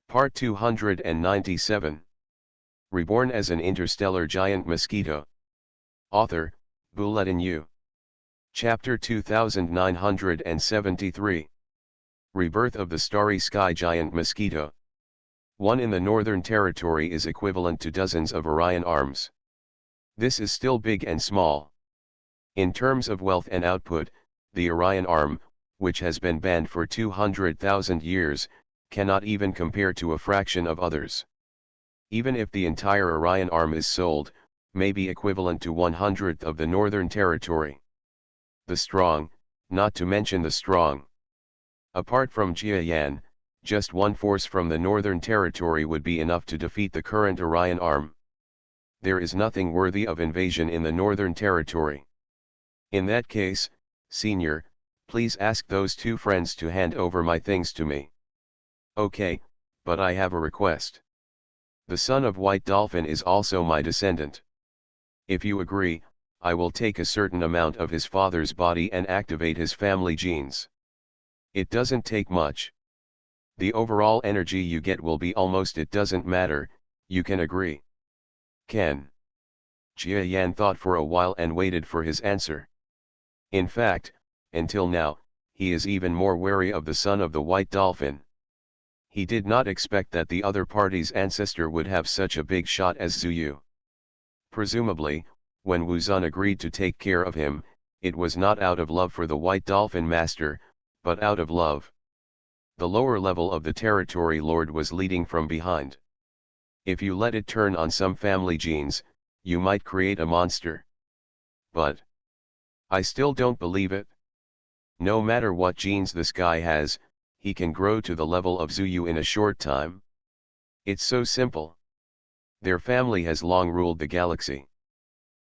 Part 297. Reborn as an interstellar giant mosquito. Author, Bulletin U. Chapter 2973. Rebirth of the starry sky giant mosquito. One in the Northern Territory is equivalent to dozens of Orion arms. This is still big and small. In terms of wealth and output, the Orion arm, which has been banned for 200,000 years, cannot even compare to a fraction of others. Even if the entire Orion arm is sold, may be equivalent to 1/100th of the Northern Territory. The strong, not to mention the strong. Apart from Jiayan, just one force from the Northern Territory would be enough to defeat the current Orion arm. There is nothing worthy of invasion in the Northern Territory. In that case, Senior, please ask those two friends to hand over my things to me. Okay, but I have a request. The son of White Dolphin is also my descendant. If you agree, I will take a certain amount of his father's body and activate his family genes. It doesn't take much. The overall energy you get will be almost it doesn't matter, you can agree. Ken. Jia Yan thought for a while and waited for his answer. In fact, until now, he is even more wary of the son of the White Dolphin. He did not expect that the other party's ancestor would have such a big shot as Zuyu. Presumably, when Wu Zun agreed to take care of him, it was not out of love for the White Dolphin Master, but out of love. The lower level of the Territory Lord was leading from behind. If you let it turn on some family genes, you might create a monster. But I still don't believe it. No matter what genes this guy has, he can grow to the level of Zuyu in a short time. It's so simple. Their family has long ruled the galaxy.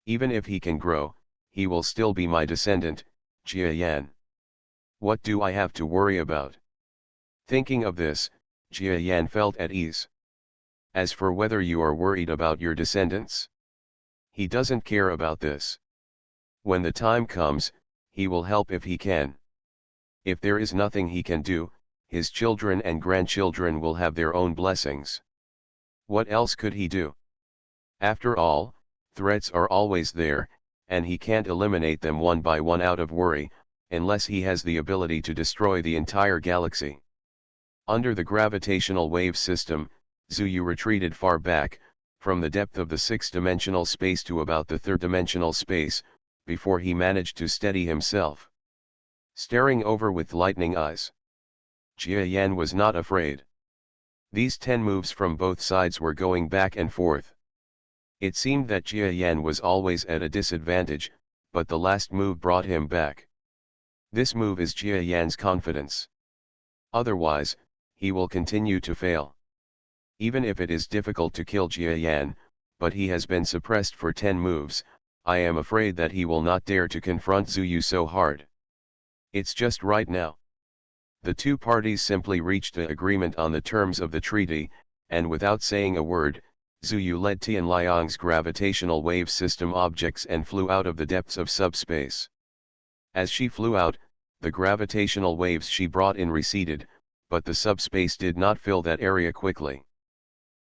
Even if he can grow, he will still be my descendant, Jia Yan. What do I have to worry about? Thinking of this, Jia Yan felt at ease. As for whether you are worried about your descendants, he doesn't care about this. When the time comes, he will help if he can. If there is nothing he can do, his children and grandchildren will have their own blessings. What else could he do? After all, threats are always there, and he can't eliminate them one by one out of worry, unless he has the ability to destroy the entire galaxy. Under the gravitational wave system, Zuyu retreated far back, from the depth of the sixth-dimensional space to about the third-dimensional space, before he managed to steady himself. Staring over with lightning eyes, Jia Yan was not afraid. These 10 moves from both sides were going back and forth. It seemed that Jia Yan was always at a disadvantage, but the last move brought him back. This move is Jia Yan's confidence. Otherwise, he will continue to fail. Even if it is difficult to kill Jia Yan, but he has been suppressed for 10 moves, I am afraid that he will not dare to confront Zuyu so hard. It's just right now. The two parties simply reached an agreement on the terms of the treaty, and without saying a word, Zuyu led Tianliang's gravitational wave system objects and flew out of the depths of subspace. As she flew out, the gravitational waves she brought in receded, but the subspace did not fill that area quickly.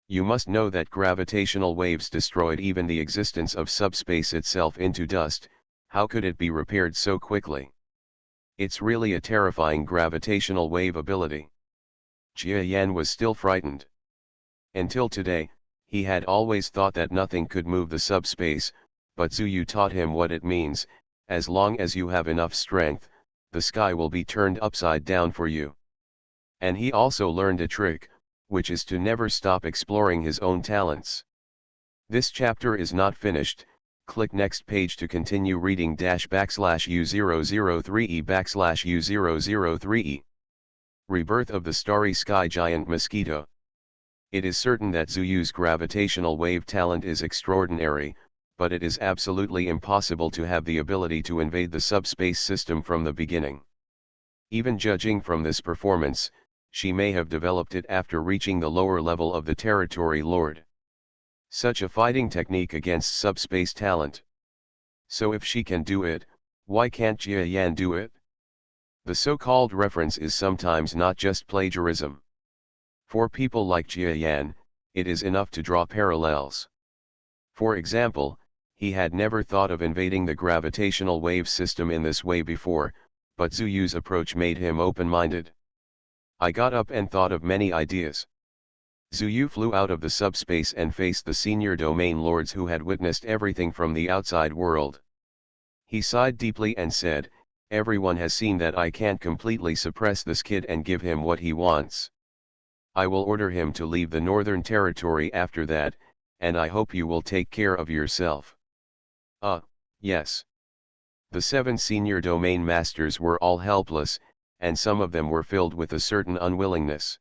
You must know that gravitational waves destroyed even the existence of subspace itself into dust. How could it be repaired so quickly? It's really a terrifying gravitational wave ability. Jia Yan was still frightened. Until today, he had always thought that nothing could move the subspace, but Zuyu taught him what it means. As long as you have enough strength, the sky will be turned upside down for you. And he also learned a trick, which is to never stop exploring his own talents. This chapter is not finished. Click next page to continue reading /U003E/U003E. Rebirth of the starry sky giant mosquito. It is certain that Zuyu's gravitational wave talent is extraordinary, but it is absolutely impossible to have the ability to invade the subspace system from the beginning. Even judging from this performance, she may have developed it after reaching the lower level of the Territory Lord. Such a fighting technique against subspace talent. So if she can do it, why can't Jia Yan do it? The so-called reference is sometimes not just plagiarism. For people like Jia Yan, it is enough to draw parallels. For example, he had never thought of invading the gravitational wave system in this way before, but Zhu Yu's approach made him open-minded. I got up and thought of many ideas. Zhu Yu flew out of the subspace and faced the senior domain lords who had witnessed everything from the outside world. He sighed deeply and said, "Everyone has seen that I can't completely suppress this kid and give him what he wants. I will order him to leave the Northern Territory after that, and I hope you will take care of yourself." Yes. The 7 senior domain masters were all helpless, and some of them were filled with a certain unwillingness.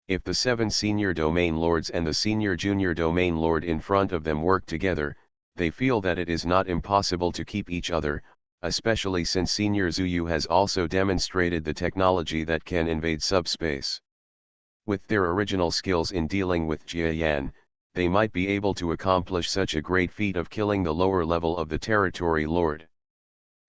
If the 7 senior domain lords and the senior junior domain lord in front of them work together, they feel that it is not impossible to keep each other, especially since Senior Zhu Yu has also demonstrated the technology that can invade subspace. With their original skills in dealing with Jia Yan, they might be able to accomplish such a great feat of killing the lower level of the territory lord.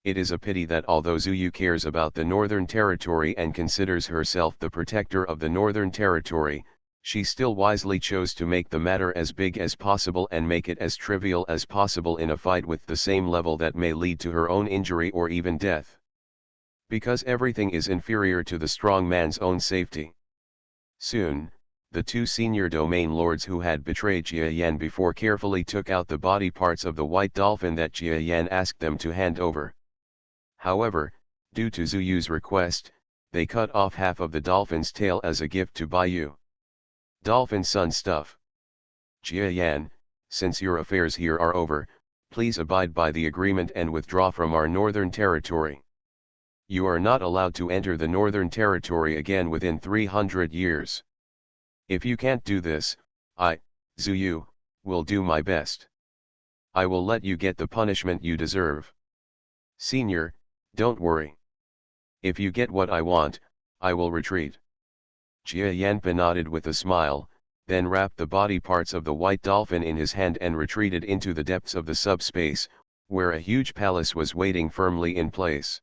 It is a pity that although Zhu Yu cares about the Northern Territory and considers herself the protector of the Northern Territory, she still wisely chose to make the matter as big as possible and make it as trivial as possible in a fight with the same level that may lead to her own injury or even death. Because everything is inferior to the strong man's own safety. Soon, the 2 senior domain lords who had betrayed Jia Yan before carefully took out the body parts of the white dolphin that Jia Yan asked them to hand over. However, due to Zhu Yu's request, they cut off half of the dolphin's tail as a gift to Bai Yu. Dolphin son stuff. Jia Yan, since your affairs here are over, please abide by the agreement and withdraw from our Northern Territory. You are not allowed to enter the Northern Territory again within 300 years. If you can't do this, I, Zhu Yu, will do my best. I will let you get the punishment you deserve. Senior, don't worry. If you get what I want, I will retreat. Jia Yanpa nodded with a smile, then wrapped the body parts of the white dolphin in his hand and retreated into the depths of the subspace, where a huge palace was waiting firmly in place.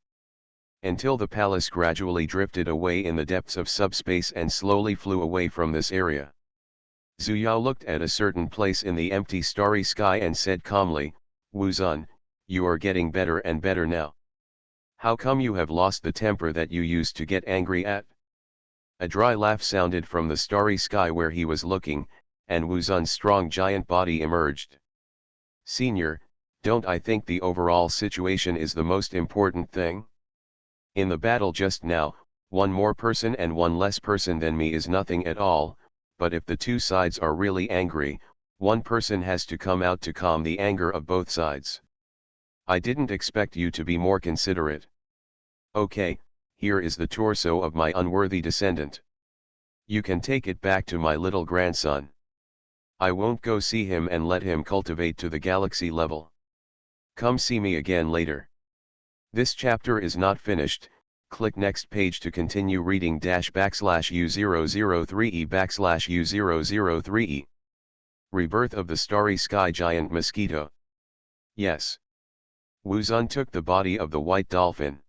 Until the palace gradually drifted away in the depths of subspace and slowly flew away from this area. Zhu Yao looked at a certain place in the empty starry sky and said calmly, "Wu Zun, you are getting better and better now. How come you have lost the temper that you used to get angry at?" A dry laugh sounded from the starry sky where he was looking, and Wu Zun's strong giant body emerged. "Senior, don't I think the overall situation is the most important thing? In the battle just now, one more person and one less person than me is nothing at all, but if the 2 sides are really angry, one person has to come out to calm the anger of both sides. I didn't expect you to be more considerate. Okay, here is the torso of my unworthy descendant. You can take it back to my little grandson. I won't go see him and let him cultivate to the galaxy level. Come see me again later." This chapter is not finished. Click next page to continue reading /U003E/U003E. Rebirth of the Starry Sky Giant Mosquito. Yes. Wu Zun took the body of the white dolphin.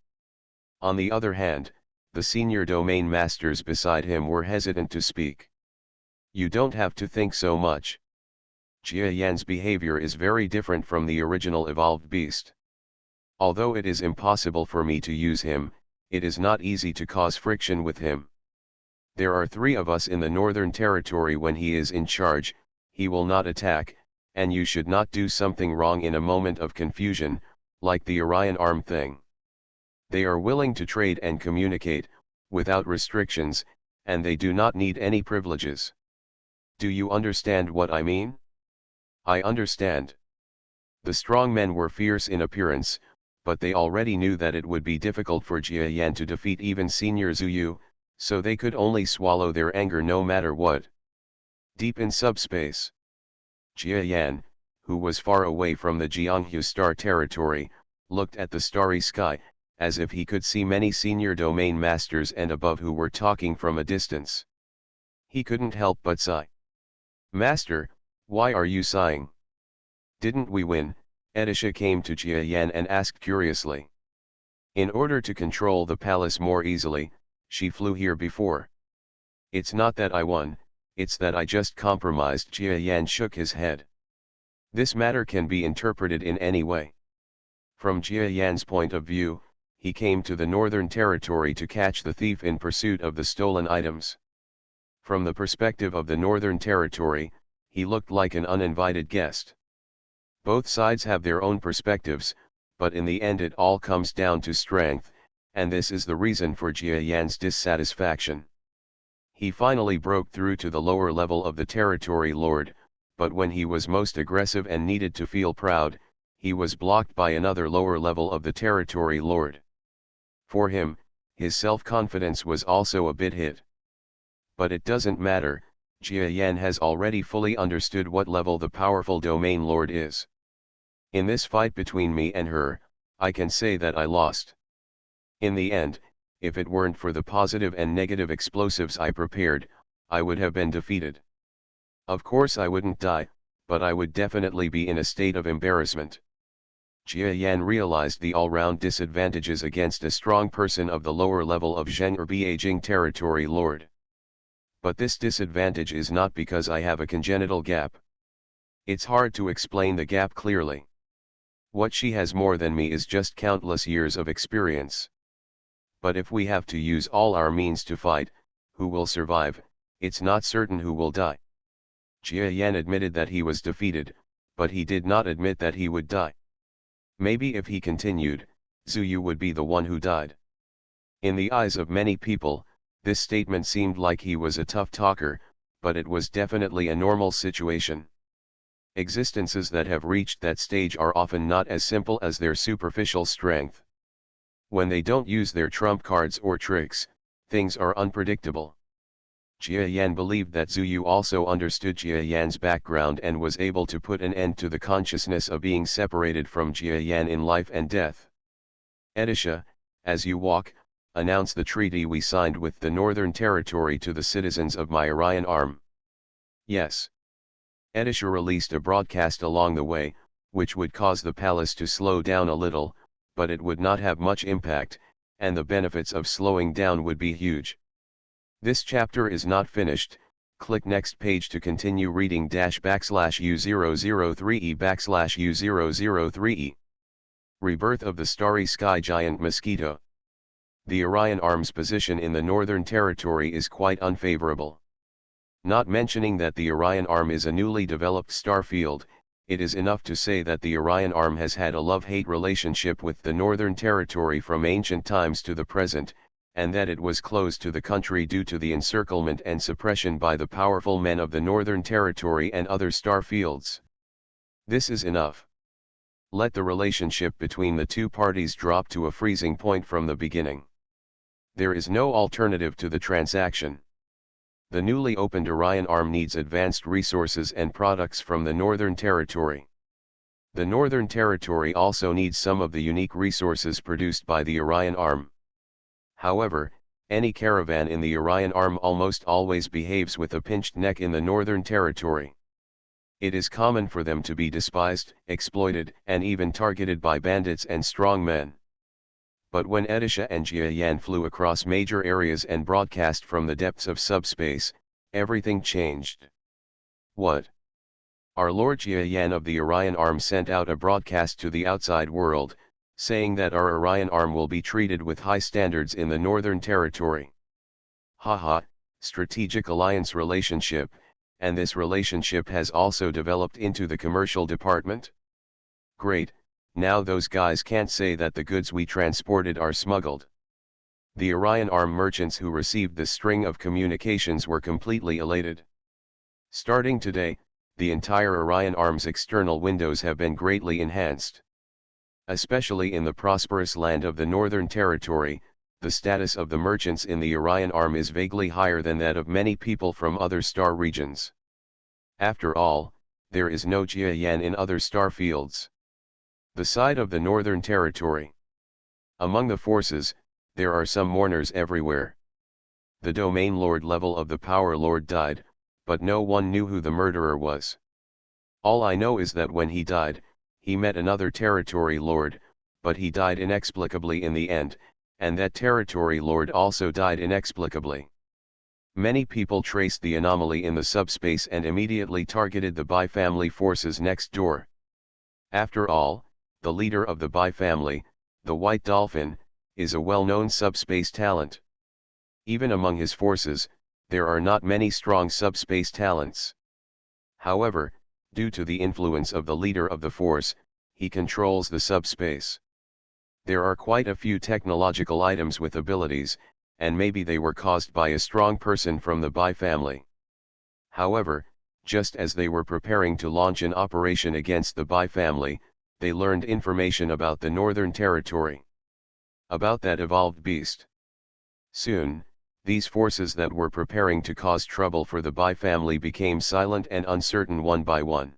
On the other hand, the senior domain masters beside him were hesitant to speak. "You don't have to think so much. Jia Yan's behavior is very different from the original evolved beast. Although it is impossible for me to use him, it is not easy to cause friction with him. There are 3 of us in the Northern Territory when he is in charge, he will not attack, and you should not do something wrong in a moment of confusion, like the Orion arm thing. They are willing to trade and communicate, without restrictions, and they do not need any privileges. Do you understand what I mean?" "I understand." The strong men were fierce in appearance, but they already knew that it would be difficult for Jia Yan to defeat even Senior Zhu Yu, so they could only swallow their anger no matter what. Deep in subspace, Jia Yan, who was far away from the Jianghu star territory, looked at the starry sky, as if he could see many senior domain masters and above who were talking from a distance. He couldn't help but sigh. "Master, why are you sighing? Didn't we win?" Edisha came to Jia Yan and asked curiously. "In order to control the palace more easily, she flew here before. It's not that I won, it's that I just compromised. Jia Yan shook his head. This matter can be interpreted in any way. From Jia Yan's point of view, he came to the Northern Territory to catch the thief in pursuit of the stolen items. From the perspective of the Northern Territory, he looked like an uninvited guest. Both sides have their own perspectives, but in the end it all comes down to strength, and this is the reason for Jia Yan's dissatisfaction. He finally broke through to the lower level of the Territory Lord, but when he was most aggressive and needed to feel proud, he was blocked by another lower level of the Territory Lord. For him, his self-confidence was also a bit hit. But it doesn't matter, Jia Yan has already fully understood what level the powerful Domain Lord is. In this fight between me and her, I can say that I lost. In the end, if it weren't for the positive and negative explosives I prepared, I would have been defeated. Of course I wouldn't die, but I would definitely be in a state of embarrassment. Jia Yan realized the all-round disadvantages against a strong person of the lower level of Zheng Beijing Territory Lord. But this disadvantage is not because I have a congenital gap. It's hard to explain the gap clearly. What she has more than me is just countless years of experience. But if we have to use all our means to fight, who will survive? It's not certain who will die. Jia Yan admitted that he was defeated, but he did not admit that he would die. Maybe if he continued, Zhu Yu would be the one who died. In the eyes of many people, this statement seemed like he was a tough talker, but it was definitely a normal situation. Existences that have reached that stage are often not as simple as their superficial strength. When they don't use their trump cards or tricks, things are unpredictable. Jia Yan believed that Zhu Yu also understood Jia Yan's background and was able to put an end to the consciousness of being separated from Jia Yan in life and death. Edisha, as you walk, announce the treaty we signed with the Northern Territory to the citizens of my Orion arm. Yes. Edisha released a broadcast along the way, which would cause the palace to slow down a little, but it would not have much impact, and the benefits of slowing down would be huge. This chapter is not finished, click next page to continue reading --U003E/U003E. Rebirth of the Starry Sky Giant Mosquito. The Orion Arm's position in the Northern Territory is quite unfavorable. Not mentioning that the Orion Arm is a newly developed star field, it is enough to say that the Orion Arm has had a love-hate relationship with the Northern Territory from ancient times to the present, and that it was closed to the country due to the encirclement and suppression by the powerful men of the Northern Territory and other star fields. This is enough. Let the relationship between the two parties drop to a freezing point from the beginning. There is no alternative to the transaction. The newly opened Orion Arm needs advanced resources and products from the Northern Territory. The Northern Territory also needs some of the unique resources produced by the Orion Arm. However, any caravan in the Orion Arm almost always behaves with a pinched neck in the Northern Territory. It is common for them to be despised, exploited, and even targeted by bandits and strongmen. But when Edisha and Jia Yan flew across major areas and broadcast from the depths of subspace, everything changed. What? Our Lord Jia Yan of the Orion Arm sent out a broadcast to the outside world, saying that our Orion Arm will be treated with high standards in the Northern Territory. Haha, strategic alliance relationship, and this relationship has also developed into the commercial department? Great. Now those guys can't say that the goods we transported are smuggled. The Orion Arm merchants who received this string of communications were completely elated. Starting today, the entire Orion Arm's external windows have been greatly enhanced. Especially in the prosperous land of the Northern Territory, the status of the merchants in the Orion Arm is vaguely higher than that of many people from other star regions. After all, there is no Jia Yan in other star fields. The side of the Northern Territory. Among the forces, there are some mourners everywhere. The Domain Lord level of the Power Lord died, but no one knew who the murderer was. All I know is that when he died, he met another Territory Lord, but he died inexplicably in the end, and that Territory Lord also died inexplicably. Many people traced the anomaly in the subspace and immediately targeted the Bi family forces next door. After all, the leader of the Bi family, the White Dolphin, is a well-known subspace talent. Even among his forces, there are not many strong subspace talents. However, due to the influence of the leader of the force, he controls the subspace. There are quite a few technological items with abilities, and maybe they were caused by a strong person from the Bi family. However, just as they were preparing to launch an operation against the Bi family, they learned information about the Northern Territory. About that evolved beast. Soon, these forces that were preparing to cause trouble for the Bi family became silent and uncertain one by one.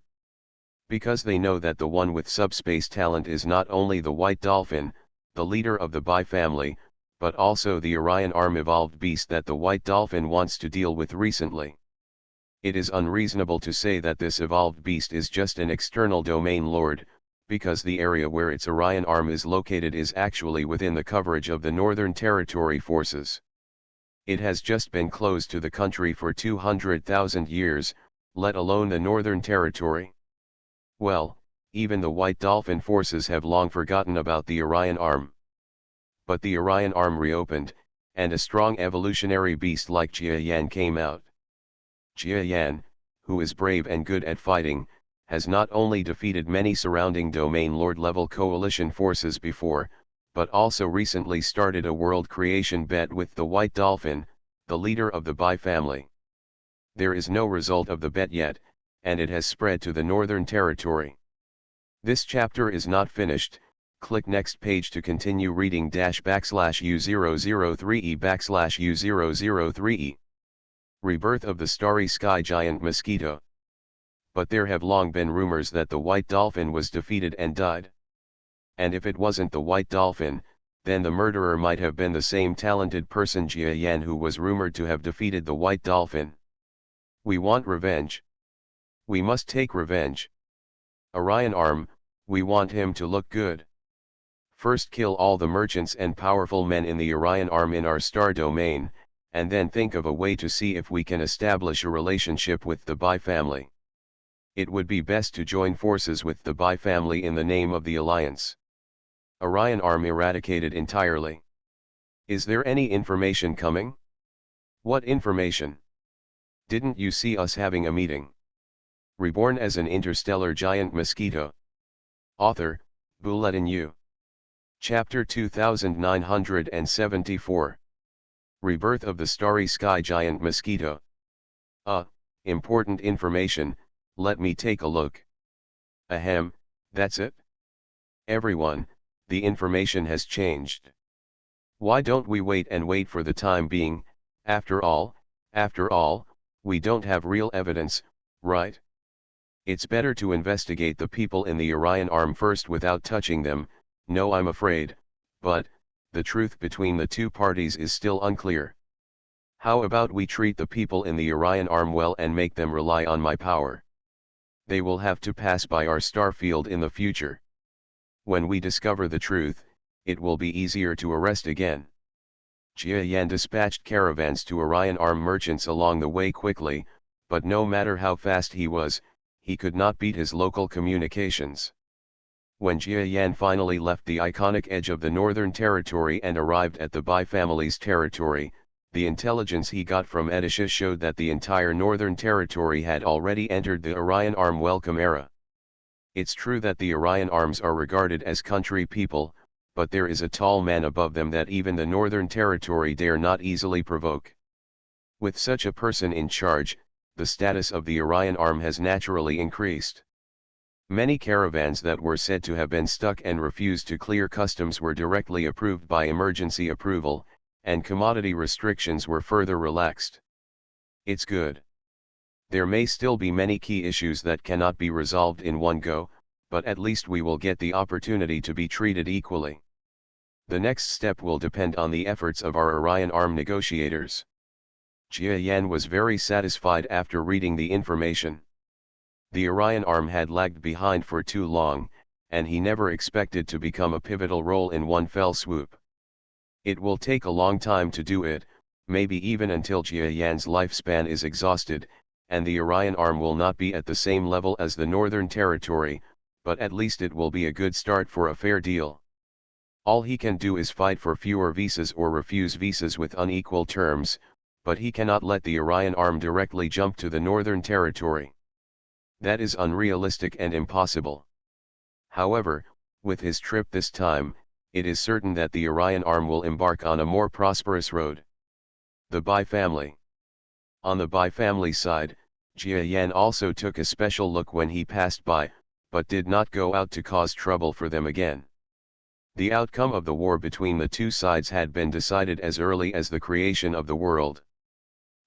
Because they know that the one with subspace talent is not only the White Dolphin, the leader of the Bi family, but also the Orion Arm evolved beast that the White Dolphin wants to deal with recently. It is unreasonable to say that this evolved beast is just an external domain lord, because the area where its Orion Arm is located is actually within the coverage of the Northern Territory forces. It has just been closed to the country for 200,000 years, let alone the Northern Territory. Well, even the White Dolphin forces have long forgotten about the Orion Arm. But the Orion Arm reopened, and a strong evolutionary beast like Jia Yan came out. Jia Yan, who is brave and good at fighting, has not only defeated many surrounding domain lord-level coalition forces before, but also recently started a world creation bet with the White Dolphin, the leader of the Bi family. There is no result of the bet yet, and it has spread to the Northern Territory. This chapter is not finished. Click next page to continue reading --U003E/U003E. Rebirth of the starry sky giant Mosquito. But there have long been rumors that the White Dolphin was defeated and died. And if it wasn't the White Dolphin, then the murderer might have been the same talented person Jia Yan who was rumored to have defeated the White Dolphin. We want revenge. We must take revenge. Orion Arm, we want him to look good. First kill all the merchants and powerful men in the Orion Arm in our star domain, and then think of a way to see if we can establish a relationship with the Bi family. It would be best to join forces with the Bi family in the name of the alliance. Orion Arm eradicated entirely. Is there any information coming? What information? Didn't you see us having a meeting? Reborn as an interstellar giant mosquito. Author, Bulletin U. Chapter 2974. Rebirth of the starry sky giant mosquito. Important information, let me take a look. Ahem, that's it? Everyone, the information has changed. Why don't we wait for the time being? After all, we don't have real evidence, right? It's better to investigate the people in the Orion Arm first without touching them. No, I'm afraid, but the truth between the two parties is still unclear. How about we treat the people in the Orion Arm well and make them rely on my power? They will have to pass by our star field in the future. When we discover the truth, it will be easier to arrest again. Jia Yan dispatched caravans to Orion Arm merchants along the way quickly, but no matter how fast he was, he could not beat his local communications. When Jia Yan finally left the iconic edge of the Northern Territory and arrived at the Bi family's territory, the intelligence he got from Edisha showed that the entire Northern Territory had already entered the Orion Arm welcome era. It's true that the Orion Arms are regarded as country people, but there is a tall man above them that even the Northern Territory dare not easily provoke. With such a person in charge, the status of the Orion Arm has naturally increased. Many caravans that were said to have been stuck and refused to clear customs were directly approved by emergency approval, and commodity restrictions were further relaxed. It's good. There may still be many key issues that cannot be resolved in one go, but at least we will get the opportunity to be treated equally. The next step will depend on the efforts of our Orion Arm negotiators. Jia Yan was very satisfied after reading the information. The Orion Arm had lagged behind for too long, and he never expected to become a pivotal role in one fell swoop. It will take a long time to do it, maybe even until Jia Yan's lifespan is exhausted, and the Orion arm will not be at the same level as the Northern Territory, but at least it will be a good start for a fair deal. All he can do is fight for fewer visas or refuse visas with unequal terms, but he cannot let the Orion arm directly jump to the Northern Territory. That is unrealistic and impossible. However, with his trip this time, it is certain that the Orion arm will embark on a more prosperous road. The Bai family. On the Bai family side, Jia Yan also took a special look when he passed by, but did not go out to cause trouble for them again. The outcome of the war between the two sides had been decided as early as the creation of the world.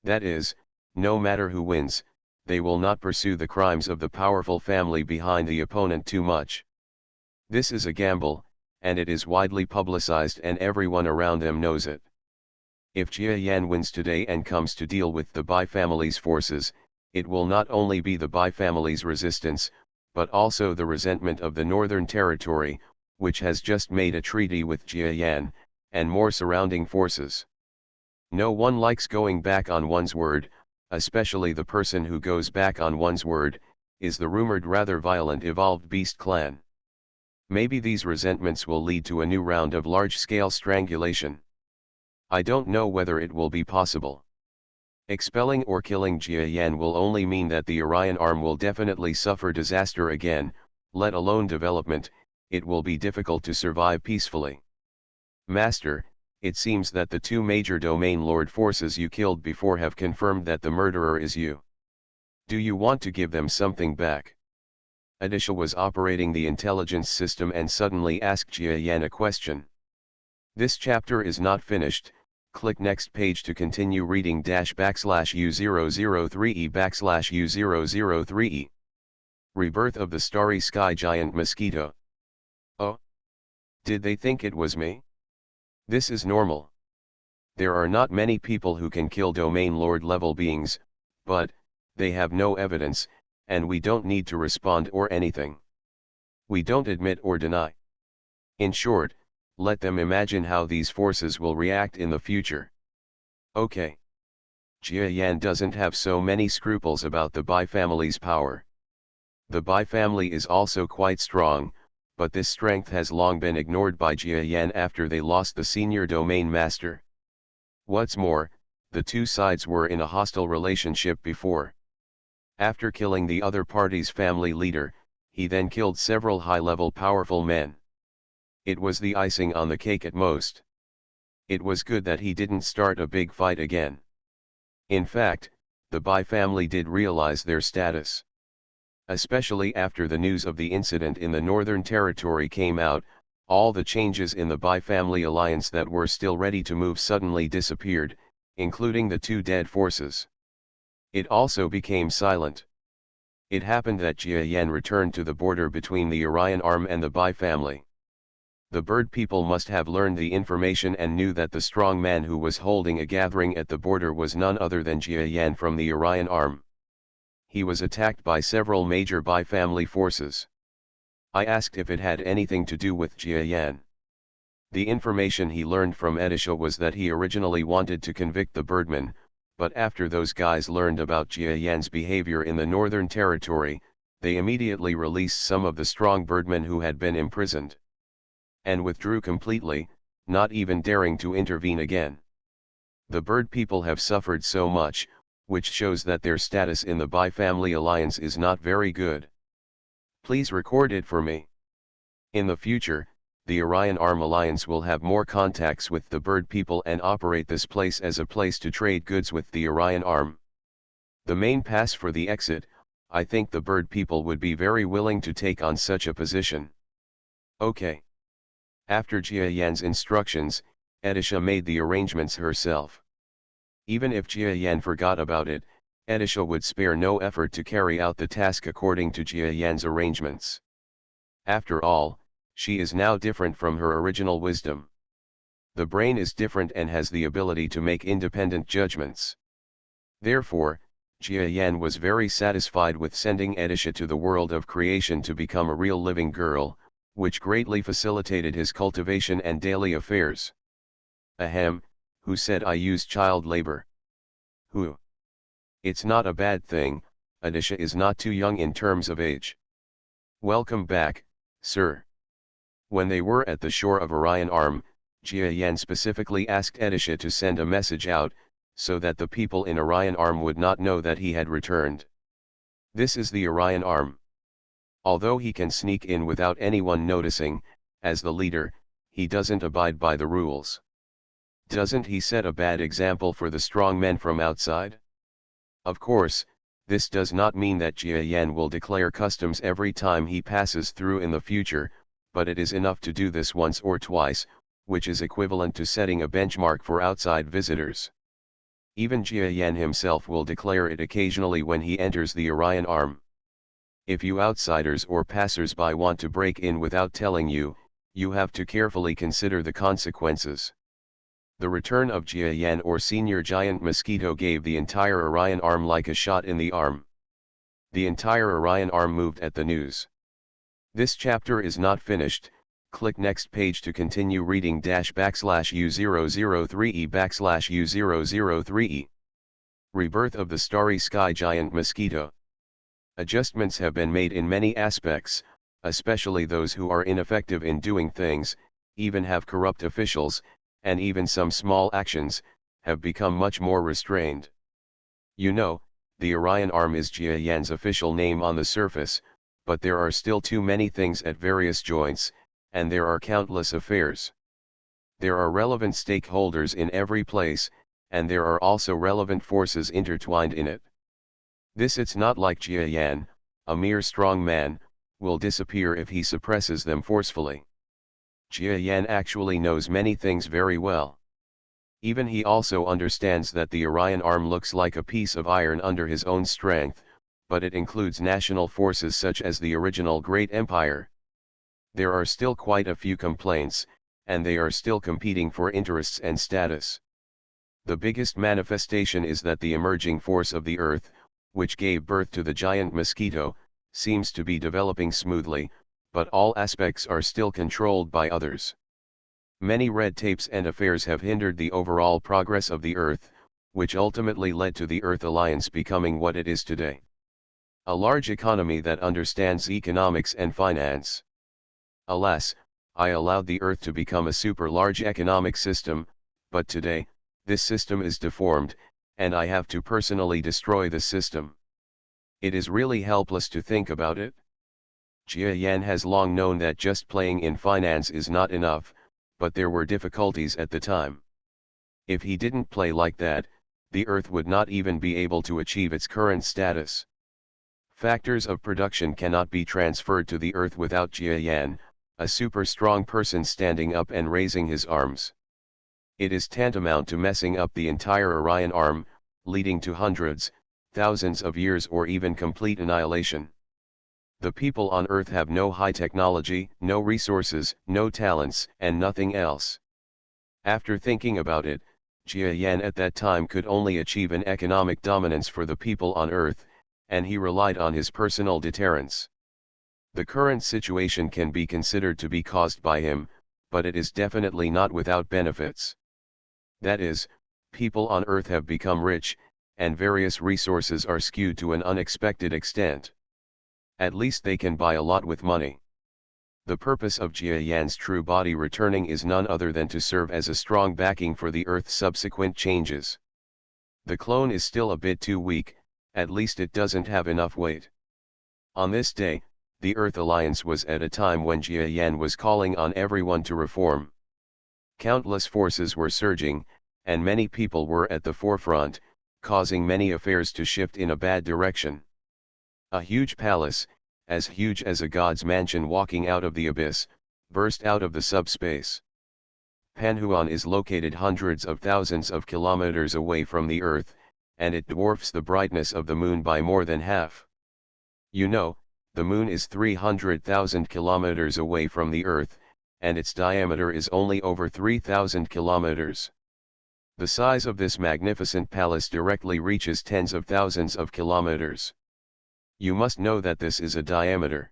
That is, no matter who wins, they will not pursue the crimes of the powerful family behind the opponent too much. This is a gamble, and it is widely publicized and everyone around them knows it. If Jia Yan wins today and comes to deal with the Bai family's forces, it will not only be the Bai family's resistance, but also the resentment of the Northern Territory, which has just made a treaty with Jia Yan, and more surrounding forces. No one likes going back on one's word, especially the person who goes back on one's word, is the rumored rather violent evolved beast clan. Maybe these resentments will lead to a new round of large-scale strangulation. I don't know whether it will be possible. Expelling or killing Jia Yan will only mean that the Orion arm will definitely suffer disaster again, let alone development. It will be difficult to survive peacefully. Master, it seems that the two major domain lord forces you killed before have confirmed that the murderer is you. Do you want to give them something back? Adisha was operating the intelligence system and suddenly asked Jia Yan a question. This chapter is not finished, click next page to continue reading --U003E/U003E. Rebirth of the Starry Sky Giant Mosquito. Oh? Did they think it was me? This is normal. There are not many people who can kill domain lord level beings, but they have no evidence, and we don't need to respond or anything. We don't admit or deny. In short, let them imagine how these forces will react in the future. Okay. Jia Yan doesn't have so many scruples about the Bai family's power. The Bai family is also quite strong, but this strength has long been ignored by Jia Yan after they lost the senior domain master. What's more, the two sides were in a hostile relationship before. After killing the other party's family leader, he then killed several high-level powerful men. It was the icing on the cake at most. It was good that he didn't start a big fight again. In fact, the Bai family did realize their status. Especially after the news of the incident in the Northern Territory came out, all the changes in the Bai family alliance that were still ready to move suddenly disappeared, including the two dead forces. It also became silent. It happened that Jia Yan returned to the border between the Orion arm and the Bai family. The bird people must have learned the information and knew that the strong man who was holding a gathering at the border was none other than Jia Yan from the Orion arm. He was attacked by several major Bai family forces. I asked if it had anything to do with Jia Yan. The information he learned from Edisha was that he originally wanted to convict the birdman, but after those guys learned about Jia Yan's behavior in the Northern Territory, they immediately released some of the strong birdmen who had been imprisoned. And withdrew completely, not even daring to intervene again. The bird people have suffered so much, which shows that their status in the Bai family alliance is not very good. Please record it for me. In the future, the Orion Arm Alliance will have more contacts with the bird people and operate this place as a place to trade goods with the Orion Arm. The main pass for the exit, I think the bird people would be very willing to take on such a position. Okay. After Jia Yan's instructions, Edisha made the arrangements herself. Even if Jia Yan forgot about it, Edisha would spare no effort to carry out the task according to Jia Yan's arrangements. After all, she is now different from her original wisdom. The brain is different and has the ability to make independent judgments. Therefore, Jia Yan was very satisfied with sending Edisha to the world of creation to become a real living girl, which greatly facilitated his cultivation and daily affairs. Ahem, Who said I use child labor? Who? It's not a bad thing, Edisha is not too young in terms of age. Welcome back, sir. When they were at the shore of Orion Arm, Jia Yan specifically asked Edisha to send a message out, so that the people in Orion Arm would not know that he had returned. This is the Orion Arm. Although he can sneak in without anyone noticing, as the leader, he doesn't abide by the rules. Doesn't he set a bad example for the strong men from outside? Of course, this does not mean that Jia Yan will declare customs every time he passes through in the future, but it is enough to do this once or twice, which is equivalent to setting a benchmark for outside visitors. Even Jia Yan himself will declare it occasionally when he enters the Orion Arm. If you outsiders or passers-by want to break in without telling you, you have to carefully consider the consequences. The return of Jia Yan or Senior Giant Mosquito gave the entire Orion Arm like a shot in the arm. The entire Orion Arm moved at the news. This chapter is not finished, click next page to continue reading --U003E/U003E. Rebirth of the Starry Sky Giant Mosquito. Adjustments have been made in many aspects, especially those who are ineffective in doing things, even have corrupt officials, and even some small actions, have become much more restrained. You know, the Orion Arm is Jia Yan's official name on the surface, but there are still too many things at various joints, and there are countless affairs. There are relevant stakeholders in every place, and there are also relevant forces intertwined in it. It's not like Jia Yan, a mere strong man, will disappear if he suppresses them forcefully. Jia Yan actually knows many things very well. Even he also understands that the Orion Arm looks like a piece of iron under his own strength, but it includes national forces such as the original Great Empire. There are still quite a few complaints, and they are still competing for interests and status. The biggest manifestation is that the emerging force of the Earth, which gave birth to the giant mosquito, seems to be developing smoothly, but all aspects are still controlled by others. Many red tapes and affairs have hindered the overall progress of the Earth, which ultimately led to the Earth Alliance becoming what it is today. A large economy that understands economics and finance. Alas, I allowed the Earth to become a super large economic system, but today, this system is deformed, and I have to personally destroy the system. It is really helpless to think about it. Jia Yan has long known that just playing in finance is not enough, but there were difficulties at the time. If he didn't play like that, the Earth would not even be able to achieve its current status. Factors of production cannot be transferred to the Earth without Jia Yan, a super strong person standing up and raising his arms. It is tantamount to messing up the entire Orion Arm, leading to hundreds, thousands of years or even complete annihilation. The people on Earth have no high technology, no resources, no talents, and nothing else. After thinking about it, Jia Yan at that time could only achieve an economic dominance for the people on Earth, and he relied on his personal deterrence. The current situation can be considered to be caused by him, but it is definitely not without benefits. That is, people on Earth have become rich, and various resources are skewed to an unexpected extent. At least they can buy a lot with money. The purpose of Jia Yan's true body returning is none other than to serve as a strong backing for the Earth's subsequent changes. The clone is still a bit too weak, at least it doesn't have enough weight. On this day, the Earth Alliance was at a time when Jia Yan was calling on everyone to reform. Countless forces were surging, and many people were at the forefront, causing many affairs to shift in a bad direction. A huge palace, as huge as a god's mansion walking out of the abyss, burst out of the subspace. Panhuan is located hundreds of thousands of kilometers away from the Earth, and it dwarfs the brightness of the moon by more than half. You know, the moon is 300,000 kilometers away from the Earth, and its diameter is only over 3,000 kilometers. The size of this magnificent palace directly reaches tens of thousands of kilometers. You must know that this is a diameter.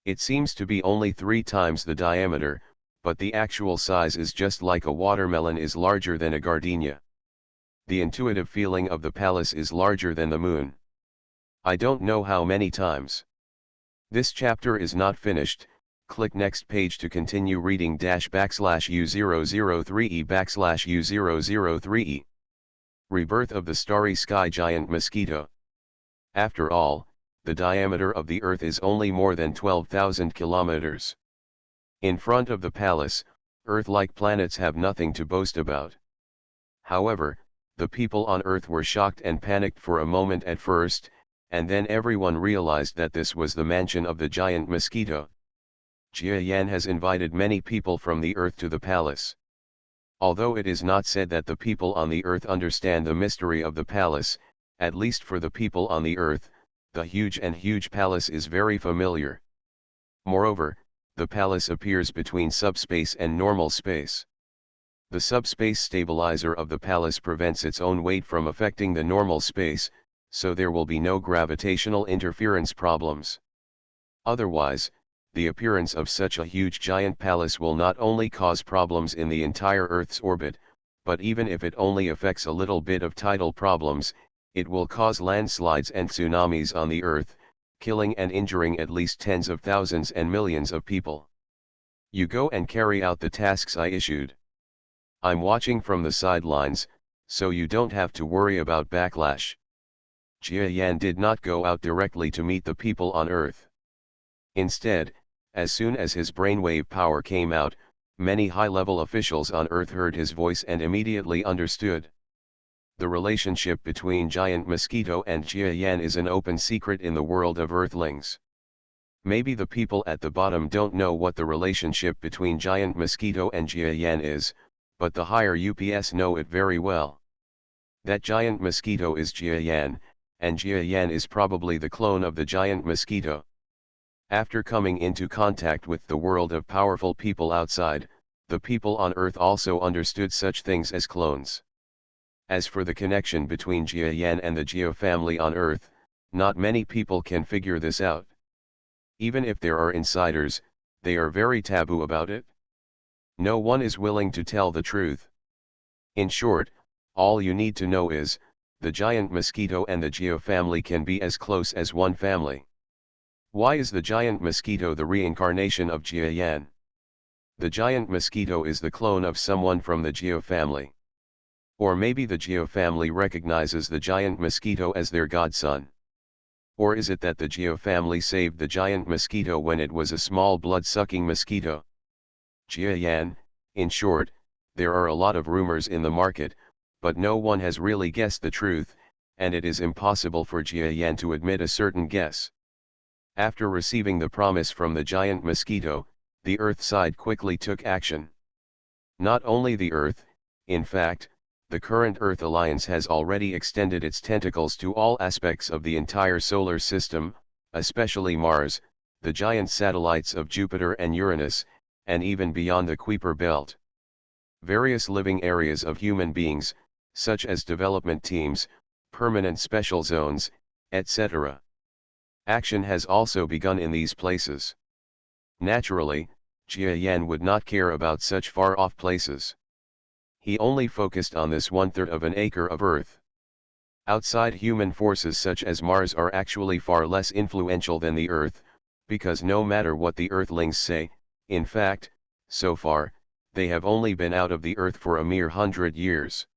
It seems to be only 3 times the diameter, but the actual size is just like a watermelon is larger than a gardenia. The intuitive feeling of the palace is larger than the moon. I don't know how many times. This chapter is not finished. Click next page to continue reading /U003E/U003E. Rebirth of the starry sky giant mosquito. After all, the diameter of the Earth is only more than 12,000 kilometers. In front of the palace, Earth-like planets have nothing to boast about. However, the people on Earth were shocked and panicked for a moment at first, and then everyone realized that this was the mansion of the giant mosquito. Jia Yan has invited many people from the Earth to the palace. Although it is not said that the people on the Earth understand the mystery of the palace, at least for the people on the Earth, the huge palace is very familiar. Moreover, the palace appears between subspace and normal space. The subspace stabilizer of the palace prevents its own weight from affecting the normal space, so there will be no gravitational interference problems. Otherwise, the appearance of such a huge giant palace will not only cause problems in the entire Earth's orbit, but even if it only affects a little bit of tidal problems, it will cause landslides and tsunamis on the Earth, killing and injuring at least tens of thousands and millions of people. You go and carry out the tasks I issued. I'm watching from the sidelines, so you don't have to worry about backlash. Jia Yan did not go out directly to meet the people on Earth. Instead, as soon as his brainwave power came out, many high-level officials on Earth heard his voice and immediately understood. The relationship between Giant Mosquito and Jia Yan is an open secret in the world of Earthlings. Maybe the people at the bottom don't know what the relationship between Giant Mosquito and Jia Yan is, but the higher UPS know it very well. That giant mosquito is Jia Yan, and Jia Yan is probably the clone of the giant mosquito. After coming into contact with the world of powerful people outside, the people on Earth also understood such things as clones. As for the connection between Jia Yan and the Jia family on Earth, not many people can figure this out. Even if there are insiders, they are very taboo about it. No one is willing to tell the truth. In short, all you need to know is, the giant mosquito and the Jia family can be as close as one family. Why is the giant mosquito the reincarnation of Jia Yan? The giant mosquito is the clone of someone from the Jia family. Or maybe the Jia family recognizes the giant mosquito as their godson. Or is it that the Jia family saved the giant mosquito when it was a small blood-sucking mosquito? Jia Yan, in short, there are a lot of rumors in the market, but no one has really guessed the truth, and it is impossible for Jia Yan to admit a certain guess. After receiving the promise from the giant mosquito, the Earth side quickly took action. Not only the Earth, in fact, the current Earth Alliance has already extended its tentacles to all aspects of the entire solar system, especially Mars, the giant satellites of Jupiter and Uranus, and even beyond the Kuiper belt. Various living areas of human beings, such as development teams, permanent special zones, etc. Action has also begun in these places. Naturally, Jia Yan would not care about such far-off places. He only focused on this 1/3 of an acre of Earth. Outside human forces such as Mars are actually far less influential than the Earth, because no matter what the Earthlings say, in fact, so far, they have only been out of the Earth for a mere 100 years.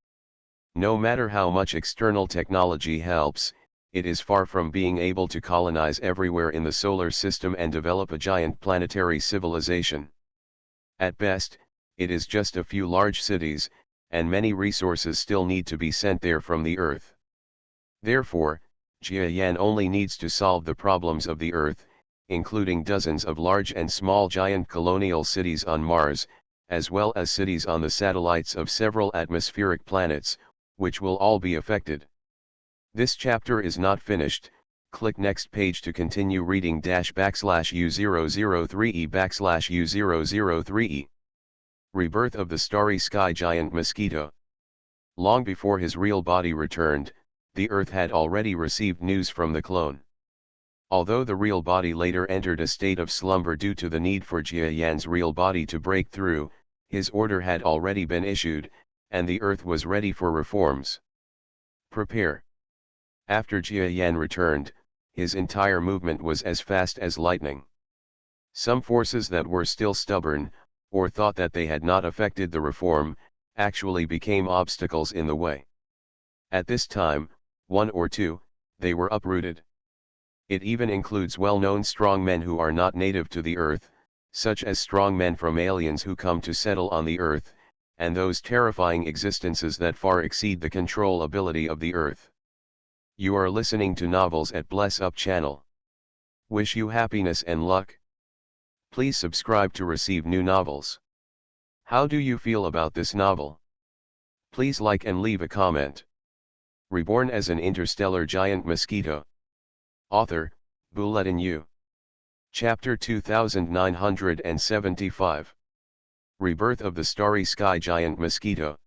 No matter how much external technology helps, it is far from being able to colonize everywhere in the solar system and develop a giant planetary civilization. At best, it is just a few large cities, and many resources still need to be sent there from the Earth. Therefore, Jia Yan only needs to solve the problems of the Earth, including dozens of large and small giant colonial cities on Mars, as well as cities on the satellites of several atmospheric planets, which will all be affected. This chapter is not finished. Click next page to continue reading /U003E/U003E. Rebirth of the starry sky giant mosquito. Long before his real body returned, the Earth had already received news from the clone. Although the real body later entered a state of slumber due to the need for Jia Yan's real body to break through, his order had already been issued, and the earth was ready for reforms. Prepare. After Jia Yan returned, his entire movement was as fast as lightning. Some forces that were still stubborn, or thought that they had not affected the reform, actually became obstacles in the way. At this time, one or two, they were uprooted. It even includes well-known strong men who are not native to the earth, such as strong men from aliens who come to settle on the earth, and those terrifying existences that far exceed the control ability of the earth. You are listening to Novels at Bless Up channel. Wish you happiness and luck. Please subscribe to receive new novels. How do you feel about this novel? Please like and leave a comment. Reborn as an interstellar giant mosquito. Author, Bulletin U. Chapter 2975. Rebirth of the starry sky giant mosquito.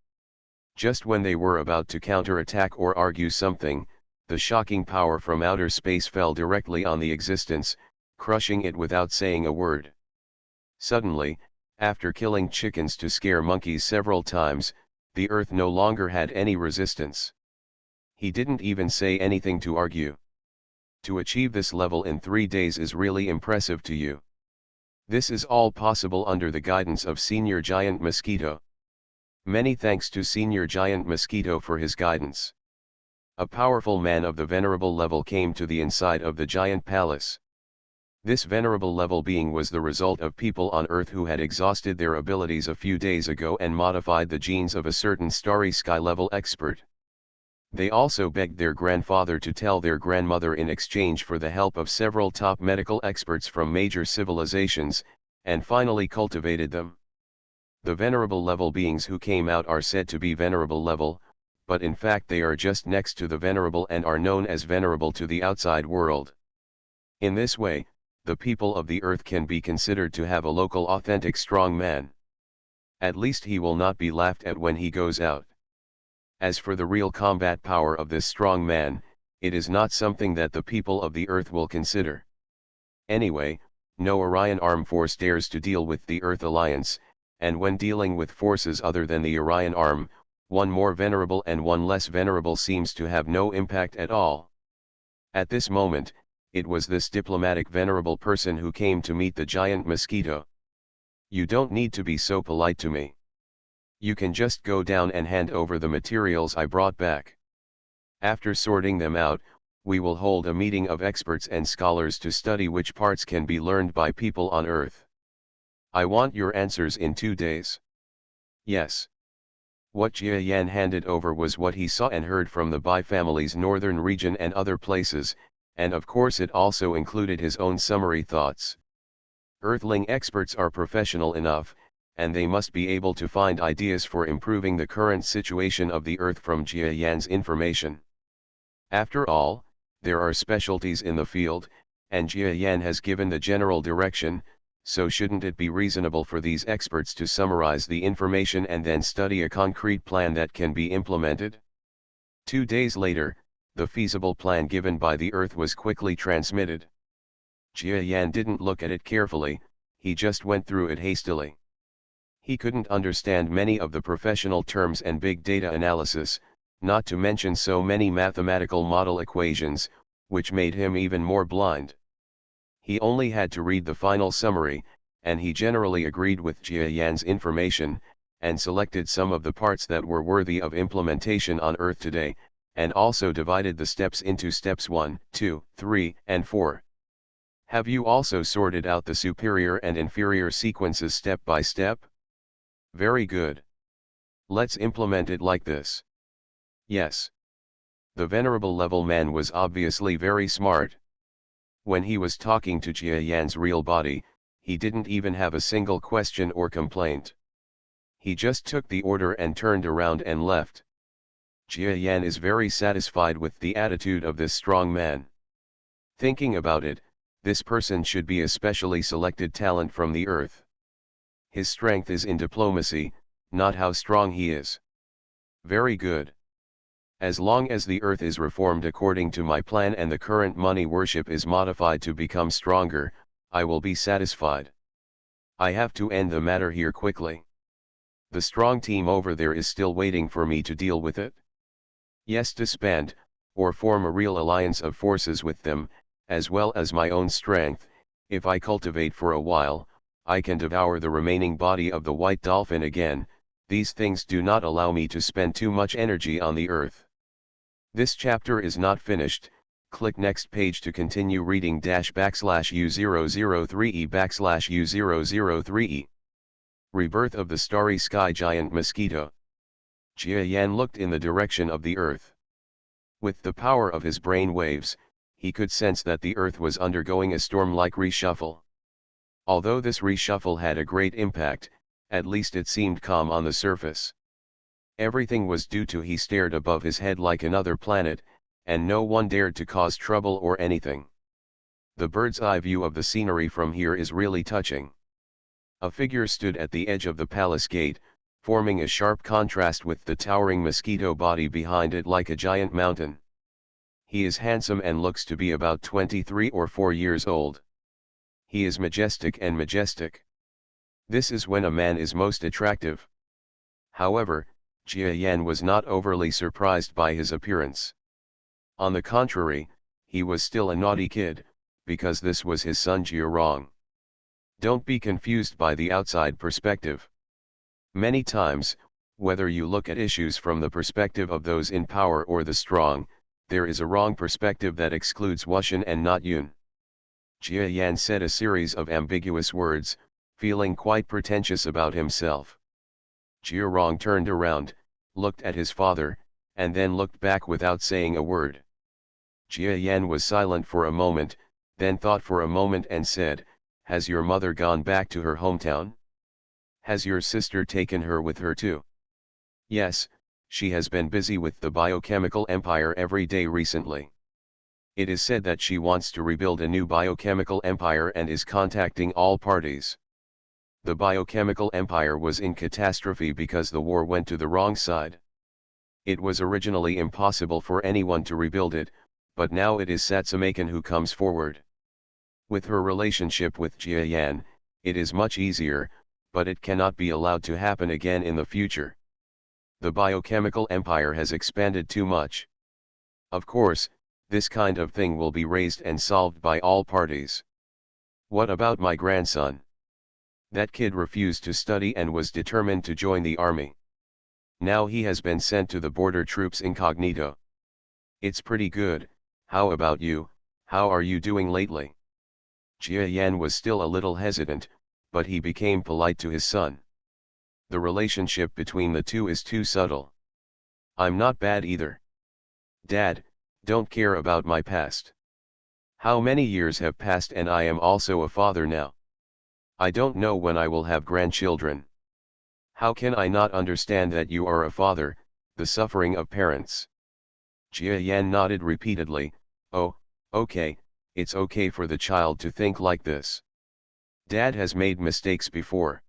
Just when they were about to counterattack or argue something, the shocking power from outer space fell directly on the existence, crushing it without saying a word. Suddenly, after killing chickens to scare monkeys several times, the earth no longer had any resistance. He didn't even say anything to argue. To achieve this level in 3 days is really impressive to you. This is all possible under the guidance of Senior Giant Mosquito. Many thanks to Senior Giant Mosquito for his guidance. A powerful man of the venerable level came to the inside of the giant palace. This venerable level being was the result of people on Earth who had exhausted their abilities a few days ago and modified the genes of a certain starry sky level expert. They also begged their grandfather to tell their grandmother in exchange for the help of several top medical experts from major civilizations, and finally cultivated them. The venerable level beings who came out are said to be venerable level, but in fact they are just next to the venerable and are known as venerable to the outside world. In this way, the people of the earth can be considered to have a local authentic strong man. At least he will not be laughed at when he goes out. As for the real combat power of this strong man, it is not something that the people of the earth will consider. Anyway, no Orion arm force dares to deal with the Earth Alliance, and when dealing with forces other than the Orion arm, one more venerable and one less venerable seems to have no impact at all. At this moment, it was this diplomatic venerable person who came to meet the giant mosquito. You don't need to be so polite to me. You can just go down and hand over the materials I brought back. After sorting them out, we will hold a meeting of experts and scholars to study which parts can be learned by people on Earth. I want your answers in 2 days. Yes. What Jia Yan handed over was what he saw and heard from the Bai family's northern region and other places, and of course it also included his own summary thoughts. Earthling experts are professional enough, and they must be able to find ideas for improving the current situation of the Earth from Jia Yan's information. After all, there are specialties in the field, and Jia Yan has given the general direction, so shouldn't it be reasonable for these experts to summarize the information and then study a concrete plan that can be implemented? 2 days later, the feasible plan given by the Earth was quickly transmitted. Jia Yan didn't look at it carefully, he just went through it hastily. He couldn't understand many of the professional terms and big data analysis, not to mention so many mathematical model equations, which made him even more blind. He only had to read the final summary, and he generally agreed with Jia Yan's information, and selected some of the parts that were worthy of implementation on Earth today, and also divided the steps into steps 1, 2, 3, and 4. Have you also sorted out the superior and inferior sequences step by step? Very good. Let's implement it like this. Yes. The venerable level man was obviously very smart. When he was talking to Jia Yan's real body, he didn't even have a single question or complaint. He just took the order and turned around and left. Jia Yan is very satisfied with the attitude of this strong man. Thinking about it, this person should be a specially selected talent from the earth. His strength is in diplomacy, not how strong he is. Very good. As long as the earth is reformed according to my plan and the current money worship is modified to become stronger, I will be satisfied. I have to end the matter here quickly. The strong team over there is still waiting for me to deal with it. Yes, disband, or form a real alliance of forces with them, as well as my own strength. If I cultivate for a while, I can devour the remaining body of the white dolphin again. These things do not allow me to spend too much energy on the earth. This chapter is not finished. Click next page to continue reading /U003E/U003E. Rebirth of the starry sky giant Mosquito. Jia Yan looked in the direction of the earth. With the power of his brain waves, he could sense that the earth was undergoing a storm-like reshuffle. Although this reshuffle had a great impact, at least it seemed calm on the surface. Everything was due to he stared above his head like another planet, and no one dared to cause trouble or anything. The bird's eye view of the scenery from here is really touching. A figure stood at the edge of the palace gate, forming a sharp contrast with the towering mosquito body behind it like a giant mountain. He is handsome and looks to be about 23 or 4 years old. He is majestic and majestic. This is when a man is most attractive. However, Jia Yan was not overly surprised by his appearance. On the contrary, he was still a naughty kid, because this was his son Jia Rong. Don't be confused by the outside perspective. Many times, whether you look at issues from the perspective of those in power or the strong, there is a wrong perspective that excludes Wushan and not Yun. Jia Yan said a series of ambiguous words, feeling quite pretentious about himself. Jia Rong turned around, looked at his father, and then looked back without saying a word. Jia Yan was silent for a moment, then thought for a moment and said, "Has your mother gone back to her hometown? Has your sister taken her with her too?" "Yes, she has been busy with the biochemical empire every day recently. It is said that she wants to rebuild a new biochemical empire and is contacting all parties. The biochemical empire was in catastrophe because the war went to the wrong side. It was originally impossible for anyone to rebuild it, but now it is Satsamakan who comes forward. With her relationship with Jia Yan, it is much easier, but it cannot be allowed to happen again in the future. The biochemical empire has expanded too much. Of course, this kind of thing will be raised and solved by all parties. What about my grandson? That kid refused to study and was determined to join the army. Now he has been sent to the border troops incognito. It's pretty good. How about you? How are you doing lately?" Jia Yan was still a little hesitant, but he became polite to his son. The relationship between the two is too subtle. "I'm not bad either. Dad, don't care about my past. How many years have passed and I am also a father now. I don't know when I will have grandchildren. How can I not understand that you are a father, the suffering of parents?" Jia Yan nodded repeatedly. "Oh, okay, it's okay for the child to think like this. Dad has made mistakes before.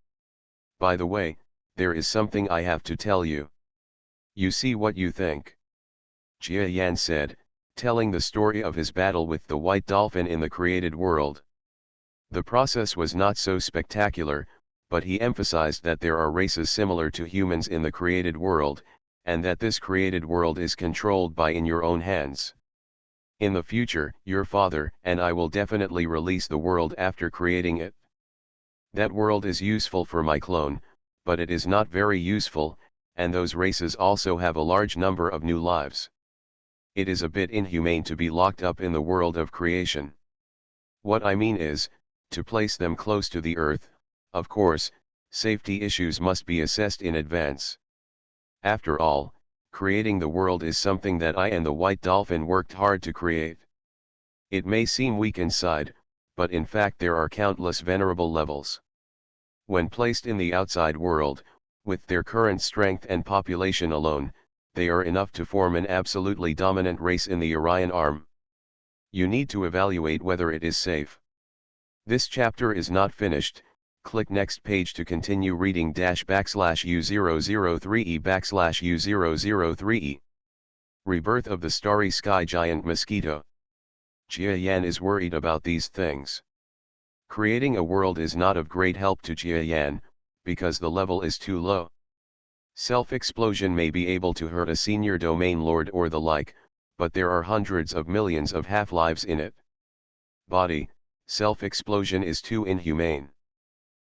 By the way, there is something I have to tell you. You see what you think," Jia Yan said, telling the story of his battle with the white dolphin in the created world. The process was not so spectacular, but he emphasized that there are races similar to humans in the created world, and that this created world is controlled by in your own hands. In the future, your father and I will definitely release the world after creating it. That world is useful for my clone, but it is not very useful, and those races also have a large number of new lives. It is a bit inhumane to be locked up in the world of creation. What I mean is, to place them close to the earth. Of course, safety issues must be assessed in advance. After all, creating the world is something that I and the white dolphin worked hard to create. It may seem weak inside, but in fact there are countless venerable levels. When placed in the outside world, with their current strength and population alone, they are enough to form an absolutely dominant race in the Orion arm. You need to evaluate whether it is safe. This chapter is not finished. Click next page to continue reading /U003E/U003E. Rebirth of the starry sky giant Mosquito. Jia Yan is worried about these things. Creating a world is not of great help to Jia Yan, because the level is too low. Self-explosion may be able to hurt a senior domain lord or the like, but there are hundreds of millions of half-lives in it. Body, self-explosion is too inhumane.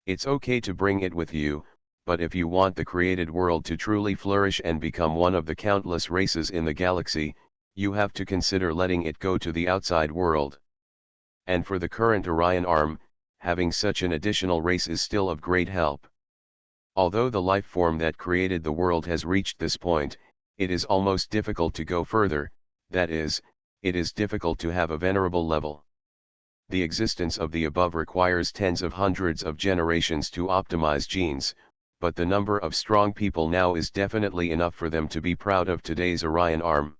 It's okay to bring it with you, but if you want the created world to truly flourish and become one of the countless races in the galaxy, you have to consider letting it go to the outside world. And for the current Orion arm, having such an additional race is still of great help. Although the life form that created the world has reached this point, it is almost difficult to go further, that is, it is difficult to have a venerable level. The existence of the above requires tens of hundreds of generations to optimize genes, but the number of strong people now is definitely enough for them to be proud of today's Orion arm.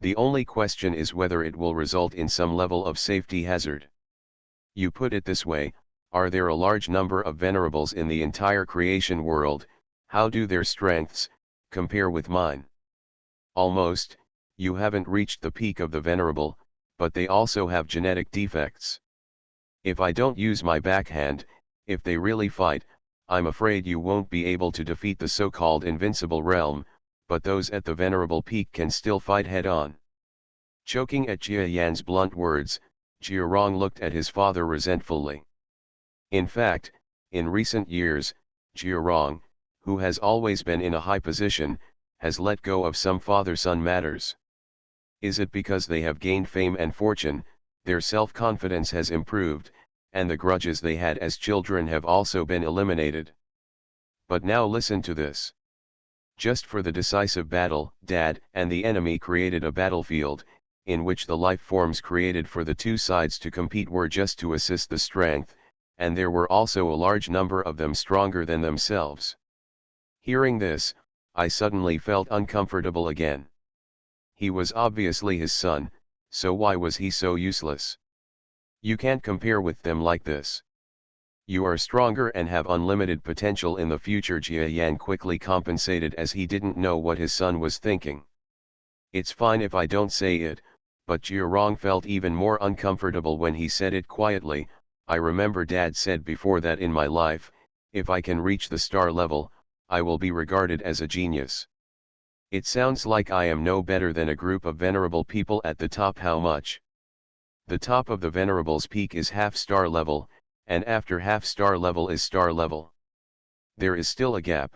The only question is whether it will result in some level of safety hazard. You put it this way, are there a large number of venerables in the entire creation world? How do their strengths compare with mine? Almost. You haven't reached the peak of the venerable, but they also have genetic defects. If I don't use my backhand, if they really fight, I'm afraid you won't be able to defeat the so-called invincible realm, but those at the venerable peak can still fight head-on. Choking at Jia Yan's blunt words, Jia Rong looked at his father resentfully. In fact, in recent years, Jia Rong, who has always been in a high position, has let go of some father-son matters. Is it because they have gained fame and fortune, their self-confidence has improved, and the grudges they had as children have also been eliminated? But now listen to this. Just for the decisive battle, Dad and the enemy created a battlefield, in which the life forms created for the two sides to compete were just to assist the strength, and there were also a large number of them stronger than themselves. Hearing this, I suddenly felt uncomfortable again. He was obviously his son, so why was he so useless? You can't compare with them like this. You are stronger and have unlimited potential in the future. Jia Yan quickly compensated as he didn't know what his son was thinking. It's fine if I don't say it, but Jia Rong felt even more uncomfortable when he said it quietly. I remember Dad said before that in my life, if I can reach the star level, I will be regarded as a genius. It sounds like I am no better than a group of venerable people at the top. How much? The top of the venerables peak is half-star level, and after half-star level is star level. There is still a gap.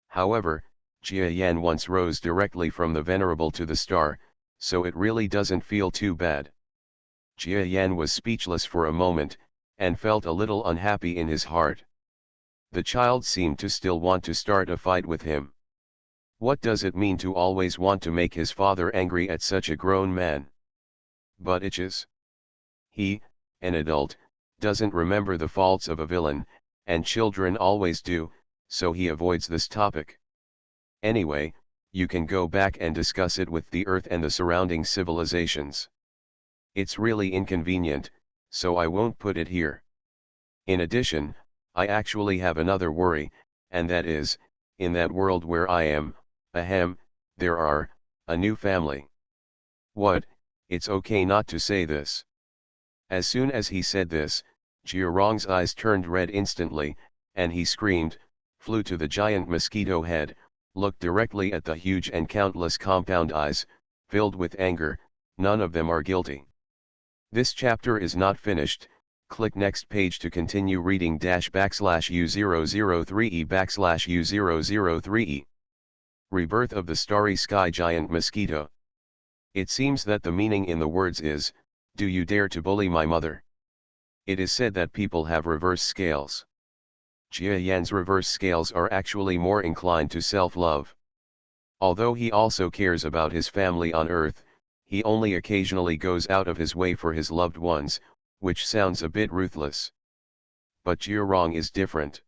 However, Jia Yan once rose directly from the venerable to the star, so it really doesn't feel too bad. Jia Yan was speechless for a moment, and felt a little unhappy in his heart. The child seemed to still want to start a fight with him. What does it mean to always want to make his father angry at such a grown man? But itches. He, an adult, doesn't remember the faults of a villain, and children always do, so he avoids this topic. Anyway, you can go back and discuss it with the Earth and the surrounding civilizations. It's really inconvenient, so I won't put it here. In addition, I actually have another worry, and that is, in that world where I am, there are, a new family. What? It's okay not to say this. As soon as he said this, Jia Rong's eyes turned red instantly, and he screamed, flew to the giant mosquito head, looked directly at the huge and countless compound eyes, filled with anger. None of them are guilty. This chapter is not finished. Click next page to continue reading --U003E/U003E. Rebirth of the starry sky giant mosquito. It seems that the meaning in the words is, do you dare to bully my mother? It is said that people have reverse scales. Jia Yan's reverse scales are actually more inclined to self-love. Although he also cares about his family on Earth, he only occasionally goes out of his way for his loved ones, which sounds a bit ruthless. But Jia Rong is different.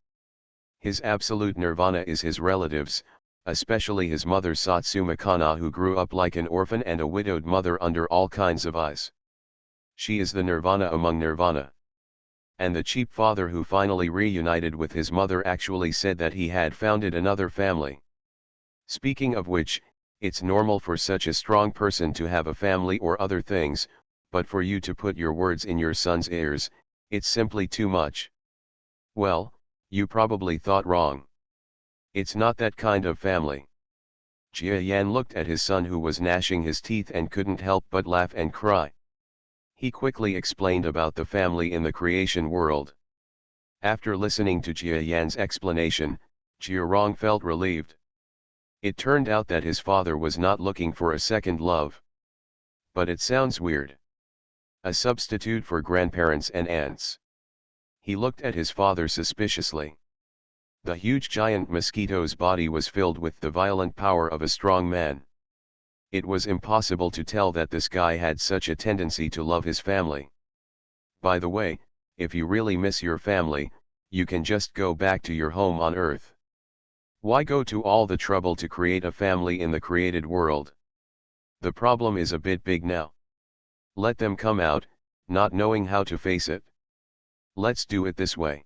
His absolute nirvana is his relatives, especially his mother Satsuma Kana, who grew up like an orphan and a widowed mother under all kinds of eyes. She is the nirvana among nirvana. And the cheap father who finally reunited with his mother actually said that he had founded another family. Speaking of which, It's normal for such a strong person to have a family or other things, but for you to put your words in your son's ears, it's simply too much. Well, you probably thought wrong. It's not that kind of family. Jia Yan looked at his son who was gnashing his teeth and couldn't help but laugh and cry. He quickly explained about the family in the creation world. After listening to Jia Yan's explanation, Jia Rong felt relieved. It turned out that his father was not looking for a second love. But it sounds weird. A substitute for grandparents and aunts. He looked at his father suspiciously. The huge giant mosquito's body was filled with the violent power of a strong man. It was impossible to tell that this guy had such a tendency to love his family. By the way, if you really miss your family, you can just go back to your home on Earth. Why go to all the trouble to create a family in the created world? The problem is a bit big now. Let them come out, not knowing how to face it. Let's do it this way.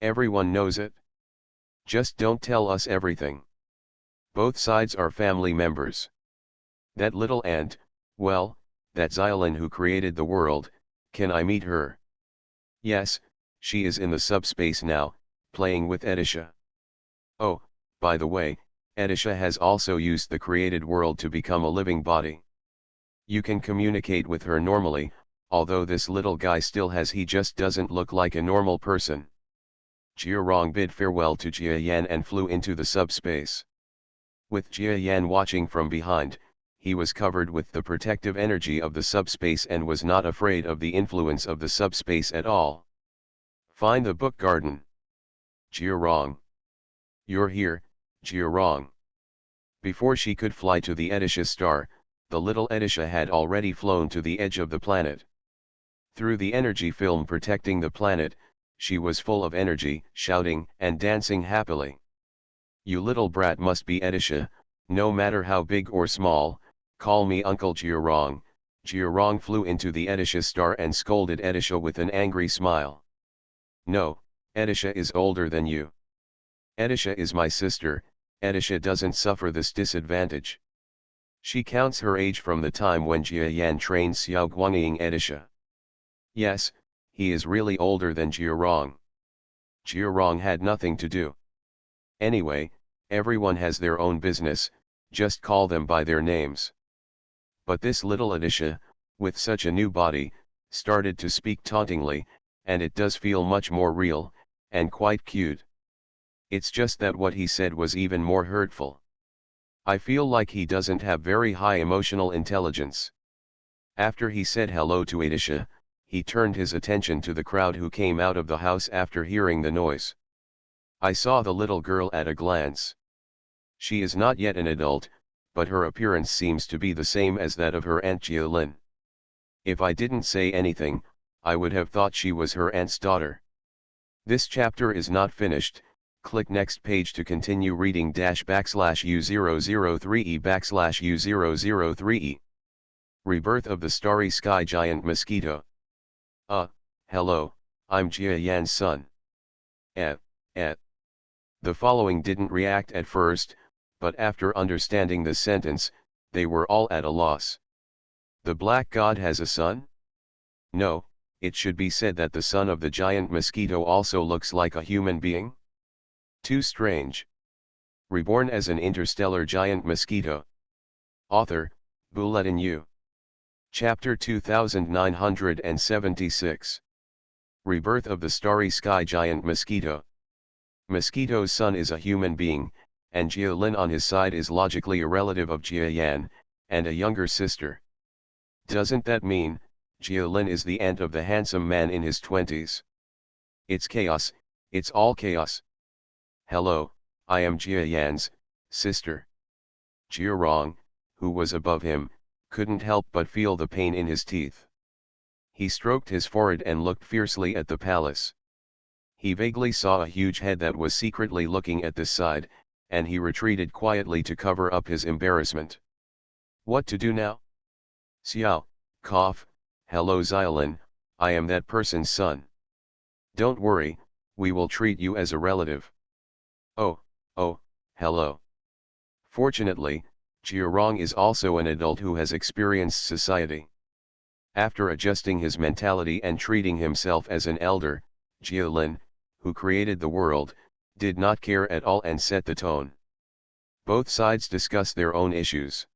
Everyone knows it. Just don't tell us everything. Both sides are family members. That little ant, well, that Xylin who created the world, can I meet her? Yes, she is in the subspace now, playing with Edisha. Oh, by the way, Edisha has also used the created world to become a living body. You can communicate with her normally, although this little guy he just doesn't look like a normal person. Jia Rong bid farewell to Jia Yan and flew into the subspace. With Jia Yan watching from behind, he was covered with the protective energy of the subspace and was not afraid of the influence of the subspace at all. Find the book garden. Jia Rong. You're here, Jia Rong. Before she could fly to the Edisha star, the little Edisha had already flown to the edge of the planet. Through the energy film protecting the planet, she was full of energy, shouting and dancing happily. You little brat must be Edisha, no matter how big or small, call me Uncle Jia Rong. Jia Rong flew into the Edisha star and scolded Edisha with an angry smile. No, Edisha is older than you. Edisha is my sister, Edisha doesn't suffer this disadvantage. She counts her age from the time when Jia Yan trained Xiao Guangying Edisha. Yes, he is really older than Jia Rong. Jia Rong had nothing to do. Anyway, everyone has their own business, just call them by their names. But this little Edisha, with such a new body, started to speak tauntingly, and it does feel much more real, and quite cute. It's just that what he said was even more hurtful. I feel like he doesn't have very high emotional intelligence. After he said hello to Edisha, he turned his attention to the crowd who came out of the house after hearing the noise. I saw the little girl at a glance. She is not yet an adult, but her appearance seems to be the same as that of her aunt Jialin. If I didn't say anything, I would have thought she was her aunt's daughter. This chapter is not finished. Click next page to continue reading /U003E/U003E. Rebirth of the Starry Sky Giant Mosquito. Hello, I'm Jia Yan's son. The following didn't react at first, but after understanding the sentence, they were all at a loss. The Black God has a son? No, it should be said that the son of the giant mosquito also looks like a human being? Too strange. Reborn as an interstellar giant mosquito. Author, Bulletin U. Chapter 2976. Rebirth of the Starry Sky Giant Mosquito. Mosquito's son is a human being, and Jia Lin on his side is logically a relative of Jia Yan, and a younger sister. Doesn't that mean, Jia Lin is the aunt of the handsome man in his 20s? It's chaos, it's all chaos. Hello, I am Jia Yan's sister. Jia Rong, who was above him, couldn't help but feel the pain in his teeth. He stroked his forehead and looked fiercely at the palace. He vaguely saw a huge head that was secretly looking at this side, and he retreated quietly to cover up his embarrassment. What to do now? Xiao, cough, hello Xylin, I am that person's son. Don't worry, we will treat you as a relative. Oh, hello. Fortunately, Jiarong is also an adult who has experienced society. After adjusting his mentality and treating himself as an elder, Jialin, who created the world, did not care at all and set the tone. Both sides discuss their own issues.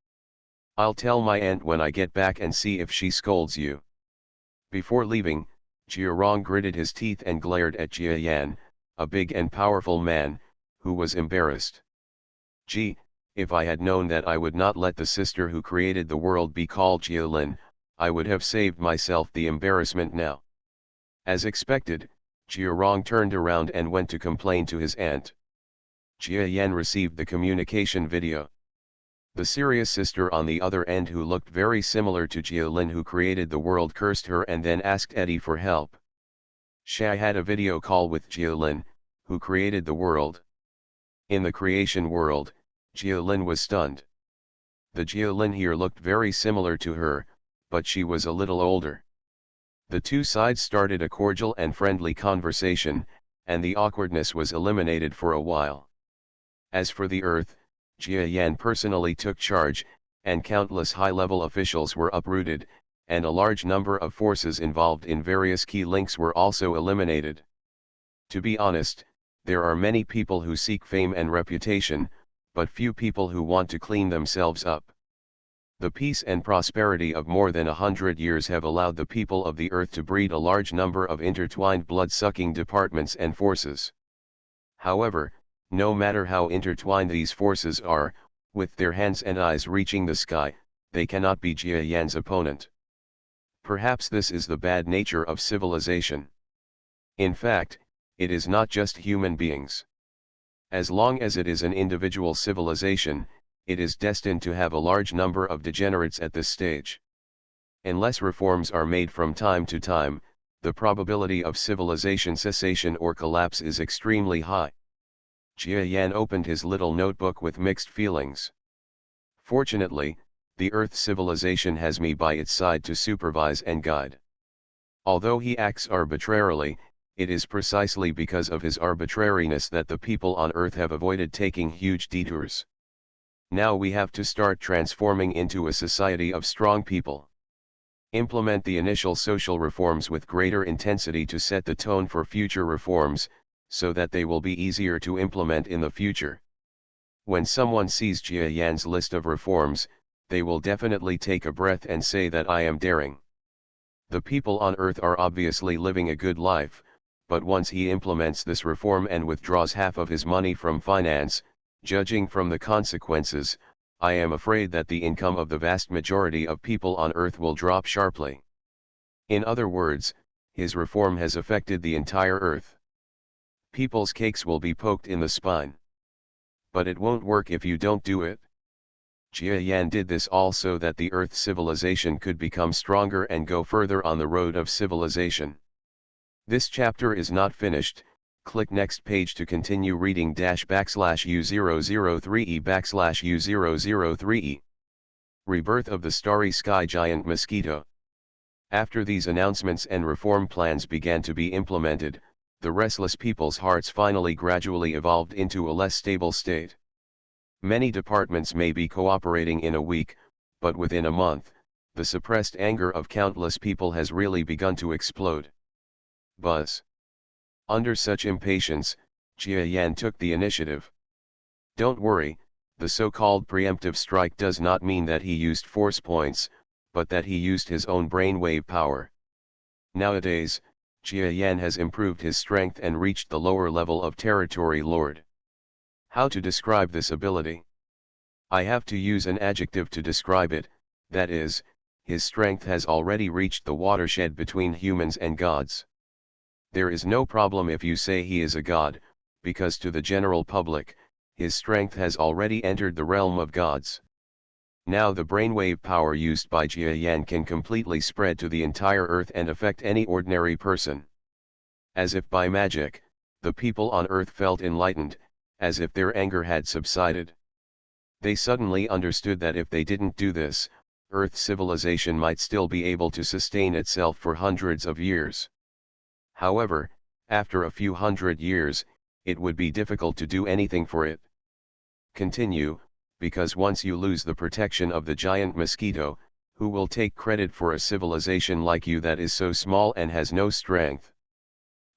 "I'll tell my aunt when I get back and see if she scolds you." Before leaving, Jiarong gritted his teeth and glared at Jia Yan, a big and powerful man, who was embarrassed. "Gee, if I had known that I would not let the sister who created the world be called Jialin, I would have saved myself the embarrassment now." As expected, Jiarong turned around and went to complain to his aunt. Jia Yan received the communication video. The serious sister on the other end, who looked very similar to Jialin who created the world, cursed her and then asked Eddie for help. Shai had a video call with Jialin, who created the world. In the creation world, Jialin was stunned. The Jialin here looked very similar to her, but she was a little older. The two sides started a cordial and friendly conversation, and the awkwardness was eliminated for a while. As for the Earth, Jia Yan personally took charge, and countless high-level officials were uprooted, and a large number of forces involved in various key links were also eliminated. To be honest, there are many people who seek fame and reputation, but few people who want to clean themselves up. The peace and prosperity of more than 100 years have allowed the people of the Earth to breed a large number of intertwined blood-sucking departments and forces. However, no matter how intertwined these forces are, with their hands and eyes reaching the sky, they cannot be Jia Yan's opponent. Perhaps this is the bad nature of civilization. In fact, it is not just human beings. As long as it is an individual civilization, it is destined to have a large number of degenerates at this stage. Unless reforms are made from time to time, the probability of civilization cessation or collapse is extremely high. Jia Yan opened his little notebook with mixed feelings. Fortunately, the Earth civilization has me by its side to supervise and guide. Although he acts arbitrarily, it is precisely because of his arbitrariness that the people on Earth have avoided taking huge detours. Now we have to start transforming into a society of strong people. Implement the initial social reforms with greater intensity to set the tone for future reforms, so that they will be easier to implement in the future. When someone sees Jia Yan's list of reforms, they will definitely take a breath and say that I am daring. The people on Earth are obviously living a good life, but once he implements this reform and withdraws half of his money from finance, judging from the consequences, I am afraid that the income of the vast majority of people on Earth will drop sharply. In other words, his reform has affected the entire Earth. People's cakes will be poked in the spine. But it won't work if you don't do it. Jia Yan did this all so that the Earth civilization could become stronger and go further on the road of civilization. This chapter is not finished. Click next page to continue reading --U003E/U003E. Rebirth of the Starry Sky Giant Mosquito. After these announcements and reform plans began to be implemented, the restless people's hearts finally gradually evolved into a less stable state. Many departments may be cooperating in a week, but within a month, the suppressed anger of countless people has really begun to explode. Buzz. Under such impatience, Jia Yan took the initiative. Don't worry, the so-called preemptive strike does not mean that he used force points, but that he used his own brainwave power. Nowadays, Jia Yan has improved his strength and reached the lower level of Territory Lord. How to describe this ability? I have to use an adjective to describe it, that is, his strength has already reached the watershed between humans and gods. There is no problem if you say he is a god, because to the general public, his strength has already entered the realm of gods. Now the brainwave power used by Jia Yan can completely spread to the entire Earth and affect any ordinary person. As if by magic, the people on Earth felt enlightened, as if their anger had subsided. They suddenly understood that if they didn't do this, Earth civilization might still be able to sustain itself for hundreds of years. However, after a few hundred years, it would be difficult to do anything for it. Continue, because once you lose the protection of the giant mosquito, who will take credit for a civilization like you that is so small and has no strength?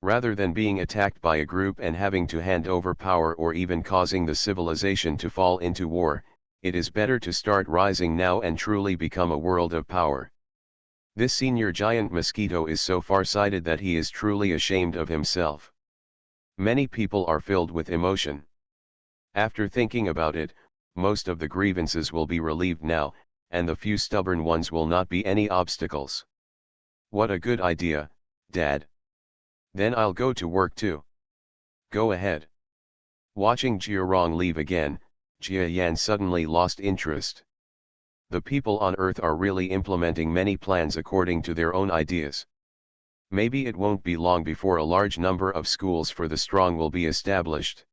Rather than being attacked by a group and having to hand over power or even causing the civilization to fall into war, it is better to start rising now and truly become a world of power. This senior giant mosquito is so far-sighted that he is truly ashamed of himself. Many people are filled with emotion. After thinking about it, most of the grievances will be relieved now, and the few stubborn ones will not be any obstacles. What a good idea, Dad. Then I'll go to work too. Go ahead. Watching Jia Rong leave again, Jia Yan suddenly lost interest. The people on Earth are really implementing many plans according to their own ideas. Maybe it won't be long before a large number of schools for the strong will be established.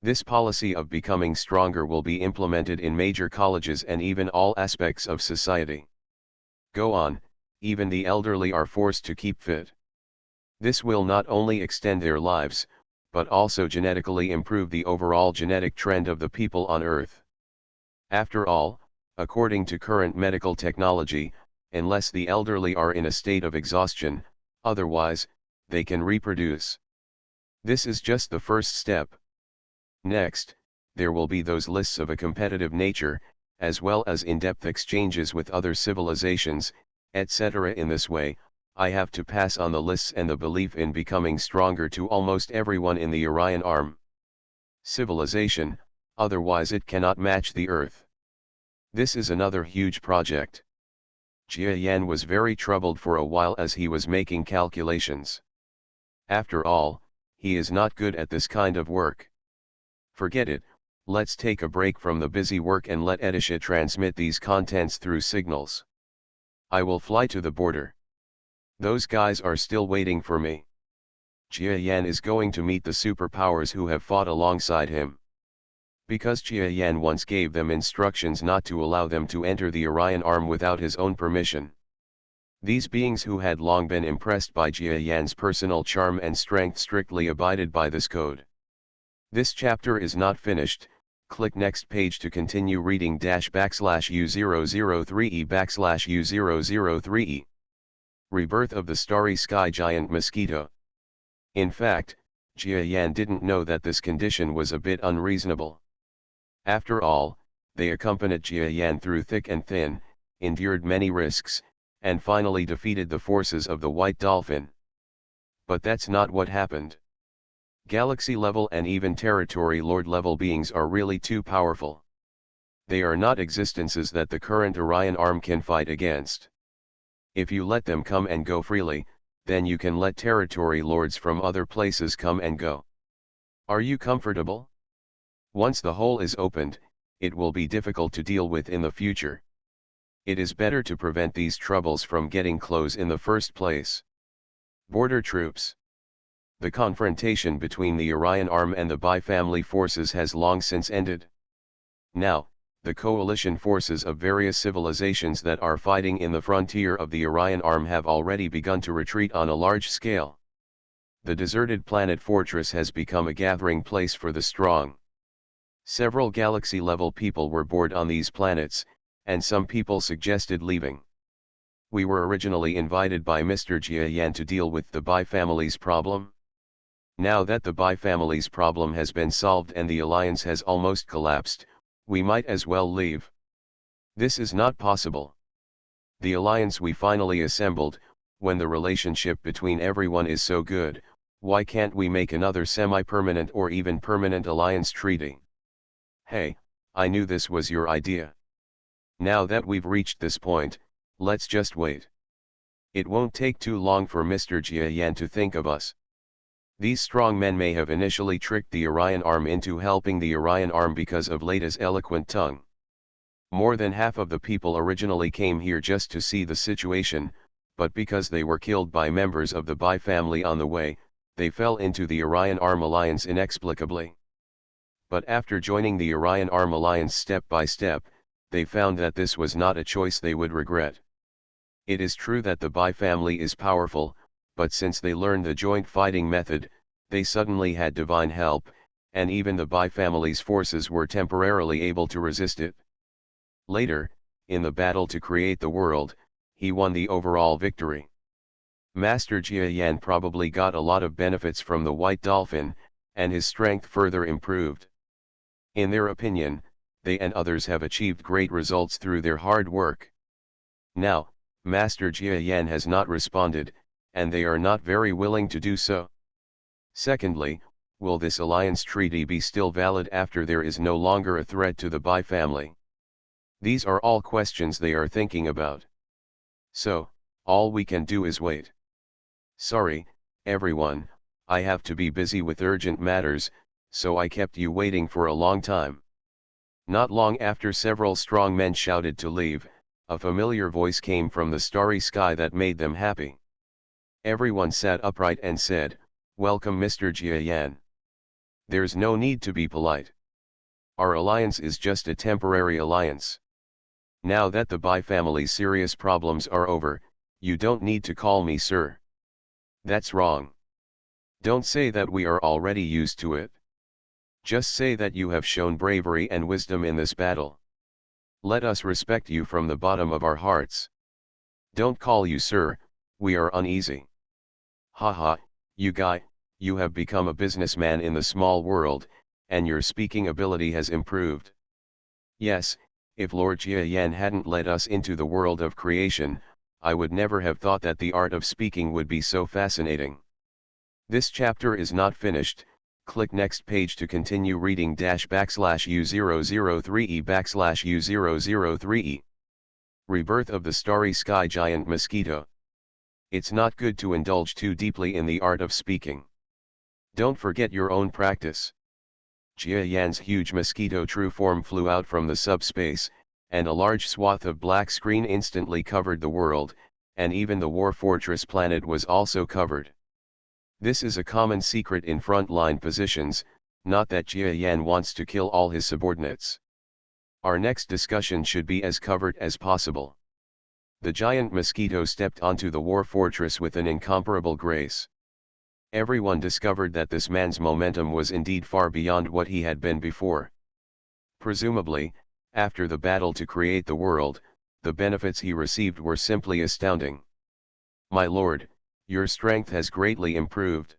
This policy of becoming stronger will be implemented in major colleges and even all aspects of society. Go on, even the elderly are forced to keep fit. This will not only extend their lives, but also genetically improve the overall genetic trend of the people on Earth. After all, according to current medical technology, unless the elderly are in a state of exhaustion, otherwise, they can reproduce. This is just the first step. Next, there will be those lists of a competitive nature, as well as in-depth exchanges with other civilizations, etc. In this way, I have to pass on the lists and the belief in becoming stronger to almost everyone in the Orion Arm civilization, otherwise it cannot match the Earth. This is another huge project. Jia Yan was very troubled for a while as he was making calculations. After all, he is not good at this kind of work. Forget it, let's take a break from the busy work and let Edisha transmit these contents through signals. I will fly to the border. Those guys are still waiting for me. Jia Yan is going to meet the superpowers who have fought alongside him. Because Jia Yan once gave them instructions not to allow them to enter the Orion Arm without his own permission. These beings who had long been impressed by Jia Yan's personal charm and strength strictly abided by this code. This chapter is not finished, click next page to continue reading --U003E/U003E. Rebirth of the Starry Sky Giant Mosquito. In fact, Jia Yan didn't know that this condition was a bit unreasonable. After all, they accompanied Jia Yan through thick and thin, endured many risks, and finally defeated the forces of the White Dolphin. But that's not what happened. Galaxy level and even territory lord level beings are really too powerful. They are not existences that the current Orion Arm can fight against. If you let them come and go freely, then you can let territory lords from other places come and go. Are you comfortable? Once the hole is opened, it will be difficult to deal with in the future. It is better to prevent these troubles from getting close in the first place. Border troops. The confrontation between the Orion Arm and the Bi-family forces has long since ended. Now, the coalition forces of various civilizations that are fighting in the frontier of the Orion Arm have already begun to retreat on a large scale. The deserted planet Fortress has become a gathering place for the strong. Several galaxy-level people were bored on these planets, and some people suggested leaving. We were originally invited by Mr. Jia Yan to deal with the Bi-family's problem. Now that the Bi-family's problem has been solved and the alliance has almost collapsed, we might as well leave. This is not possible. The alliance we finally assembled, when the relationship between everyone is so good, why can't we make another semi-permanent or even permanent alliance treaty? Hey, I knew this was your idea. Now that we've reached this point, let's just wait. It won't take too long for Mr. Jia Yan to think of us. These strong men may have initially tricked the Orion Arm into helping the Orion Arm because of Leta's eloquent tongue. More than half of the people originally came here just to see the situation, but because they were killed by members of the Bi family on the way, they fell into the Orion Arm alliance inexplicably. But after joining the Orion Arm alliance step by step, they found that this was not a choice they would regret. It is true that the Bi family is powerful, but since they learned the joint fighting method, they suddenly had divine help, and even the Bai family's forces were temporarily able to resist it. Later, in the battle to create the world, he won the overall victory. Master Jia Yan probably got a lot of benefits from the white dolphin, and his strength further improved. In their opinion, they and others have achieved great results through their hard work. Now, Master Jia Yan has not responded, and they are not very willing to do so. Secondly, will this alliance treaty be still valid after there is no longer a threat to the Bai family? These are all questions they are thinking about. So, all we can do is wait. Sorry, everyone, I have to be busy with urgent matters, so I kept you waiting for a long time. Not long after several strong men shouted to leave, a familiar voice came from the starry sky that made them happy. Everyone sat upright and said, "Welcome Mr. Jia Yan. There's no need to be polite. Our alliance is just a temporary alliance. Now that the Bai family's serious problems are over, you don't need to call me sir. That's wrong. Don't say that we are already used to it. Just say that you have shown bravery and wisdom in this battle. Let us respect you from the bottom of our hearts. Don't call you sir, we are uneasy. Haha, you guy, you have become a businessman in the small world, and your speaking ability has improved. Yes, if Lord Jia Yan hadn't led us into the world of creation, I would never have thought that the art of speaking would be so fascinating. This chapter is not finished, click next page to continue reading /U003E/U003E. Rebirth of the Starry Sky Giant Mosquito. It's not good to indulge too deeply in the art of speaking. Don't forget your own practice. Jia Yan's huge mosquito true form flew out from the subspace, and a large swath of black screen instantly covered the world, and even the War Fortress planet was also covered. This is a common secret in frontline positions, not that Jia Yan wants to kill all his subordinates. Our next discussion should be as covered as possible. The giant mosquito stepped onto the War Fortress with an incomparable grace. Everyone discovered that this man's momentum was indeed far beyond what he had been before. Presumably, after the battle to create the world, the benefits he received were simply astounding. My lord, your strength has greatly improved.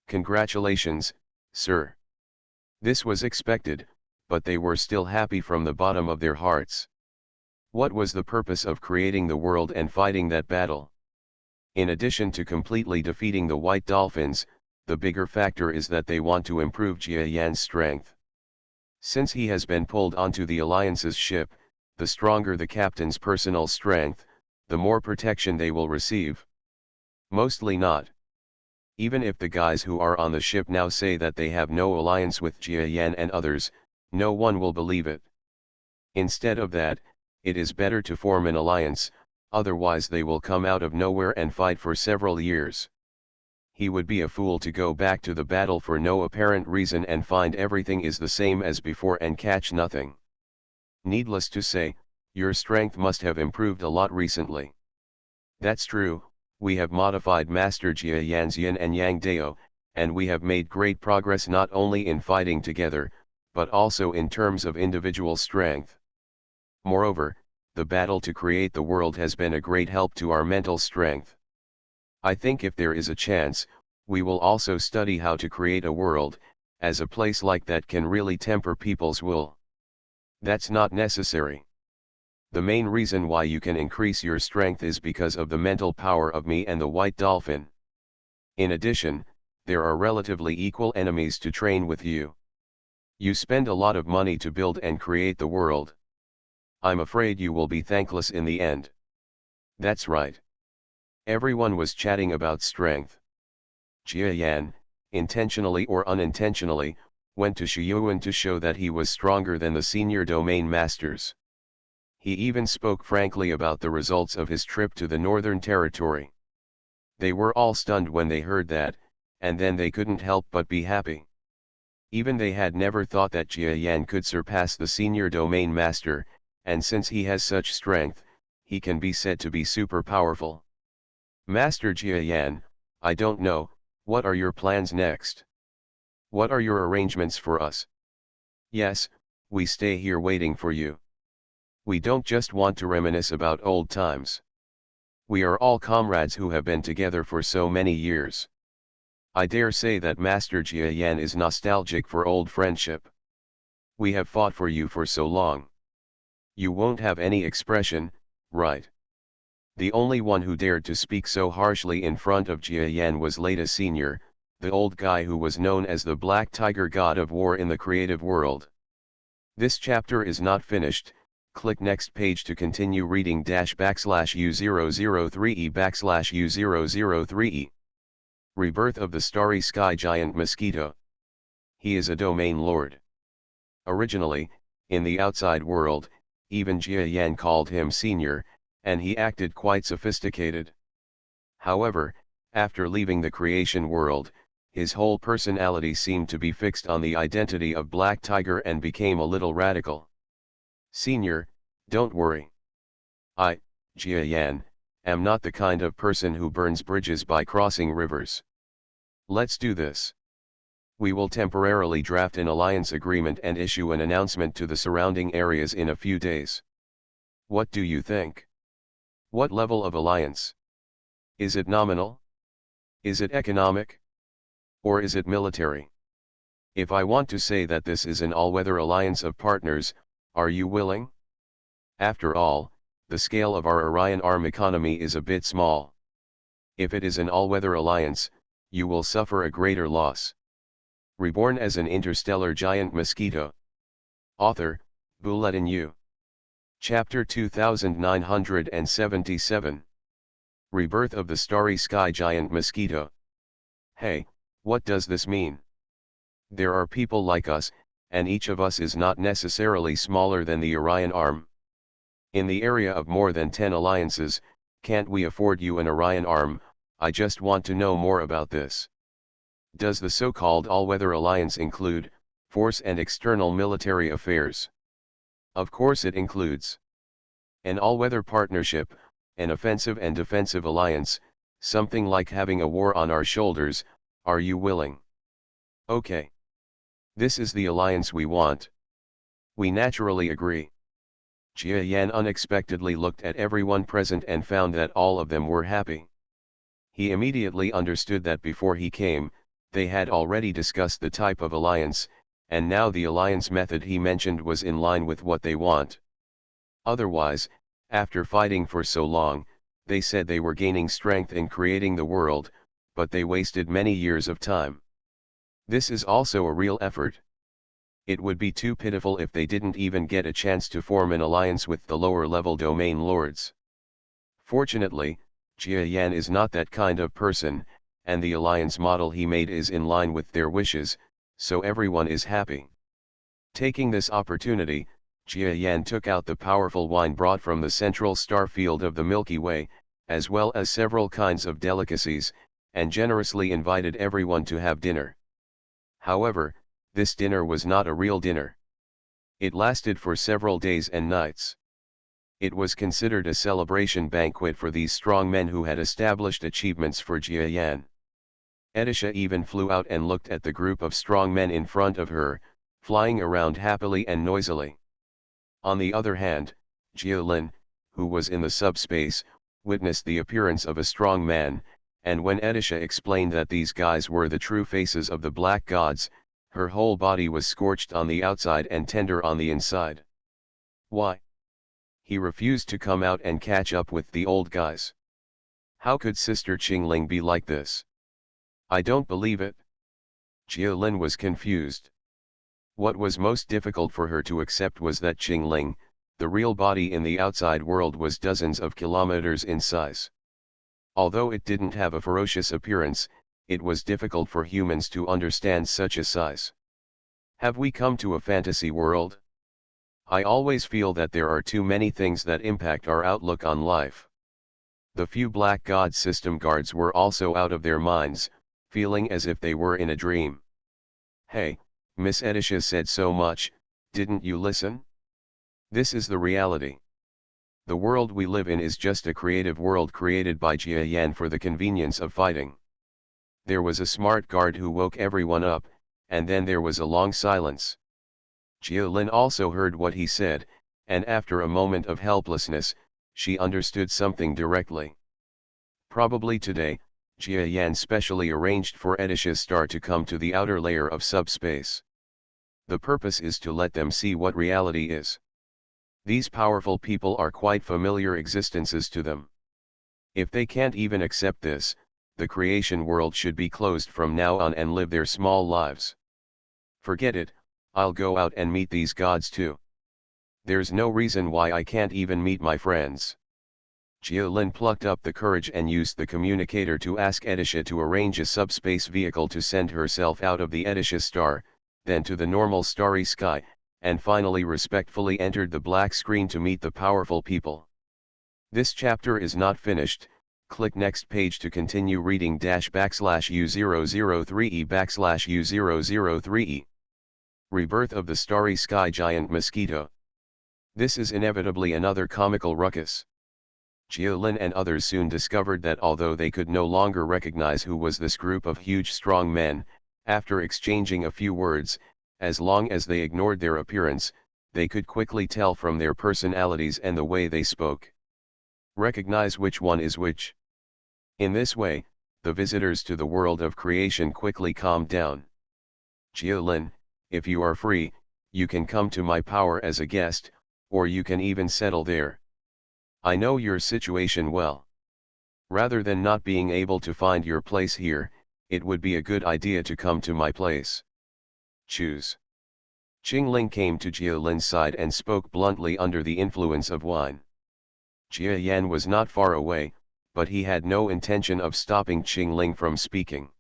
Congratulations, sir. This was expected, but they were still happy from the bottom of their hearts. What was the purpose of creating the world and fighting that battle? In addition to completely defeating the white dolphins, the bigger factor is that they want to improve Jia Yan's strength. Since he has been pulled onto the Alliance's ship, the stronger the captain's personal strength, the more protection they will receive. Mostly not. Even if the guys who are on the ship now say that they have no alliance with Jia Yan and others, no one will believe it. Instead of that, it is better to form an alliance, otherwise they will come out of nowhere and fight for several years. He would be a fool to go back to the battle for no apparent reason and find everything is the same as before and catch nothing. Needless to say, your strength must have improved a lot recently. That's true, we have modified Master Jia Yan's Yin and Yang Dao, and we have made great progress not only in fighting together, but also in terms of individual strength. Moreover, the battle to create the world has been a great help to our mental strength. I think if there is a chance, we will also study how to create a world, as a place like that can really temper people's will. That's not necessary. The main reason why you can increase your strength is because of the mental power of me and the white dolphin. In addition, there are relatively equal enemies to train with you. You spend a lot of money to build and create the world. I'm afraid you will be thankless in the end. That's right. Everyone was chatting about strength. Jia Yan, intentionally or unintentionally, went to Shiyuan to show that he was stronger than the senior domain masters. He even spoke frankly about the results of his trip to the Northern Territory. They were all stunned when they heard that, and then they couldn't help but be happy. Even they had never thought that Jia Yan could surpass the senior domain master, and since he has such strength, he can be said to be super powerful. Master Jia Yan, I don't know, what are your plans next? What are your arrangements for us? Yes, we stay here waiting for you. We don't just want to reminisce about old times. We are all comrades who have been together for so many years. I dare say that Master Jia Yan is nostalgic for old friendship. We have fought for you for so long. You won't have any expression, right? The only one who dared to speak so harshly in front of Jia Yan was Leda Sr., the old guy who was known as the Black Tiger God of War in the creative world. This chapter is not finished. Click next page to continue reading --U003E/U003E. Rebirth of the Starry Sky Giant Mosquito. He is a domain lord. Originally, in the outside world, even Jia Yan called him senior, and he acted quite sophisticated. However, after leaving the creation world, his whole personality seemed to be fixed on the identity of Black Tiger and became a little radical. Senior, don't worry. I, Jia Yan, am not the kind of person who burns bridges by crossing rivers. Let's do this. We will temporarily draft an alliance agreement and issue an announcement to the surrounding areas in a few days. What do you think? What level of alliance? Is it nominal? Is it economic? Or is it military? If I want to say that this is an all-weather alliance of partners, are you willing? After all, the scale of our Orion Arm economy is a bit small. If it is an all-weather alliance, you will suffer a greater loss. Reborn as an interstellar giant mosquito. Author, Bulletin U. Chapter 2977. Rebirth of the Starry Sky Giant Mosquito. Hey, what does this mean? There are people like us, and each of us is not necessarily smaller than the Orion Arm. In the area of more than 10 alliances, can't we afford you an Orion Arm? I just want to know more about this. Does the so-called all-weather alliance include force and external military affairs? Of course it includes. An all-weather partnership, an offensive and defensive alliance, something like having a war on our shoulders. Are you willing? Okay. This is the alliance we want. We naturally agree. Jia Yan unexpectedly looked at everyone present and found that all of them were happy. He immediately understood that before he came, they had already discussed the type of alliance, and now the alliance method he mentioned was in line with what they want. Otherwise, after fighting for so long, they said they were gaining strength in creating the world, but they wasted many years of time. This is also a real effort. It would be too pitiful if they didn't even get a chance to form an alliance with the lower-level domain lords. Fortunately, Jia Yan is not that kind of person, and the alliance model he made is in line with their wishes, so everyone is happy. Taking this opportunity, Jia Yan took out the powerful wine brought from the central star field of the Milky Way, as well as several kinds of delicacies, and generously invited everyone to have dinner. However, this dinner was not a real dinner. It lasted for several days and nights. It was considered a celebration banquet for these strong men who had established achievements for Jia Yan. Edisha even flew out and looked at the group of strong men in front of her, flying around happily and noisily. On the other hand, Jia Lin, who was in the subspace, witnessed the appearance of a strong man, and when Edisha explained that these guys were the true faces of the black gods, her whole body was scorched on the outside and tender on the inside. Why? He refused to come out and catch up with the old guys. How could Sister Qingling be like this? I don't believe it. Jia Lin was confused. What was most difficult for her to accept was that Qingling, the real body in the outside world, was dozens of kilometers in size. Although it didn't have a ferocious appearance, it was difficult for humans to understand such a size. Have we come to a fantasy world? I always feel that there are too many things that impact our outlook on life. The few Black God system guards were also out of their minds, feeling as if they were in a dream. Hey, Miss Edisha said so much, didn't you listen? This is the reality. The world we live in is just a creative world created by Jia Yan for the convenience of fighting. There was a smart guard who woke everyone up, and then there was a long silence. Jialin also heard what he said, and after a moment of helplessness, she understood something directly. Probably today, Jia Yan specially arranged for Edisha's star to come to the outer layer of subspace. The purpose is to let them see what reality is. These powerful people are quite familiar existences to them. If they can't even accept this, the creation world should be closed from now on and live their small lives. Forget it, I'll go out and meet these gods too. There's no reason why I can't even meet my friends. Jialin plucked up the courage and used the communicator to ask Edisha to arrange a subspace vehicle to send herself out of the Edisha star, then to the normal starry sky, and finally respectfully entered the black screen to meet the powerful people. This chapter is not finished. Click next page to continue reading /U003E/U003E. Rebirth of the Starry Sky Giant Mosquito. This is inevitably another comical ruckus. Jialin and others soon discovered that although they could no longer recognize who was this group of huge strong men, after exchanging a few words, as long as they ignored their appearance, they could quickly tell from their personalities and the way they spoke. Recognize which one is which. In this way, the visitors to the world of creation quickly calmed down. Jialin, if you are free, you can come to my power as a guest, or you can even settle there. I know your situation well. Rather than not being able to find your place here, it would be a good idea to come to my place. Choose. Qingling came to Jialin's side and spoke bluntly under the influence of wine. Jia Yan was not far away, but he had no intention of stopping Qingling from speaking.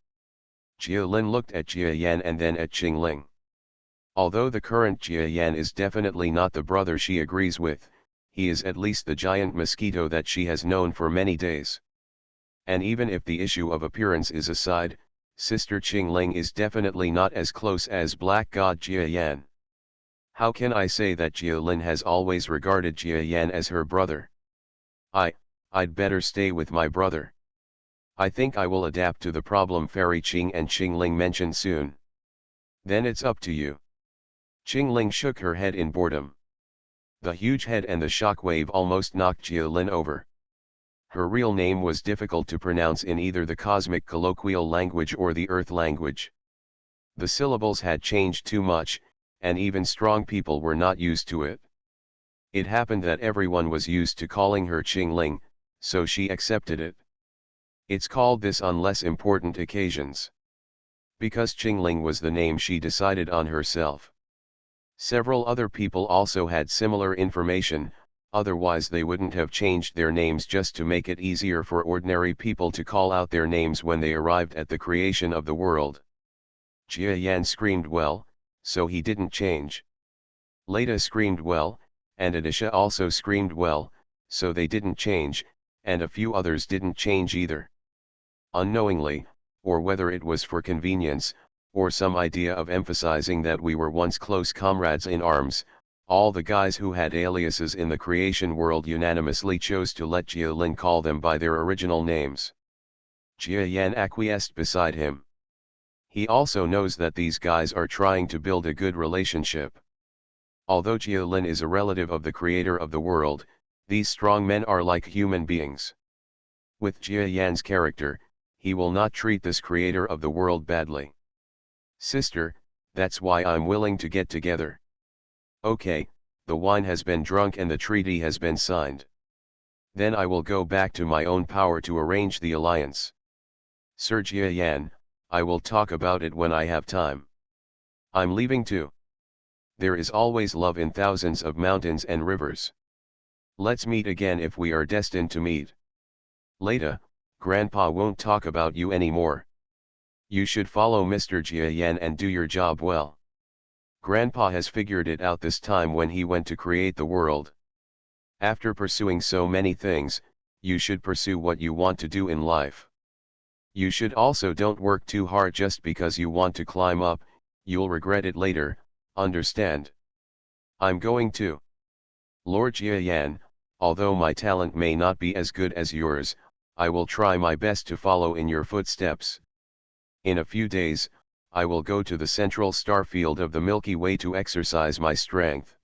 Jialin looked at Jia Yan and then at Qingling. Although the current Jia Yan is definitely not the brother she agrees with, he is at least the giant mosquito that she has known for many days. And even if the issue of appearance is aside, Sister Qingling is definitely not as close as Black God Jia Yan. How can I say that Jialin has always regarded Jia Yan as her brother? I'd better stay with my brother. I think I will adapt to the problem Fairy Qing and Qingling mentioned soon. Then it's up to you. Qingling shook her head in boredom. The huge head and the shock wave almost knocked Jialin over. Her real name was difficult to pronounce in either the cosmic colloquial language or the earth language. The syllables had changed too much, and even strong people were not used to it. It happened that everyone was used to calling her Qingling, so she accepted it. It's called this on less important occasions. Because Qingling was the name she decided on herself. Several other people also had similar information, otherwise they wouldn't have changed their names just to make it easier for ordinary people to call out their names when they arrived at the creation of the world. Jia Yan screamed well, so he didn't change. Leda screamed well, and Edisha also screamed well, so they didn't change, and a few others didn't change either. Unknowingly, or whether it was for convenience, or some idea of emphasizing that we were once close comrades in arms, all the guys who had aliases in the creation world unanimously chose to let Jialin call them by their original names. Jia Yan acquiesced beside him. He also knows that these guys are trying to build a good relationship. Although Jialin is a relative of the creator of the world, these strong men are like human beings. With Jia Yan's character, he will not treat this creator of the world badly. Sister, that's why I'm willing to get together. Okay, the wine has been drunk and the treaty has been signed. Then I will go back to my own power to arrange the alliance. Sir Jia Yan, I will talk about it when I have time. I'm leaving too. There is always love in thousands of mountains and rivers. Let's meet again if we are destined to meet. Later, Grandpa won't talk about you anymore. You should follow Mr. Jia Yan and do your job well. Grandpa has figured it out this time when he went to create the world. After pursuing so many things, you should pursue what you want to do in life. You should also don't work too hard just because you want to climb up, you'll regret it later, understand? I'm going to. Lord Jia Yan, although my talent may not be as good as yours, I will try my best to follow in your footsteps. In a few days, I will go to the central star field of the Milky Way to exercise my strength.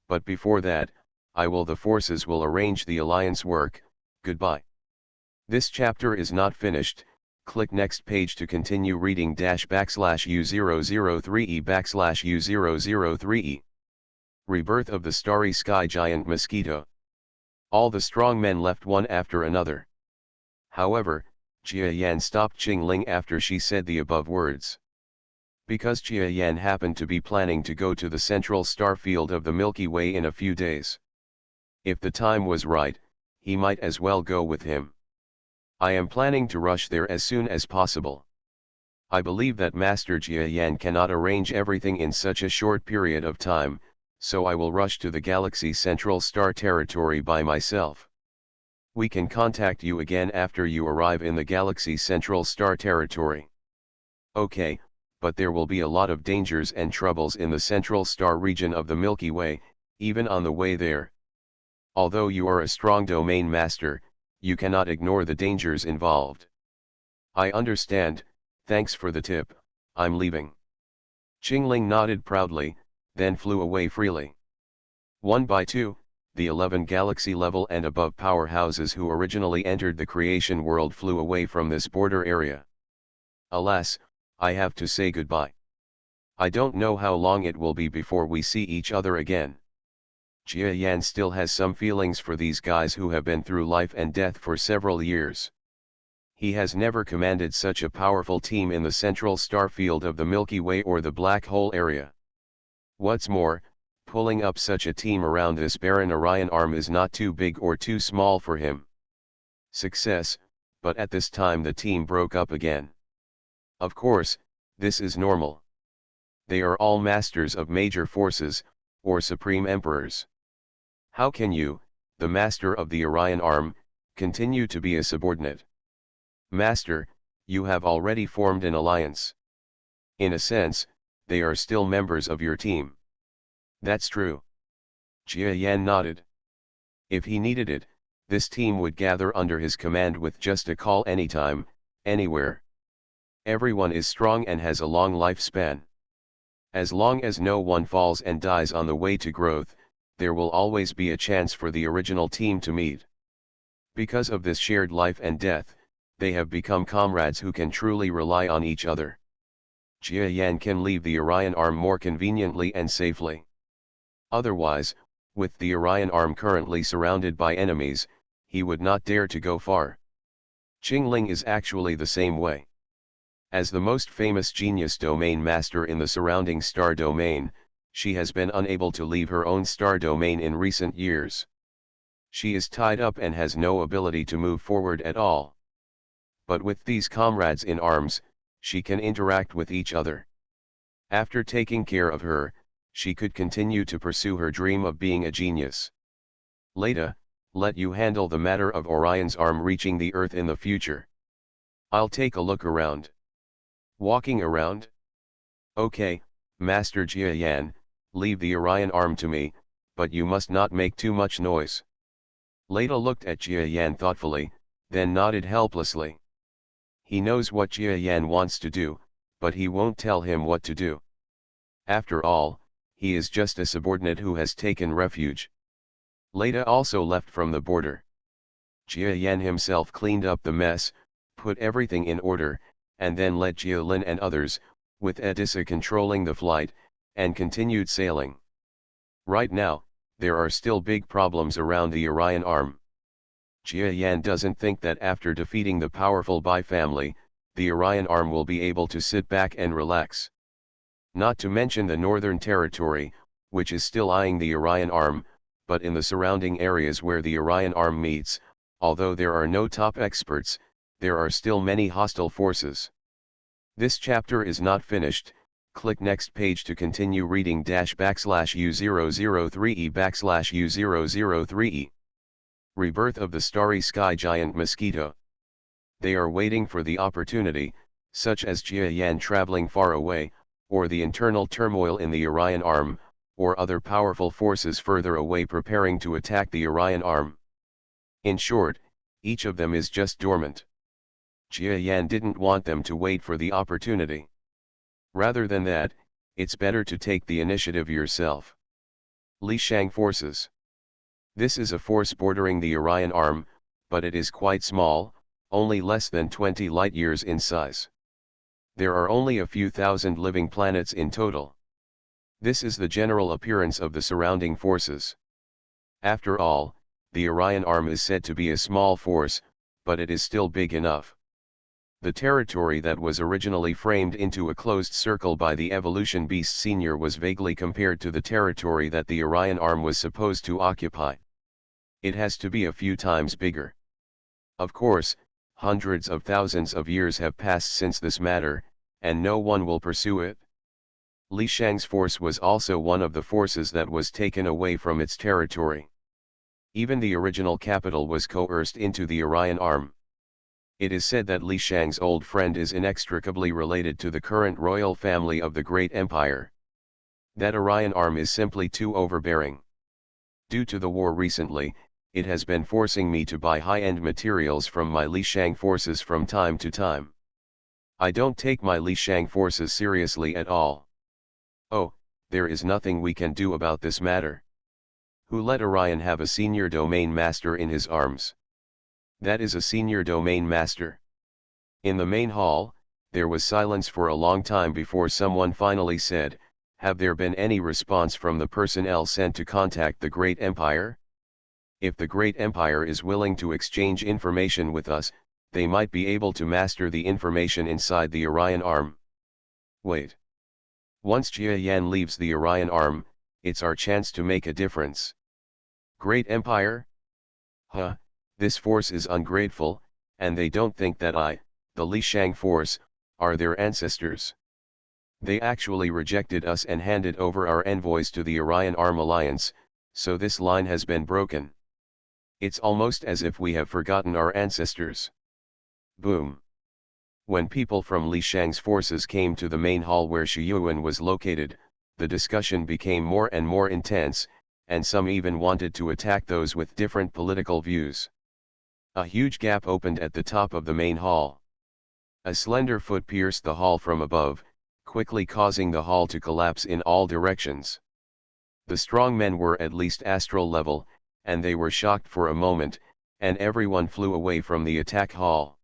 But before that, the forces will arrange the alliance work. Goodbye. This chapter is not finished. Click next page to continue reading /U003E/U003E. Rebirth of the starry sky giant Mosquito. All the strong men left one after another. However, Jia Yan stopped Qing Ling after she said the above words. Because Jia Yan happened to be planning to go to the central star field of the Milky Way in a few days. If the time was right, he might as well go with him. I am planning to rush there as soon as possible. I believe that Master Jia Yan cannot arrange everything in such a short period of time, so I will rush to the galaxy central star territory by myself. We can contact you again after you arrive in the galaxy central star territory. Okay, but there will be a lot of dangers and troubles in the central star region of the Milky Way, even on the way there. Although you are a strong domain master, you cannot ignore the dangers involved. I understand, thanks for the tip, I'm leaving. Qing Ling nodded proudly, then flew away freely. One by two, the 11 galaxy level and above powerhouses who originally entered the creation world flew away from this border area. Alas, I have to say goodbye. I don't know how long it will be before we see each other again. Jia Yan still has some feelings for these guys who have been through life and death for several years. He has never commanded such a powerful team in the central star field of the Milky Way or the black hole area. What's more, pulling up such a team around this barren Orion arm is not too big or too small for him. Success, but at this time the team broke up again. Of course, this is normal. They are all masters of major forces, or supreme emperors. How can you, the master of the Orion arm, continue to be a subordinate? Master, you have already formed an alliance. In a sense, they are still members of your team. That's true. Jia Yan nodded. If he needed it, this team would gather under his command with just a call anytime, anywhere. Everyone is strong and has a long lifespan. As long as no one falls and dies on the way to growth, there will always be a chance for the original team to meet. Because of this shared life and death, they have become comrades who can truly rely on each other. Jia Yan can leave the Orion arm more conveniently and safely. Otherwise, with the Orion arm currently surrounded by enemies, he would not dare to go far. Qing Ling is actually the same way. As the most famous genius domain master in the surrounding star domain, she has been unable to leave her own star domain in recent years. She is tied up and has no ability to move forward at all. But with these comrades in arms, she can interact with each other. After taking care of her, she could continue to pursue her dream of being a genius. Later, let you handle the matter of Orion's arm reaching the Earth in the future. I'll take a look around. Walking around? Okay, Master Jia Yan, leave the Orion arm to me, but you must not make too much noise. Leda looked at Jia Yan thoughtfully, then nodded helplessly. He knows what Jia Yan wants to do, but he won't tell him what to do. After all, he is just a subordinate who has taken refuge. Leda also left from the border. Jia Yan himself cleaned up the mess, put everything in order, and then led Jia Lin and others, with Edissa controlling the flight, and continued sailing. Right now, there are still big problems around the Orion arm. Jia Yan doesn't think that after defeating the powerful Bai family, the Orion arm will be able to sit back and relax. Not to mention the Northern Territory, which is still eyeing the Orion arm, but in the surrounding areas where the Orion arm meets, although there are no top experts, there are still many hostile forces. This chapter is not finished. Click next page to continue reading /U003E/U003E. Rebirth of the starry sky giant Mosquito. They are waiting for the opportunity, such as Jia Yan traveling far away, or the internal turmoil in the Orion arm, or other powerful forces further away preparing to attack the Orion arm. In short, each of them is just dormant. Jia Yan didn't want them to wait for the opportunity. Rather than that, it's better to take the initiative yourself. Li Shang Forces. This is a force bordering the Orion Arm, but it is quite small, only less than 20 light-years in size. There are only a few thousand living planets in total. This is the general appearance of the surrounding forces. After all, the Orion Arm is said to be a small force, but it is still big enough. The territory that was originally framed into a closed circle by the Evolution Beast Senior was vaguely compared to the territory that the Orion Arm was supposed to occupy. It has to be a few times bigger. Of course, hundreds of thousands of years have passed since this matter, and no one will pursue it. Li Shang's force was also one of the forces that was taken away from its territory. Even the original capital was coerced into the Orion Arm. It is said that Li Shang's old friend is inextricably related to the current royal family of the Great Empire. That Orion Arm is simply too overbearing. Due to the war recently, it has been forcing me to buy high-end materials from my Li Shang forces from time to time. I don't take my Li Shang forces seriously at all. Oh, there is nothing we can do about this matter. Who let Orion have a senior domain master in his arms? That is a senior domain master. In the main hall, there was silence for a long time before someone finally said, "Have there been any response from the personnel sent to contact the Great Empire? If the Great Empire is willing to exchange information with us, they might be able to master the information inside the Orion Arm." Wait. Once Jia Yan leaves the Orion Arm, it's our chance to make a difference. Great Empire? Huh, this force is ungrateful, and they don't think that I, the Li Shang force, are their ancestors. They actually rejected us and handed over our envoys to the Orion Arm Alliance, so this line has been broken. It's almost as if we have forgotten our ancestors. Boom. When people from Li Shang's forces came to the main hall where Xu Yuan was located, the discussion became more and more intense, and some even wanted to attack those with different political views. A huge gap opened at the top of the main hall. A slender foot pierced the hall from above, quickly causing the hall to collapse in all directions. The strong men were at least astral level, and they were shocked for a moment, and everyone flew away from the attack hall.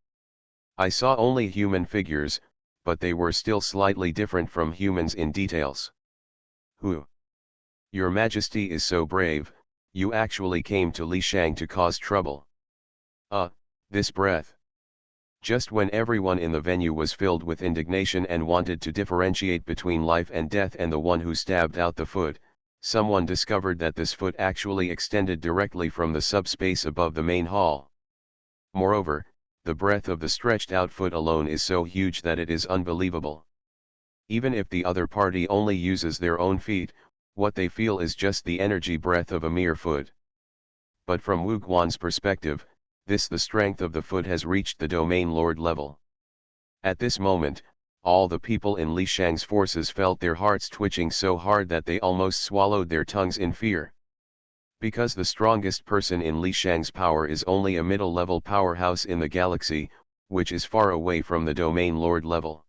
I saw only human figures, but they were still slightly different from humans in details. Who? Your Majesty is so brave, you actually came to Li Shang to cause trouble. This breath. Just when everyone in the venue was filled with indignation and wanted to differentiate between life and death and the one who stabbed out the foot, someone discovered that this foot actually extended directly from the subspace above the main hall. Moreover, the breadth of the stretched out foot alone is so huge that it is unbelievable. Even if the other party only uses their own feet, what they feel is just the energy breadth of a mere foot. But from Wu Guan's perspective, the strength of the foot has reached the domain lord level. At this moment, all the people in Li Shang's forces felt their hearts twitching so hard that they almost swallowed their tongues in fear. Because the strongest person in Li Shang's power is only a middle-level powerhouse in the galaxy, which is far away from the domain lord level.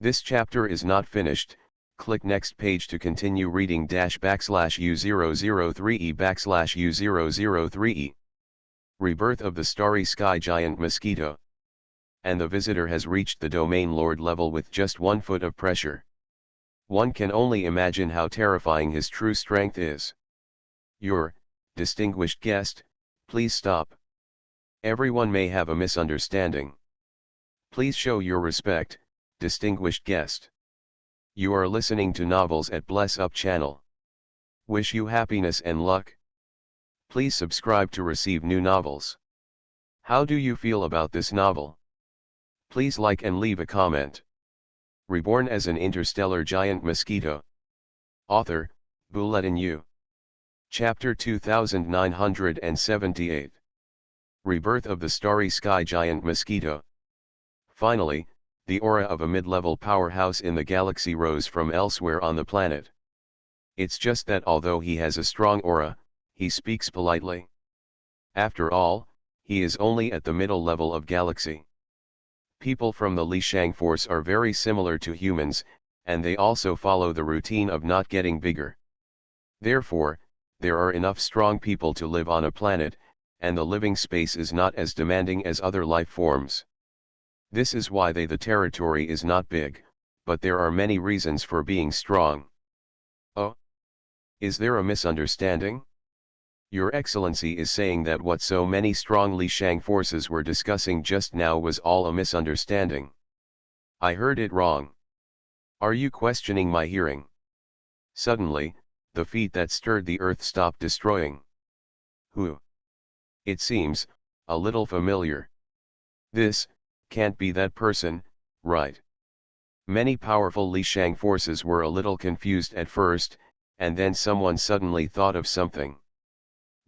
This chapter is not finished. Click next page to continue reading --U003E/U003E. Rebirth of the starry sky giant Mosquito. And the visitor has reached the domain lord level with just 1 foot of pressure. One can only imagine how terrifying his true strength is. Your distinguished guest, please stop. Everyone may have a misunderstanding. Please show your respect, distinguished guest. You are listening to Novels at Bless Up channel. Wish you happiness and luck. Please subscribe to receive new novels. How do you feel about this novel? Please like and leave a comment. Reborn as an interstellar giant mosquito. Author, Buletin Yu. Chapter 2978. Rebirth of the starry sky giant mosquito. Finally, the aura of a mid-level powerhouse in the galaxy rose from elsewhere on the planet. It's just that although he has a strong aura, he speaks politely. After all, he is only at the middle level of galaxy. People from the Li Shang force are very similar to humans, and they also follow the routine of not getting bigger. Therefore, there are enough strong people to live on a planet, and the living space is not as demanding as other life forms. This is why the territory is not big, but there are many reasons for being strong. Oh? Is there a misunderstanding? Your Excellency is saying that what so many strong Li Shang forces were discussing just now was all a misunderstanding. I heard it wrong. Are you questioning my hearing? Suddenly, the feet that stirred the earth stopped destroying. Who? It seems a little familiar. This can't be that person, right? Many powerful Li Shang forces were a little confused at first, and then someone suddenly thought of something.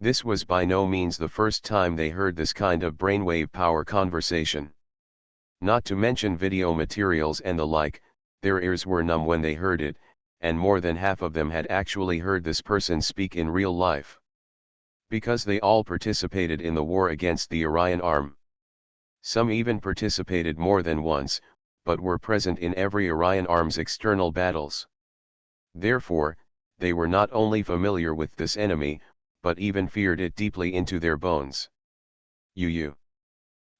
This was by no means the first time they heard this kind of brainwave power conversation. Not to mention video materials and the like, their ears were numb when they heard it, and more than half of them had actually heard this person speak in real life. Because they all participated in the war against the Orion Arm. Some even participated more than once, but were present in every Orion Arm's external battles. Therefore, they were not only familiar with this enemy, but even feared it deeply into their bones.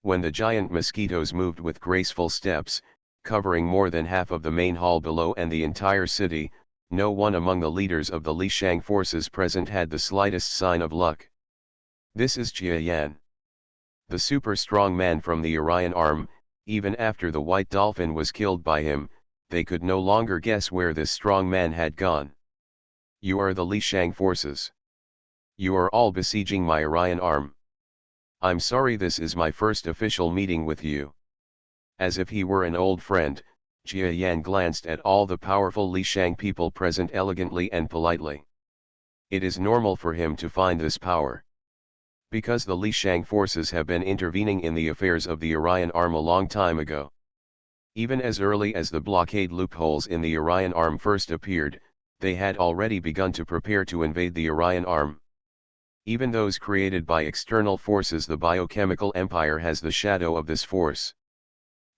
When the giant mosquitoes moved with graceful steps, covering more than half of the main hall below and the entire city, no one among the leaders of the Li Shang forces present had the slightest sign of luck. This is Jia Yan. The super strong man from the Orion Arm. Even after the white dolphin was killed by him, they could no longer guess where this strong man had gone. You are the Li Shang forces. You are all besieging my Orion Arm. I'm sorry, this is my first official meeting with you. As if he were an old friend, Jia Yan glanced at all the powerful Li Shang people present elegantly and politely. It is normal for him to find this power. Because the Li Shang forces have been intervening in the affairs of the Orion Arm a long time ago. Even as early as the blockade loopholes in the Orion Arm first appeared, they had already begun to prepare to invade the Orion Arm. Even those created by external forces, the biochemical empire has the shadow of this force.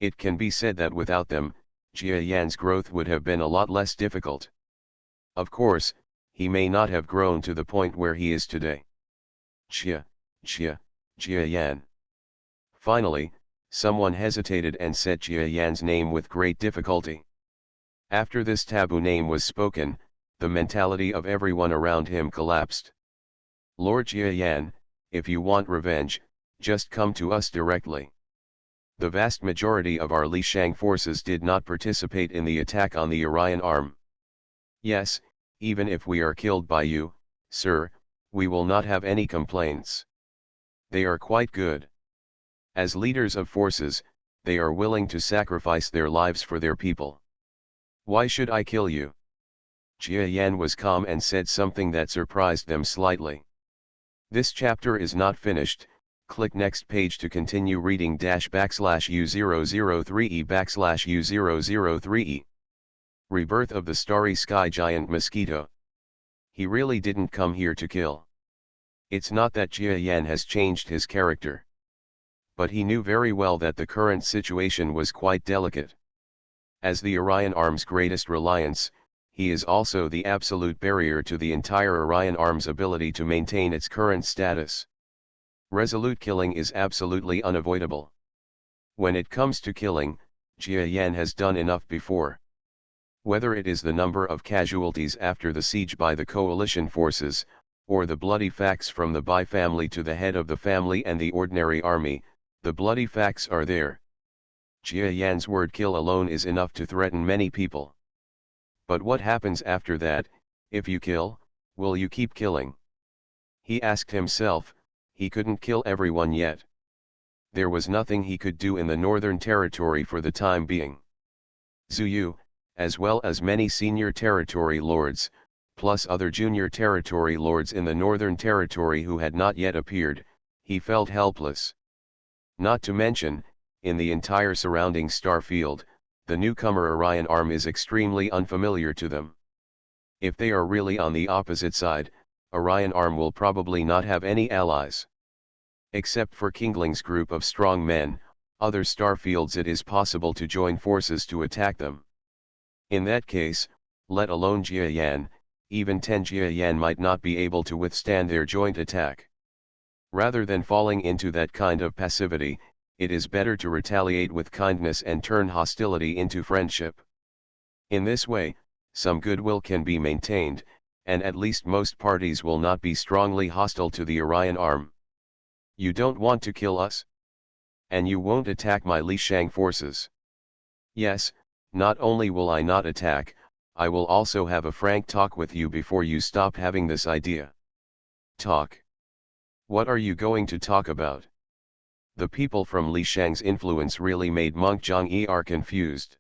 It can be said that without them, Jia Yan's growth would have been a lot less difficult. Of course, he may not have grown to the point where he is today. Jia Yan. Finally, someone hesitated and said Jia Yan's name with great difficulty. After this taboo name was spoken, the mentality of everyone around him collapsed. Lord Jia Yan, if you want revenge, just come to us directly. The vast majority of our Li Shang forces did not participate in the attack on the Orion Arm. Yes, even if we are killed by you, sir, we will not have any complaints. They are quite good. As leaders of forces, they are willing to sacrifice their lives for their people. Why should I kill you? Jia Yan was calm and said something that surprised them slightly. This chapter is not finished. Click next page to continue reading /U003E/U003E. Rebirth of the Starry Sky Giant Mosquito. He really didn't come here to kill. It's not that Jia Yan has changed his character. But he knew very well that the current situation was quite delicate. As the Orion Arm's greatest reliance, he is also the absolute barrier to the entire Orion Arm's ability to maintain its current status. Resolute killing is absolutely unavoidable. When it comes to killing, Jia Yan has done enough before. Whether it is the number of casualties after the siege by the coalition forces, or the bloody facts from the Bai family to the head of the family and the ordinary army, the bloody facts are there. Jia Yan's word kill alone is enough to threaten many people. But what happens after that? If you kill, will you keep killing? He asked himself. He couldn't kill everyone yet. There was nothing he could do in the Northern Territory for the time being. Zuyu, as well as many senior territory lords, plus other junior territory lords in the Northern Territory who had not yet appeared, he felt helpless. Not to mention, in the entire surrounding star field, the newcomer Orion Arm is extremely unfamiliar to them. If they are really on the opposite side, Orion Arm will probably not have any allies. Except for Kingling's group of strong men, other star fields it is possible to join forces to attack them. In that case, let alone Jia Yan, even 10 Jia Yan might not be able to withstand their joint attack. Rather than falling into that kind of passivity, it is better to retaliate with kindness and turn hostility into friendship. In this way, some goodwill can be maintained, and at least most parties will not be strongly hostile to the Orion arm. You don't want to kill us? And you won't attack my Li Shang forces? Yes, not only will I not attack, I will also have a frank talk with you before you stop having this idea. Talk? What are you going to talk about? The people from Li Shang's influence really made Monk Zhang confused.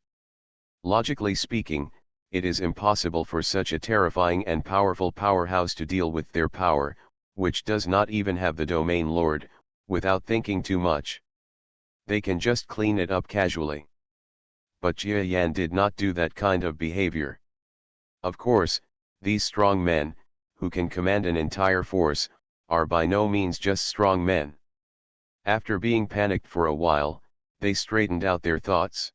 Logically speaking, it is impossible for such a terrifying and powerful powerhouse to deal with their power, which does not even have the domain lord, without thinking too much. They can just clean it up casually. But Jia Yan did not do that kind of behavior. Of course, these strong men, who can command an entire force, are by no means just strong men. After being panicked for a while, they straightened out their thoughts.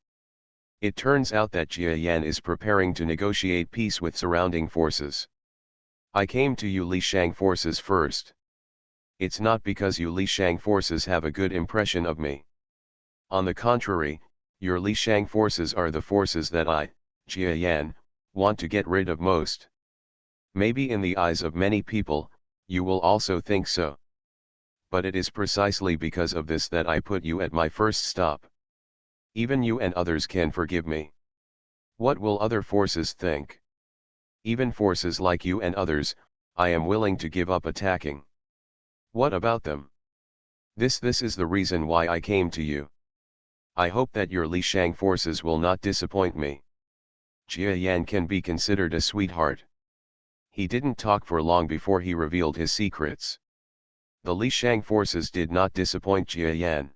It turns out that Jia Yan is preparing to negotiate peace with surrounding forces. I came to you Li Shang forces first. It's not because you Li Shang forces have a good impression of me. On the contrary, your Li Shang forces are the forces that I, Jia Yan, want to get rid of most. Maybe in the eyes of many people, you will also think so. But it is precisely because of this that I put you at my first stop. Even you and others can forgive me. What will other forces think? Even forces like you and others, I am willing to give up attacking. What about them? This is the reason why I came to you. I hope that your Li Shang forces will not disappoint me. Jia Yan can be considered a sweetheart. He didn't talk for long before he revealed his secrets. The Li Shang forces did not disappoint Jia Yan.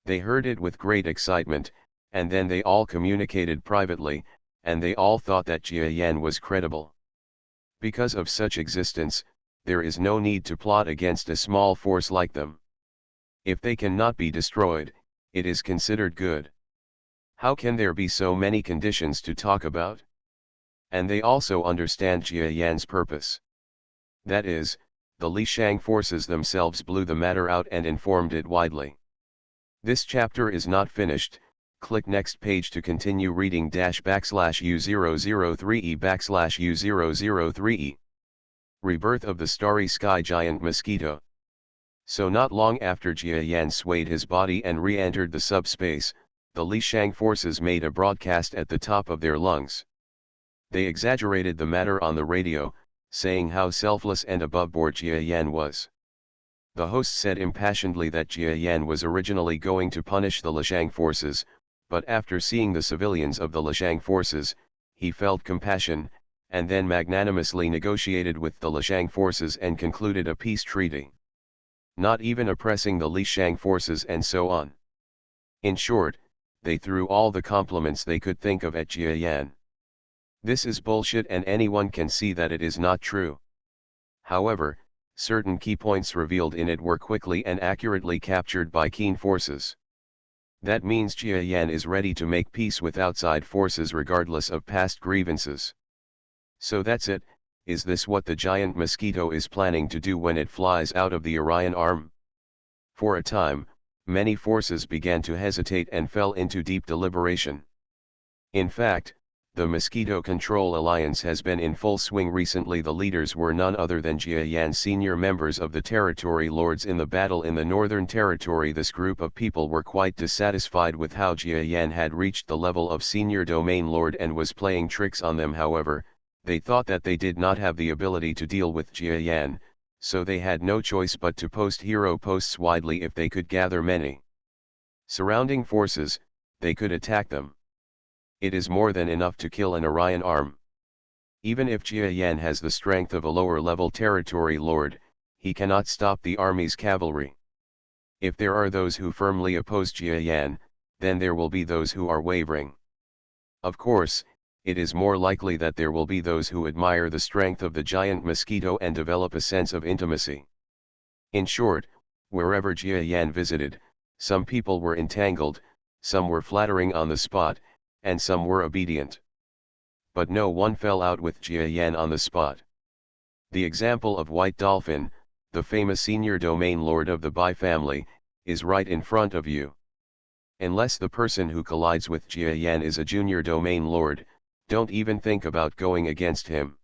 They heard it with great excitement, and then they all communicated privately, and they all thought that Jia Yan was credible. Because of such existence, there is no need to plot against a small force like them. If they cannot be destroyed, it is considered good. How can there be so many conditions to talk about? And they also understand Jia Yan's purpose. That is, the Li Shang forces themselves blew the matter out and informed it widely. This chapter is not finished. Click next page to continue reading --U003E/U003E. Rebirth of the Starry Sky Giant Mosquito. So not long after Jia Yan swayed his body and re-entered the subspace, the Li Shang forces made a broadcast at the top of their lungs. They exaggerated the matter on the radio, saying how selfless and aboveboard Jia Yan was. The host said impassionedly that Jia Yan was originally going to punish the Lishang forces, but after seeing the civilians of the Lishang forces, he felt compassion, and then magnanimously negotiated with the Lishang forces and concluded a peace treaty. Not even oppressing the Lishang forces and so on. In short, they threw all the compliments they could think of at Jia Yan. This is bullshit and anyone can see that it is not true. However, certain key points revealed in it were quickly and accurately captured by keen forces. That means Jia Yan is ready to make peace with outside forces regardless of past grievances. So that's it. Is this what the giant mosquito is planning to do when it flies out of the Orion arm? For a time, many forces began to hesitate and fell into deep deliberation. In fact, the Mosquito Control Alliance has been in full swing recently. The leaders were none other than Jia Yan's senior members of the Territory Lords in the battle in the Northern Territory. This group of people were quite dissatisfied with how Jia Yan had reached the level of senior domain lord and was playing tricks on them. However, they thought that they did not have the ability to deal with Jia Yan, so they had no choice but to post hero posts widely. If they could gather many surrounding forces, they could attack them. It is more than enough to kill an Orion arm. Even if Jia Yan has the strength of a lower-level territory lord, he cannot stop the army's cavalry. If there are those who firmly oppose Jia Yan, then there will be those who are wavering. Of course, it is more likely that there will be those who admire the strength of the giant mosquito and develop a sense of intimacy. In short, wherever Jia Yan visited, some people were entangled, some were flattering on the spot, and some were obedient. but no one fell out with Jia Yan on the spot. The example of White Dolphin, the famous senior domain lord of the Bai family, is right in front of you. Unless the person who collides with Jia Yan is a junior domain lord, don't even think about going against him.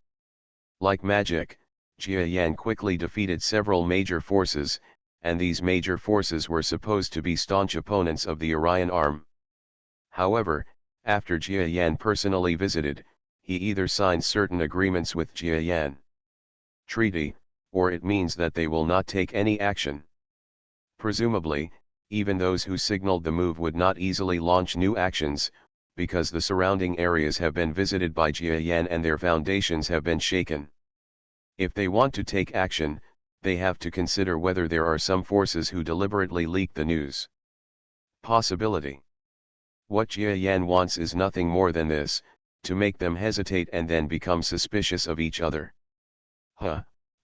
Like magic, Jia Yan quickly defeated several major forces, and these major forces were supposed to be staunch opponents of the Orion arm. However, after Jia Yan personally visited, he either signed certain agreements with Jia Yan treaty, or it means that they will not take any action. Presumably, even those who signaled the move would not easily launch new actions, because the surrounding areas have been visited by Jia Yan and their foundations have been shaken. If they want to take action, they have to consider whether there are some forces who deliberately leak the news. Possibility. What Jia Yan wants is nothing more than this, to make them hesitate and then become suspicious of each other.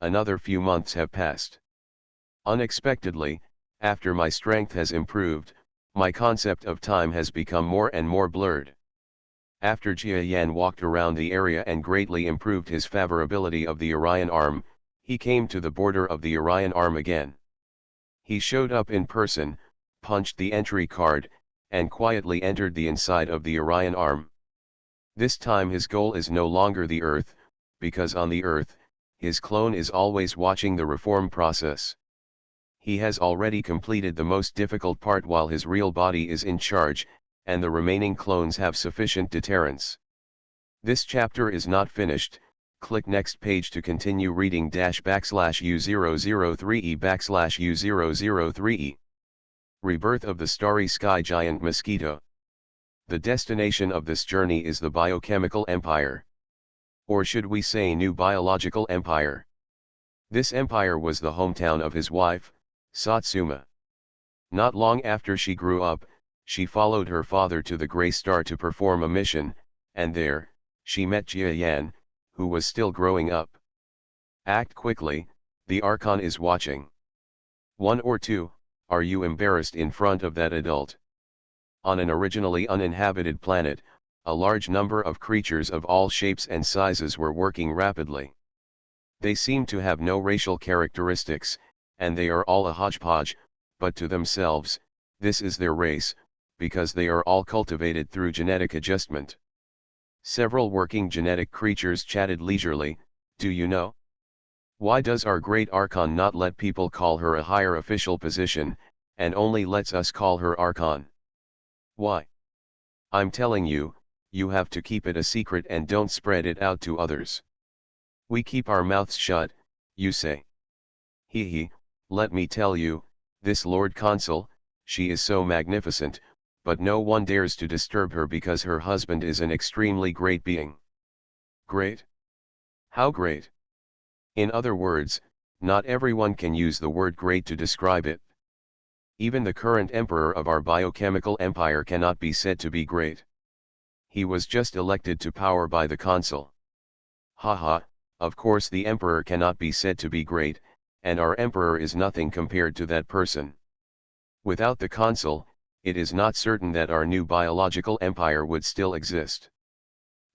Another few months have passed. Unexpectedly, after my strength has improved, my concept of time has become more and more blurred. After Jia Yan walked around the area and greatly improved his favorability of the Orion arm, he came to the border of the Orion arm again. He showed up in person, punched the entry card, and quietly entered the inside of the Orion arm. This time his goal is no longer the Earth, because on the Earth, his clone is always watching the reform process. He has already completed the most difficult part while his real body is in charge, and the remaining clones have sufficient deterrence. This chapter is not finished. Click next page to continue reading /U003E/U003E. Rebirth of the Starry Sky Giant Mosquito. The destination of this journey is the biochemical empire. Or should we say new biological empire? This empire was the hometown of his wife, Satsuma. Not long after she grew up, she followed her father to the Grey Star to perform a mission, and there, she met Jia Yan, who was still growing up. Act quickly, the Archon is watching. 1 or 2, are you embarrassed in front of that adult? On an originally uninhabited planet, a large number of creatures of all shapes and sizes were working rapidly. They seem to have no racial characteristics, and they are all a hodgepodge, but to themselves, this is their race, because they are all cultivated through genetic adjustment. Several working genetic creatures chatted leisurely. Do you know? Why does our great Archon not let people call her a higher official position, and only lets us call her Archon? Why? I'm telling you, you have to keep it a secret and don't spread it out to others. We keep our mouths shut, you say. He, let me tell you, this Lord Consul, she is so magnificent, but no one dares to disturb her because her husband is an extremely great being. Great? How great? In other words, not everyone can use the word great to describe it. Even the current emperor of our biochemical empire cannot be said to be great. He was just elected to power by the consul. Haha, of course the emperor cannot be said to be great, and our emperor is nothing compared to that person. Without the consul, it is not certain that our new biological empire would still exist.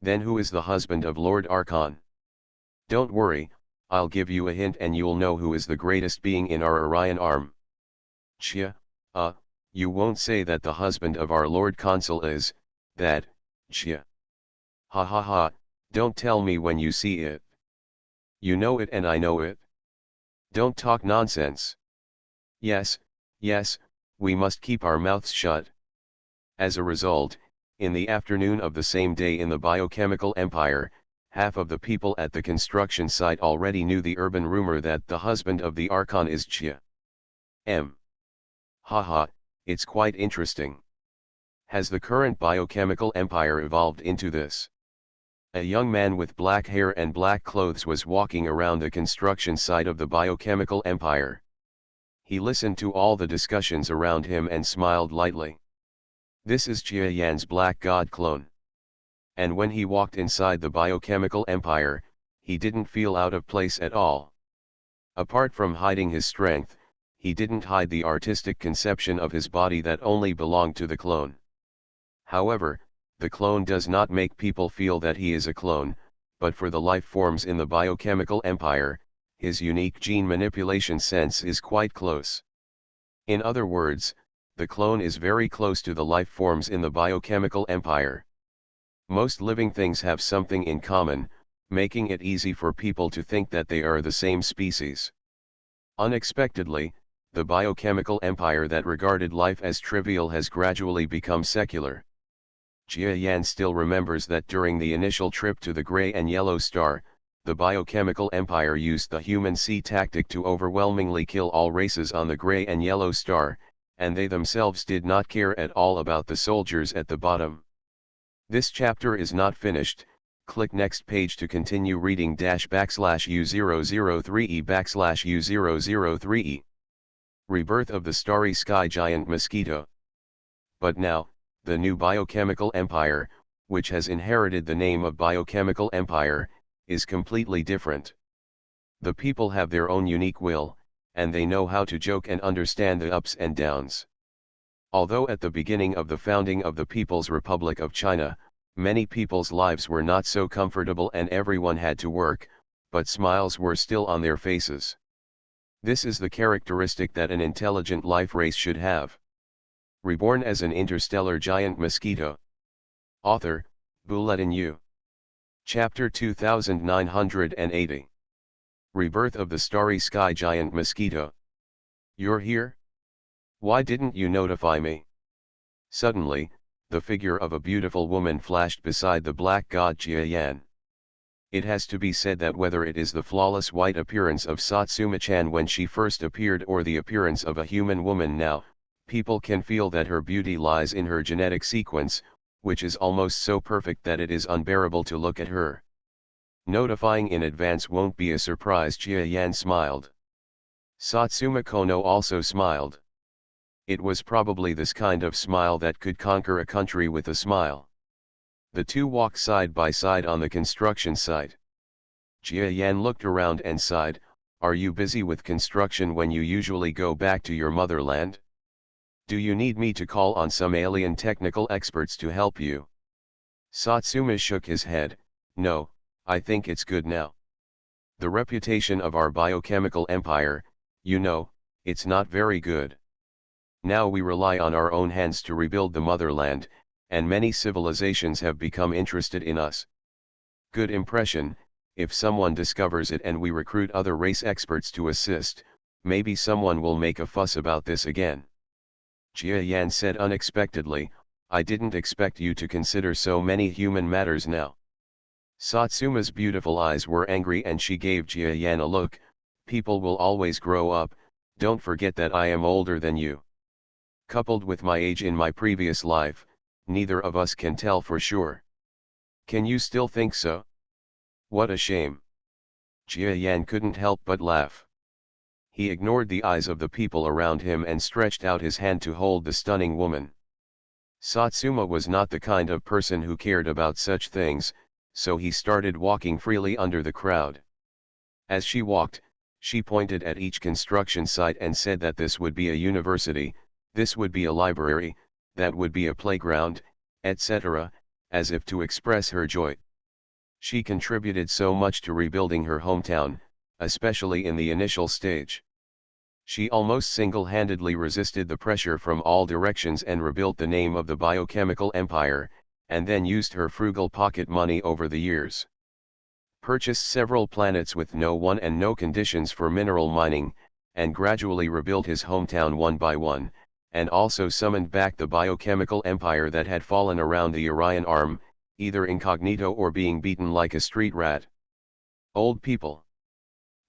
Then who is the husband of Lord Archon? Don't worry, I'll give you a hint and you'll know who is the greatest being in our Orion arm. Chia, you won't say that the husband of our Lord Consul is, that, Chia. Ha ha ha, don't tell me when you see it. You know it and I know it. Don't talk nonsense. Yes, we must keep our mouths shut. As a result, in the afternoon of the same day in the biochemical empire, half of the people at the construction site already knew the urban rumor that the husband of the Archon is Chia. Haha, it's quite interesting. Has the current biochemical empire evolved into this? A young man with black hair and black clothes was walking around the construction site of the biochemical empire. He listened to all the discussions around him and smiled lightly. This is Jia Yan's black god clone. And when he walked inside the biochemical empire, he didn't feel out of place at all. Apart from hiding his strength, he didn't hide the artistic conception of his body that only belonged to the clone. However, the clone does not make people feel that he is a clone, but for the life forms in the biochemical empire, his unique gene manipulation sense is quite close. In other words, the clone is very close to the life forms in the biochemical empire. Most living things have something in common, making it easy for people to think that they are the same species. Unexpectedly, the biochemical empire that regarded life as trivial has gradually become secular. Jia Yan still remembers that during the initial trip to the gray and yellow star, the biochemical empire used the human C tactic to overwhelmingly kill all races on the gray and yellow star, and they themselves did not care at all about the soldiers at the bottom. This chapter is not finished. Click next page to continue reading --U003E/U003E. Rebirth of the Starry Sky Giant Mosquito. But now, the new biochemical empire, which has inherited the name of biochemical empire, is completely different. The people have their own unique will, and they know how to joke and understand the ups and downs. Although at the beginning of the founding of the People's Republic of China, many people's lives were not so comfortable and everyone had to work, but smiles were still on their faces. This is the characteristic that an intelligent life race should have. Reborn as an interstellar giant mosquito. Author, Bulletin U. Chapter 2980. Rebirth of the Starry Sky Giant Mosquito. You're here? Why didn't you notify me? Suddenly, the figure of a beautiful woman flashed beside the black god Jia Yan. It has to be said that whether it is the flawless white appearance of Satsuma-chan when she first appeared or the appearance of a human woman now, people can feel that her beauty lies in her genetic sequence, which is almost so perfect that it is unbearable to look at her. Notifying in advance won't be a surprise. Jia Yan smiled. Satsuma Kono also smiled. It was probably this kind of smile that could conquer a country with a smile. The two walked side by side on the construction site. Jia Yan looked around and sighed, "Are you busy with construction when you usually go back to your motherland? Do you need me to call on some alien technical experts to help you?" Satsuma shook his head, "No, I think it's good now. The reputation of our biochemical empire, you know, it's not very good. Now we rely on our own hands to rebuild the motherland, and many civilizations have become interested in us. Good impression. If someone discovers it and we recruit other race experts to assist, maybe someone will make a fuss about this again." Jia Yan said unexpectedly, "I didn't expect you to consider so many human matters now." Satsuma's beautiful eyes were angry and she gave Jia Yan a look. "People will always grow up, don't forget that I am older than you. Coupled with my age in my previous life, neither of us can tell for sure. Can you still think so? What a shame." Jia Yan couldn't help but laugh. He ignored the eyes of the people around him and stretched out his hand to hold the stunning woman. Satsuma was not the kind of person who cared about such things, so he started walking freely under the crowd. As she walked, she pointed at each construction site and said that this would be a university, this would be a library, that would be a playground, etc., as if to express her joy. She contributed so much to rebuilding her hometown, especially in the initial stage. She almost single-handedly resisted the pressure from all directions and rebuilt the name of the biochemical empire, and then used her frugal pocket money over the years. Purchased several planets with no one and no conditions for mineral mining, and gradually rebuilt his hometown one by one, and also summoned back the biochemical empire that had fallen around the Orion Arm, either incognito or being beaten like a street rat. Old people.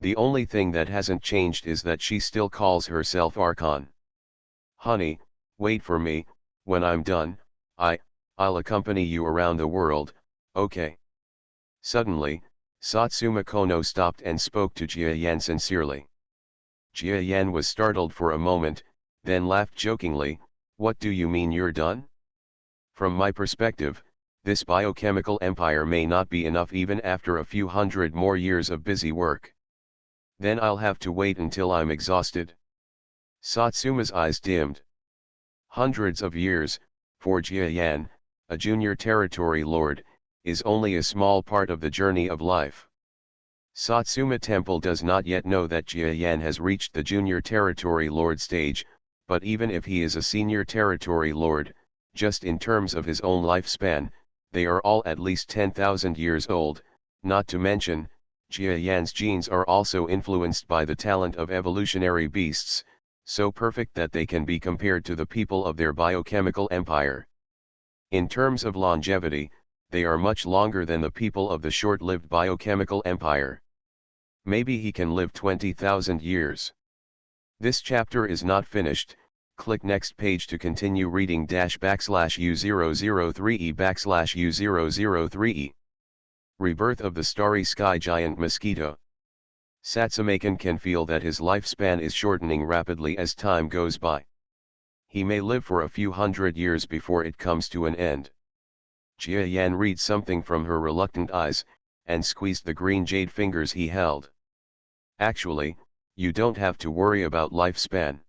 The only thing that hasn't changed is that she still calls herself Archon. "Honey, wait for me, when I'm done, I'll accompany you around the world, okay?" Suddenly, Satsuma Kono stopped and spoke to Jia Yan sincerely. Jia Yan was startled for a moment, then laughed jokingly, "What do you mean you're done? From my perspective, this biochemical empire may not be enough even after a few hundred more years of busy work. Then I'll have to wait until I'm exhausted." Satsuma's eyes dimmed. Hundreds of years, for Jia Yan, a junior territory lord, is only a small part of the journey of life. Satsuma Temple does not yet know that Jia Yan has reached the junior territory lord stage, but even if he is a senior territory lord, just in terms of his own lifespan, they are all at least 10,000 years old, not to mention, Jia Yan's genes are also influenced by the talent of evolutionary beasts, so perfect that they can be compared to the people of their biochemical empire. In terms of longevity, they are much longer than the people of the short-lived biochemical empire. Maybe he can live 20,000 years. This chapter is not finished. Click next page to continue reading /U003E/U003E. Rebirth of the starry sky giant Mosquito. Satsumakan can feel that his lifespan is shortening rapidly as time goes by. He may live for a few hundred years before it comes to an end. Jia Yan read something from her reluctant eyes, and squeezed the green jade fingers he held. Actually, you don't have to worry about lifespan.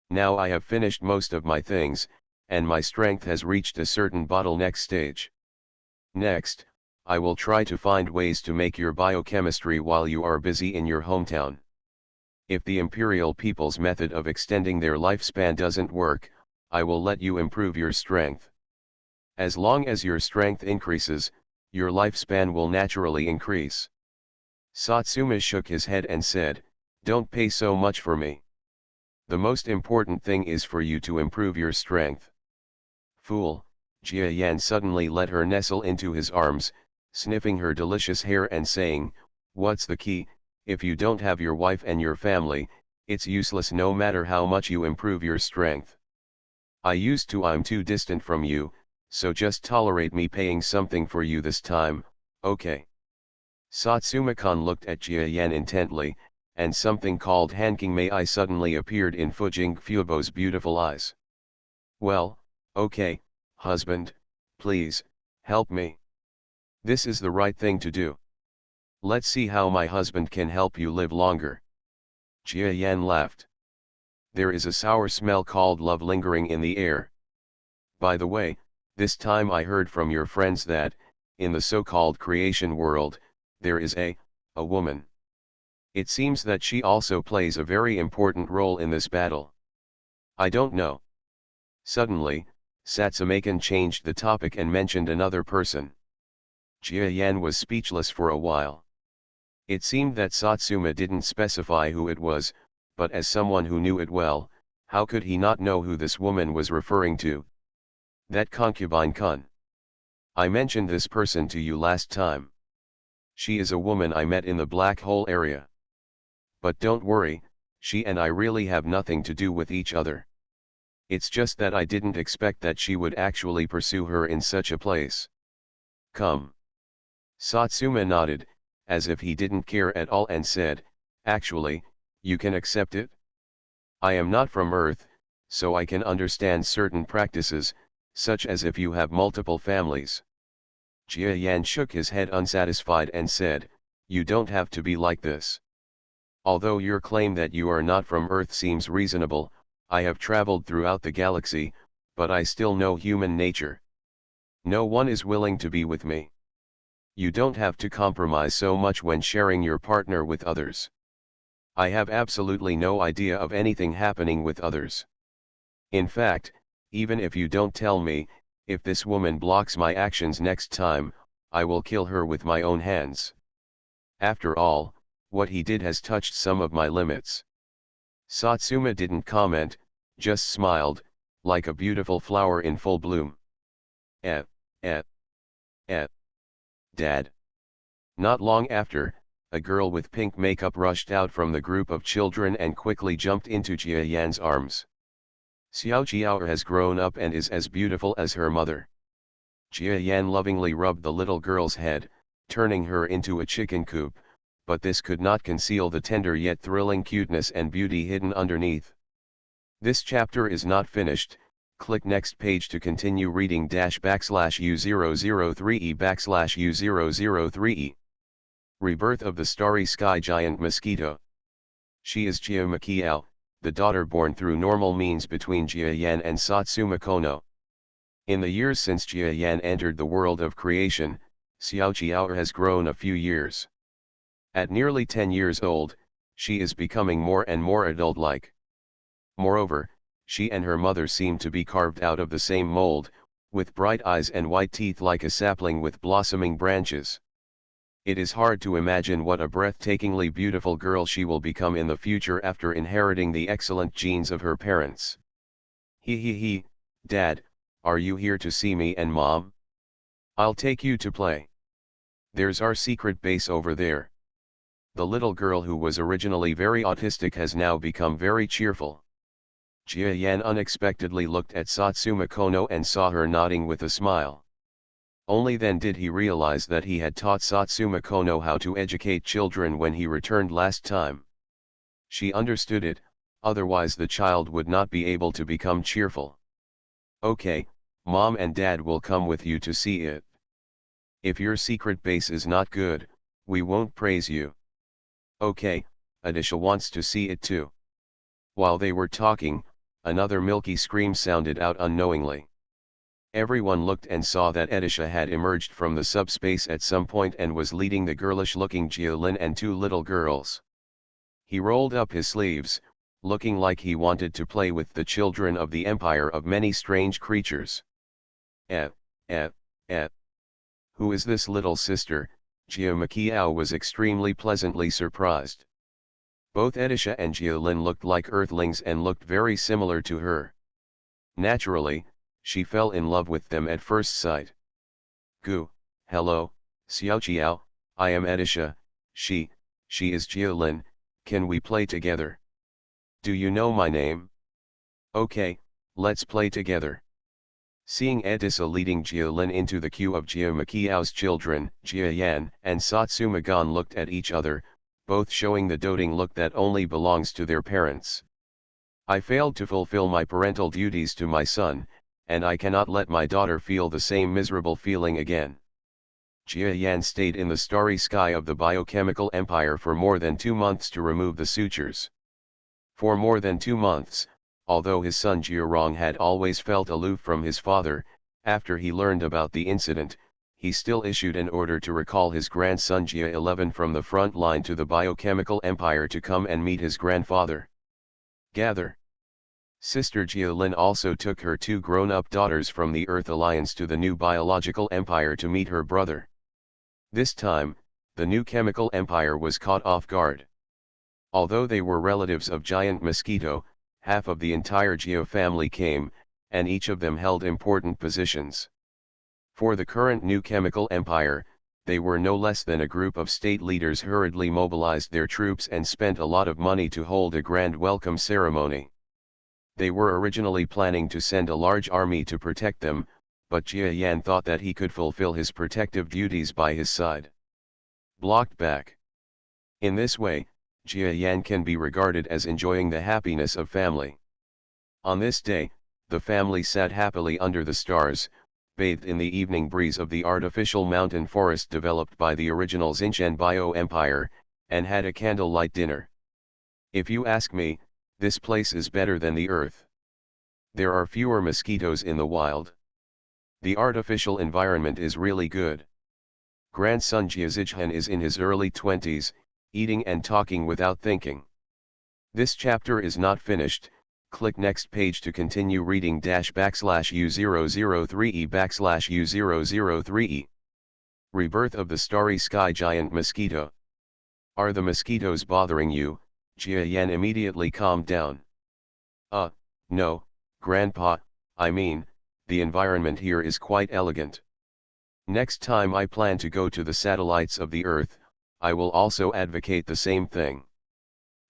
Now I have finished most of my things, and my strength has reached a certain bottleneck stage. Next, I will try to find ways to make your biochemistry while you are busy in your hometown. If the imperial people's method of extending their lifespan doesn't work, I will let you improve your strength. As long as your strength increases, your lifespan will naturally increase. Satsuma shook his head and said, "Don't pay so much for me. The most important thing is for you to improve your strength." Fool, Jia Yan suddenly let her nestle into his arms, sniffing her delicious hair and saying, "What's the key? If you don't have your wife and your family, it's useless no matter how much you improve your strength. I'm too distant from you, so just tolerate me paying something for you this time, okay?" Satsuma-kan looked at Jia Yan intently, and something called Hanking Mei I suddenly appeared in Fujing Fubo's beautiful eyes. "Well, okay, husband, please, help me. This is the right thing to do. Let's see how my husband can help you live longer." Jia Yan laughed. "There is a sour smell called love lingering in the air. By the way, this time I heard from your friends that, in the so-called creation world, there is a woman. It seems that she also plays a very important role in this battle. I don't know." Suddenly, Satsumakan changed the topic and mentioned another person. Jia Yan was speechless for a while. It seemed that Satsuma didn't specify who it was, but as someone who knew it well, how could he not know who this woman was referring to? That concubine Kun. I mentioned this person to you last time. She is a woman I met in the black hole area. But don't worry, she and I really have nothing to do with each other. It's just that I didn't expect that she would actually pursue her in such a place. Come. Satsuma nodded, as if he didn't care at all and said, "Actually, you can accept it? I am not from Earth, so I can understand certain practices, such as if you have multiple families." Jia Yan shook his head unsatisfied and said, "You don't have to be like this. Although your claim that you are not from Earth seems reasonable, I have traveled throughout the galaxy, but I still know human nature. No one is willing to be with me. You don't have to compromise so much when sharing your partner with others. I have absolutely no idea of anything happening with others. In fact, even if you don't tell me, if this woman blocks my actions next time, I will kill her with my own hands. After all, what he did has touched some of my limits." Satsuma didn't comment, just smiled, like a beautiful flower in full bloom. Eh, eh, eh. Dad. Not long after, a girl with pink makeup rushed out from the group of children and quickly jumped into Jia Yan's arms. Xiao Jiao has grown up and is as beautiful as her mother. Jia Yan lovingly rubbed the little girl's head, turning her into a chicken coop, but this could not conceal the tender yet thrilling cuteness and beauty hidden underneath. This chapter is not finished. Click next page to continue reading /U003E/U003E. Rebirth of the starry sky giant Mosquito. She is Jia Makiao, the daughter born through normal means between Jia Yan and Satsuma Kono. In the years since Jia Yan entered the world of creation, Xiao Qiao has grown a few years. At nearly 10 years old, she is becoming more and more adult-like. Moreover, she and her mother seem to be carved out of the same mold, with bright eyes and white teeth like a sapling with blossoming branches. It is hard to imagine what a breathtakingly beautiful girl she will become in the future after inheriting the excellent genes of her parents. He, Dad, are you here to see me and Mom? I'll take you to play. There's our secret base over there. The little girl who was originally very autistic has now become very cheerful. Jia Yan unexpectedly looked at Satsuma Kono and saw her nodding with a smile. Only then did he realize that he had taught Satsuma Kono how to educate children when he returned last time. She understood it, otherwise the child would not be able to become cheerful. Okay, Mom and Dad will come with you to see it. If your secret base is not good, we won't praise you. Okay, Adisha wants to see it too. While they were talking, another milky scream sounded out unknowingly. Everyone looked and saw that Adisha had emerged from the subspace at some point and was leading the girlish-looking Jialin and two little girls. He rolled up his sleeves, looking like he wanted to play with the children of the empire of many strange creatures. Eh. Who is this little sister? Jia Makiao was extremely pleasantly surprised. Both Edisha and Jialin looked like earthlings and looked very similar to her. Naturally, she fell in love with them at first sight. Gu, hello, Xiaoqiao, I am Edisha, she is Jialin, can we play together? Do you know my name? Okay, let's play together. Seeing Edisa leading Jialin into the queue of Jia Makiao's children, Jia Yan and Satsuma Gon looked at each other, both showing the doting look that only belongs to their parents. I failed to fulfill my parental duties to my son, and I cannot let my daughter feel the same miserable feeling again. Jia Yan stayed in the starry sky of the biochemical empire for more than 2 months to remove the sutures. For more than 2 months, although his son Jiarong had always felt aloof from his father, after he learned about the incident, he still issued an order to recall his grandson Jia 11 from the front line to the biochemical empire to come and meet his grandfather. Gather. Sister Jialin also took her 2 grown-up daughters from the Earth Alliance to the new biological empire to meet her brother. This time, the new chemical empire was caught off guard. Although they were relatives of giant Mosquito, half of the entire Geo family came, and each of them held important positions. For the current new chemical empire, they were no less than a group of state leaders hurriedly mobilized their troops and spent a lot of money to hold a grand welcome ceremony. They were originally planning to send a large army to protect them, but Jia Yan thought that he could fulfill his protective duties by his side. Blocked back. In this way, Jia Yan can be regarded as enjoying the happiness of family. On this day, the family sat happily under the stars, bathed in the evening breeze of the artificial mountain forest developed by the original Xinchen Bio Empire, and had a candlelight dinner. If you ask me, this place is better than the Earth. There are fewer mosquitoes in the wild. The artificial environment is really good. Grandson Jiazijhan is in his early 20s, eating and talking without thinking. This chapter is not finished, click next page to continue reading --U003E/U003E. Rebirth of the Starry Sky Giant Mosquito. Are the mosquitoes bothering you? Jia Yan immediately calmed down. No, Grandpa, I mean, the environment here is quite elegant. Next time I plan to go to the satellites of the Earth, I will also advocate the same thing.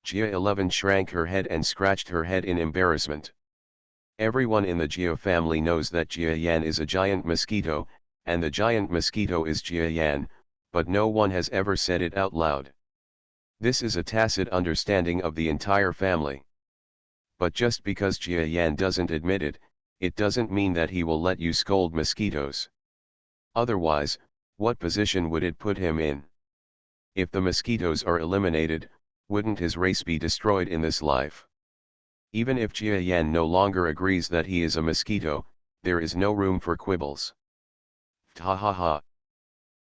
Jia 11 shrank her head and scratched her head in embarrassment. Everyone in the Jia family knows that Jia Yan is a giant mosquito, and the giant mosquito is Jia Yan, but no one has ever said it out loud. This is a tacit understanding of the entire family. But just because Jia Yan doesn't admit it, it doesn't mean that he will let you scold mosquitoes. Otherwise, what position would it put him in? If the mosquitoes are eliminated, wouldn't his race be destroyed in this life? Even if Jia Yan no longer agrees that he is a mosquito, there is no room for quibbles. Ha ha ha.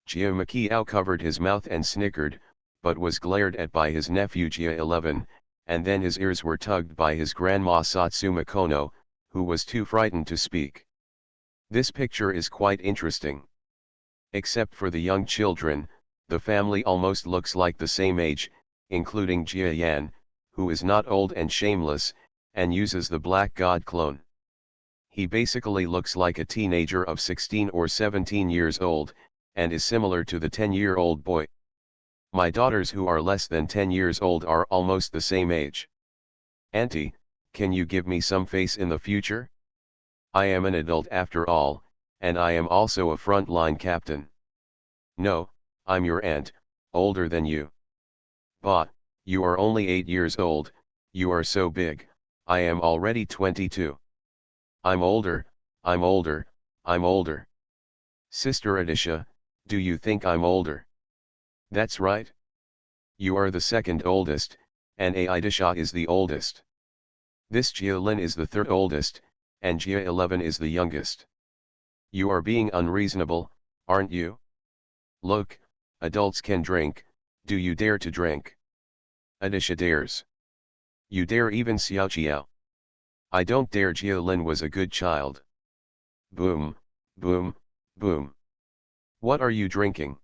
Mosquito covered his mouth and snickered, but was glared at by his nephew Gia-11, and then his ears were tugged by his grandma Satsuma Kono, who was too frightened to speak. This picture is quite interesting. Except for the young children, the family almost looks like the same age, including Jia-yan, who is not old and shameless, and uses the Black God clone. He basically looks like a teenager of 16 or 17 years old, and is similar to the 10-year-old boy. My daughters who are less than 10 years old are almost the same age. Auntie, can you give me some face in the future? I am an adult after all, and I am also a frontline captain. No, I'm your aunt, older than you. But, you are only 8 years old, you are so big, I am already 22. I'm older, I'm older, I'm older. Sister Adisha, do you think I'm older? That's right. You are the second oldest, and Adisha is the oldest. This Jialin is the third oldest, and Jia-11 is the youngest. You are being unreasonable, aren't you? Look, adults can drink, do you dare to drink? Adisha dares. You dare even Xiao Qiao. I don't dare. Jialin was a good child. Boom, boom, boom. What are you drinking?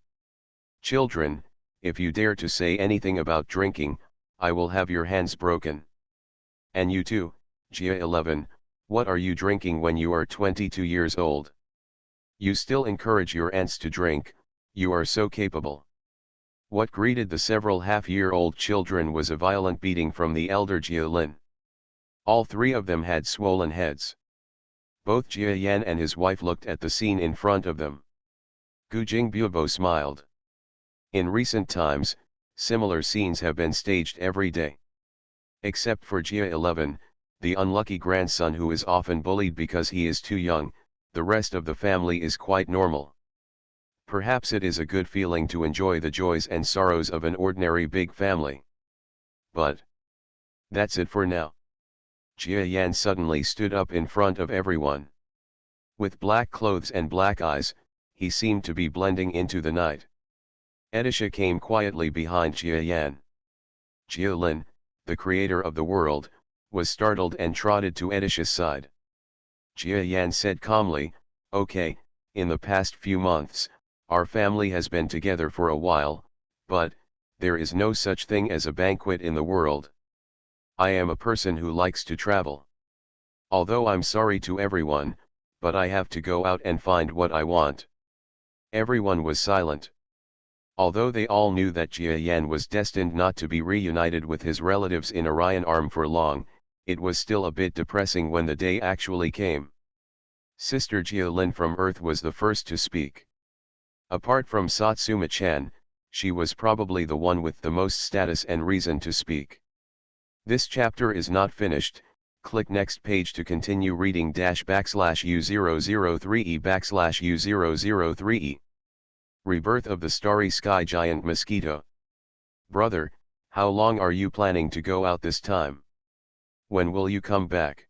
Children, if you dare to say anything about drinking, I will have your hands broken. And you too, Jia-11, what are you drinking when you are 22 years old? You still encourage your aunts to drink, you are so capable. What greeted the several half-year-old children was a violent beating from the elder Jialin. All three of them had swollen heads. Both Jia-yan and his wife looked at the scene in front of them. Gu Jingbuobo smiled. In recent times, similar scenes have been staged every day. Except for Jia-11, the unlucky grandson who is often bullied because he is too young, the rest of the family is quite normal. Perhaps it is a good feeling to enjoy the joys and sorrows of an ordinary big family. But that's it for now. Jia-yan suddenly stood up in front of everyone. With black clothes and black eyes, he seemed to be blending into the night. Adisha came quietly behind Jia-yan. Jialin, the creator of the world, was startled and trotted to Adisha's side. Jia-yan said calmly, "Okay, in the past few months, our family has been together for a while, but there is no such thing as a banquet in the world. I am a person who likes to travel. Although I'm sorry to everyone, but I have to go out and find what I want." Everyone was silent. Although they all knew that Jia-yan was destined not to be reunited with his relatives in Orion Arm for long, it was still a bit depressing when the day actually came. Sister Jialin from Earth was the first to speak. Apart from Satsuma-chan, she was probably the one with the most status and reason to speak. This chapter is not finished, click next page to continue reading --U003E/U003E. Rebirth of the Starry Sky Giant Mosquito. Brother, how long are you planning to go out this time? When will you come back?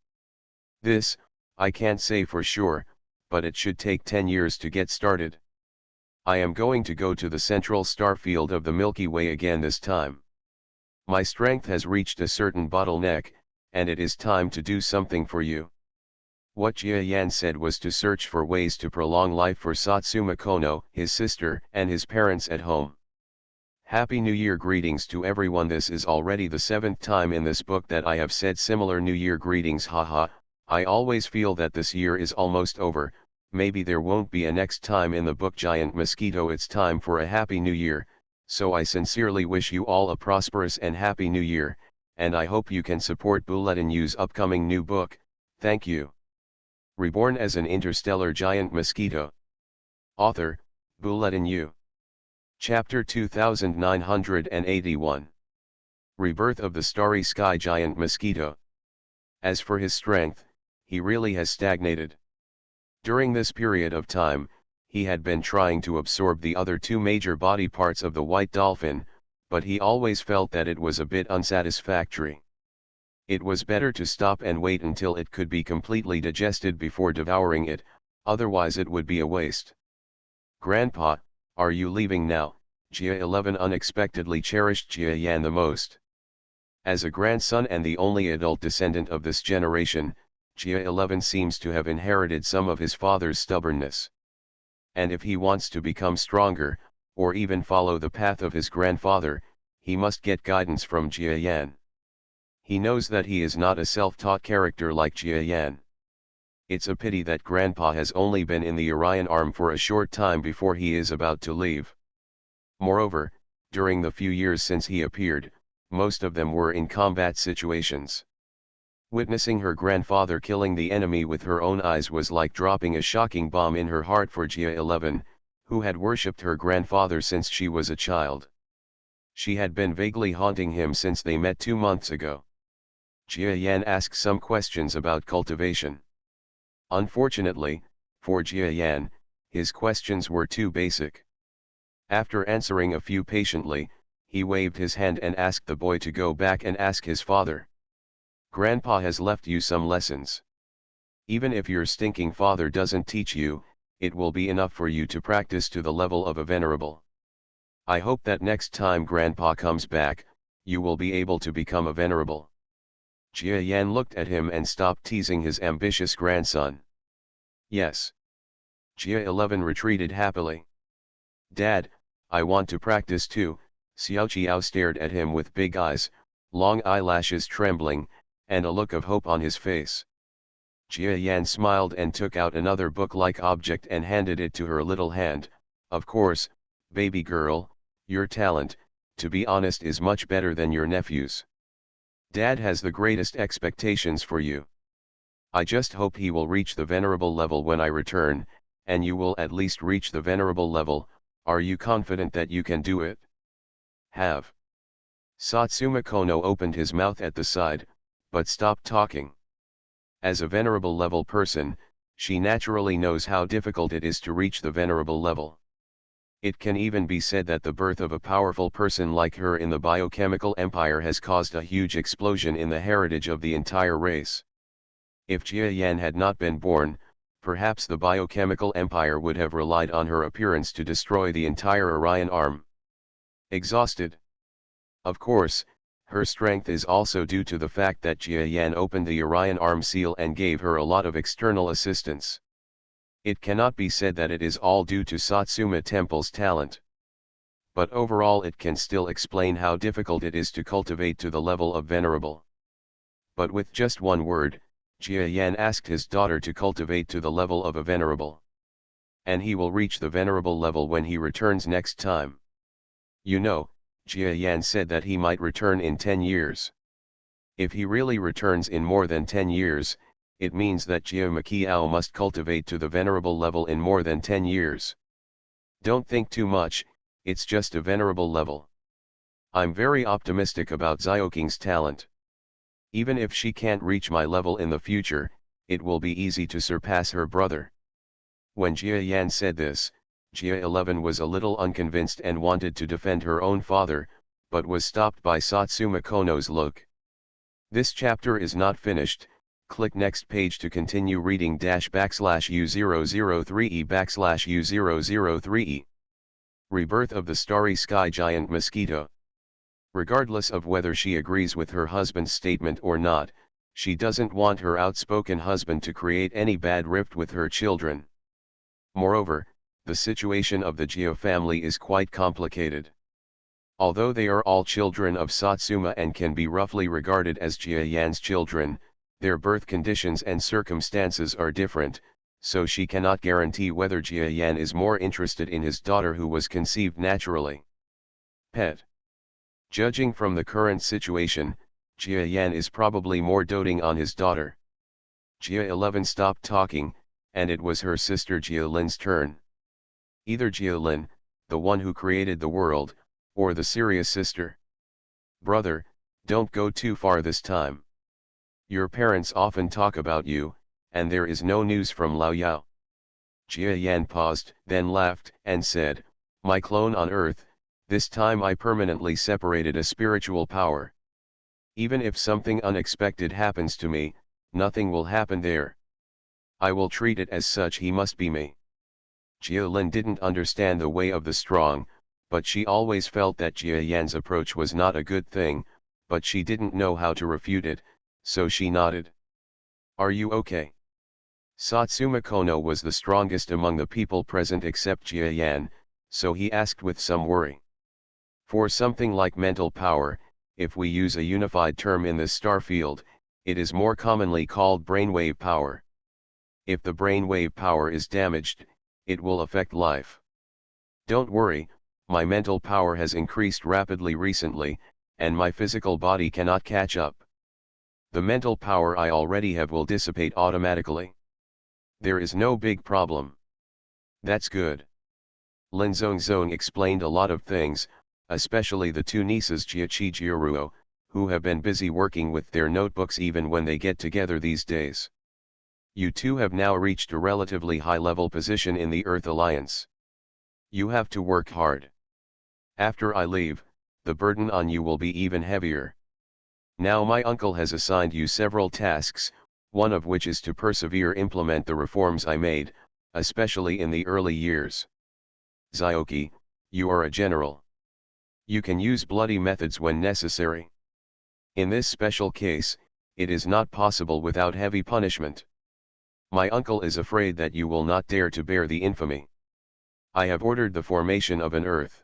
This, I can't say for sure, but it should take 10 years to get started. I am going to go to the central star field of the Milky Way again this time. My strength has reached a certain bottleneck, and it is time to do something for you. What Jia-yan said was to search for ways to prolong life for Satsuma Kono, his sister, and his parents at home. Happy New Year greetings to everyone. This is already the 7th time in this book that I have said similar New Year greetings. Haha, I always feel that this year is almost over, maybe there won't be a next time in the book Giant Mosquito. It's time for a Happy New Year, so I sincerely wish you all a prosperous and Happy New Year, and I hope you can support Bulletin U's upcoming new book. Thank you. Reborn as an Interstellar Giant Mosquito. Author, Bulletin U. Chapter 2981. Rebirth of the Starry Sky Giant Mosquito. As for his strength, he really has stagnated. During this period of time, he had been trying to absorb the other two major body parts of the white dolphin, but he always felt that it was a bit unsatisfactory. It was better to stop and wait until it could be completely digested before devouring it, otherwise it would be a waste. "Grandpa, are you leaving now?" Jia 11 unexpectedly cherished Jia Yan the most. As a grandson and the only adult descendant of this generation, Jia 11 seems to have inherited some of his father's stubbornness. And if he wants to become stronger, or even follow the path of his grandfather, he must get guidance from Jia Yan. He knows that he is not a self-taught character like Jia Yan. It's a pity that Grandpa has only been in the Orion arm for a short time before he is about to leave. Moreover, during the few years since he appeared, most of them were in combat situations. Witnessing her grandfather killing the enemy with her own eyes was like dropping a shocking bomb in her heart for Jia 11, who had worshipped her grandfather since she was a child. She had been vaguely haunting him since they met 2 months ago. Jia Yan asked some questions about cultivation. Unfortunately, for Jia Yan, his questions were too basic. After answering a few patiently, he waved his hand and asked the boy to go back and ask his father. "Grandpa has left you some lessons. Even if your stinking father doesn't teach you, it will be enough for you to practice to the level of a venerable. I hope that next time Grandpa comes back, you will be able to become a venerable." Jia Yan looked at him and stopped teasing his ambitious grandson. "Yes." Jia 11 retreated happily. "Dad, I want to practice too." Xiao Qiao stared at him with big eyes, long eyelashes trembling, and a look of hope on his face. Jia Yan smiled and took out another book-like object and handed it to her little hand. "Of course, baby girl, your talent, to be honest, is much better than your nephew's. Dad has the greatest expectations for you. I just hope he will reach the venerable level when I return, and you will at least reach the venerable level. Are you confident that you can do it?" "Have." Satsuma Kono opened his mouth at the side, but stopped talking. As a venerable level person, she naturally knows how difficult it is to reach the venerable level. It can even be said that the birth of a powerful person like her in the biochemical empire has caused a huge explosion in the heritage of the entire race. If Jia Yan had not been born, perhaps the biochemical empire would have relied on her appearance to destroy the entire Orion arm. Exhausted. Of course, her strength is also due to the fact that Jia Yan opened the Orion arm seal and gave her a lot of external assistance. It cannot be said that it is all due to Satsuma Temple's talent. But overall it can still explain how difficult it is to cultivate to the level of venerable. But with just one word, Jia Yan asked his daughter to cultivate to the level of a venerable. And he will reach the venerable level when he returns next time. You know, Jia Yan said that he might return in 10 years. If he really returns in more than 10 years, it means that Jia Makiao must cultivate to the venerable level in more than 10 years. Don't think too much, it's just a venerable level. I'm very optimistic about Xiaoking's talent. Even if she can't reach my level in the future, it will be easy to surpass her brother. When Jia Yan said this, Jia 11 was a little unconvinced and wanted to defend her own father, but was stopped by Satsuma Kono's look. This chapter is not finished. Click next page to continue reading /U003E/U003E. Rebirth of the starry sky giant Mosquito. Regardless of whether she agrees with her husband's statement or not, she doesn't want her outspoken husband to create any bad rift with her children. Moreover, the situation of the Jia family is quite complicated. Although they are all children of Satsuma and can be roughly regarded as Jia Yan's children, their birth conditions and circumstances are different, so she cannot guarantee whether Jia Yan is more interested in his daughter who was conceived naturally. Pet. Judging from the current situation, Jia Yan is probably more doting on his daughter. Jia 11 stopped talking, and it was her sister Jia Lin's turn. Either Jia Lin, the one who created the world, or the serious sister. Brother, don't go too far this time. Your parents often talk about you, and there is no news from Lao Yao. Jia Yan paused, then laughed, and said, "My clone on earth, this time I permanently separated a spiritual power. Even if something unexpected happens to me, nothing will happen there. I will treat it as such. He must be me. Jialin didn't understand the way of the strong, but she always felt that Jia Yan's approach was not a good thing, but she didn't know how to refute it, so she nodded. Are you okay? Satsuma Kono was the strongest among the people present except Jia Yan, so he asked with some worry. For something like mental power, if we use a unified term in this star field, it is more commonly called brainwave power. If the brainwave power is damaged, it will affect life. Don't worry, my mental power has increased rapidly recently, and my physical body cannot catch up. The mental power I already have will dissipate automatically. There is no big problem. That's good. Lin Zongzong explained a lot of things, especially the two nieces Jiachi Jiaruo, who have been busy working with their notebooks even when they get together these days. You two have now reached a relatively high-level position in the Earth Alliance. You have to work hard. After I leave, the burden on you will be even heavier. Now my uncle has assigned you several tasks, one of which is to persevere implement the reforms I made, especially in the early years. Zioki, you are a general. You can use bloody methods when necessary. In this special case, it is not possible without heavy punishment. My uncle is afraid that you will not dare to bear the infamy. I have ordered the formation of an Earth.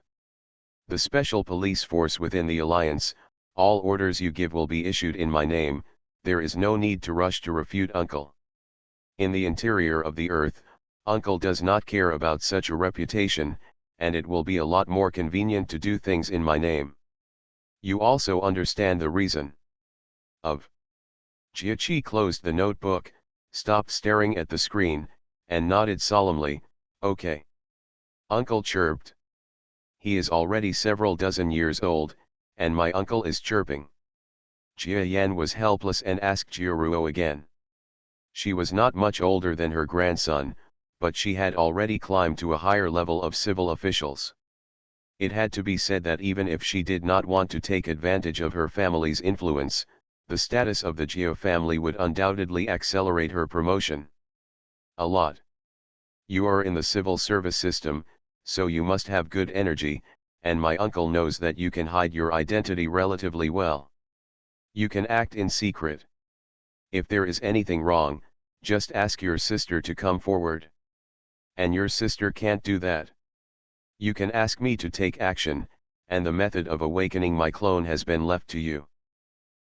The special police force within the Alliance. All orders you give will be issued in my name. There is no need to rush to refute uncle. In the interior of the Earth, uncle does not care about such a reputation, and it will be a lot more convenient to do things in my name. You also understand the reason of. Jiachi closed the notebook, stopped staring at the screen, and nodded solemnly, okay. Uncle chirped. He is already several dozen years old, and my uncle is chirping. Jia Yan was helpless and asked Jiaruo again. She was not much older than her grandson, but she had already climbed to a higher level of civil officials. It had to be said that even if she did not want to take advantage of her family's influence, the status of the Jia family would undoubtedly accelerate her promotion. A lot. You are in the civil service system, so you must have good energy, and my uncle knows that you can hide your identity relatively well. You can act in secret. If there is anything wrong, just ask your sister to come forward. And your sister can't do that. You can ask me to take action, and the method of awakening my clone has been left to you.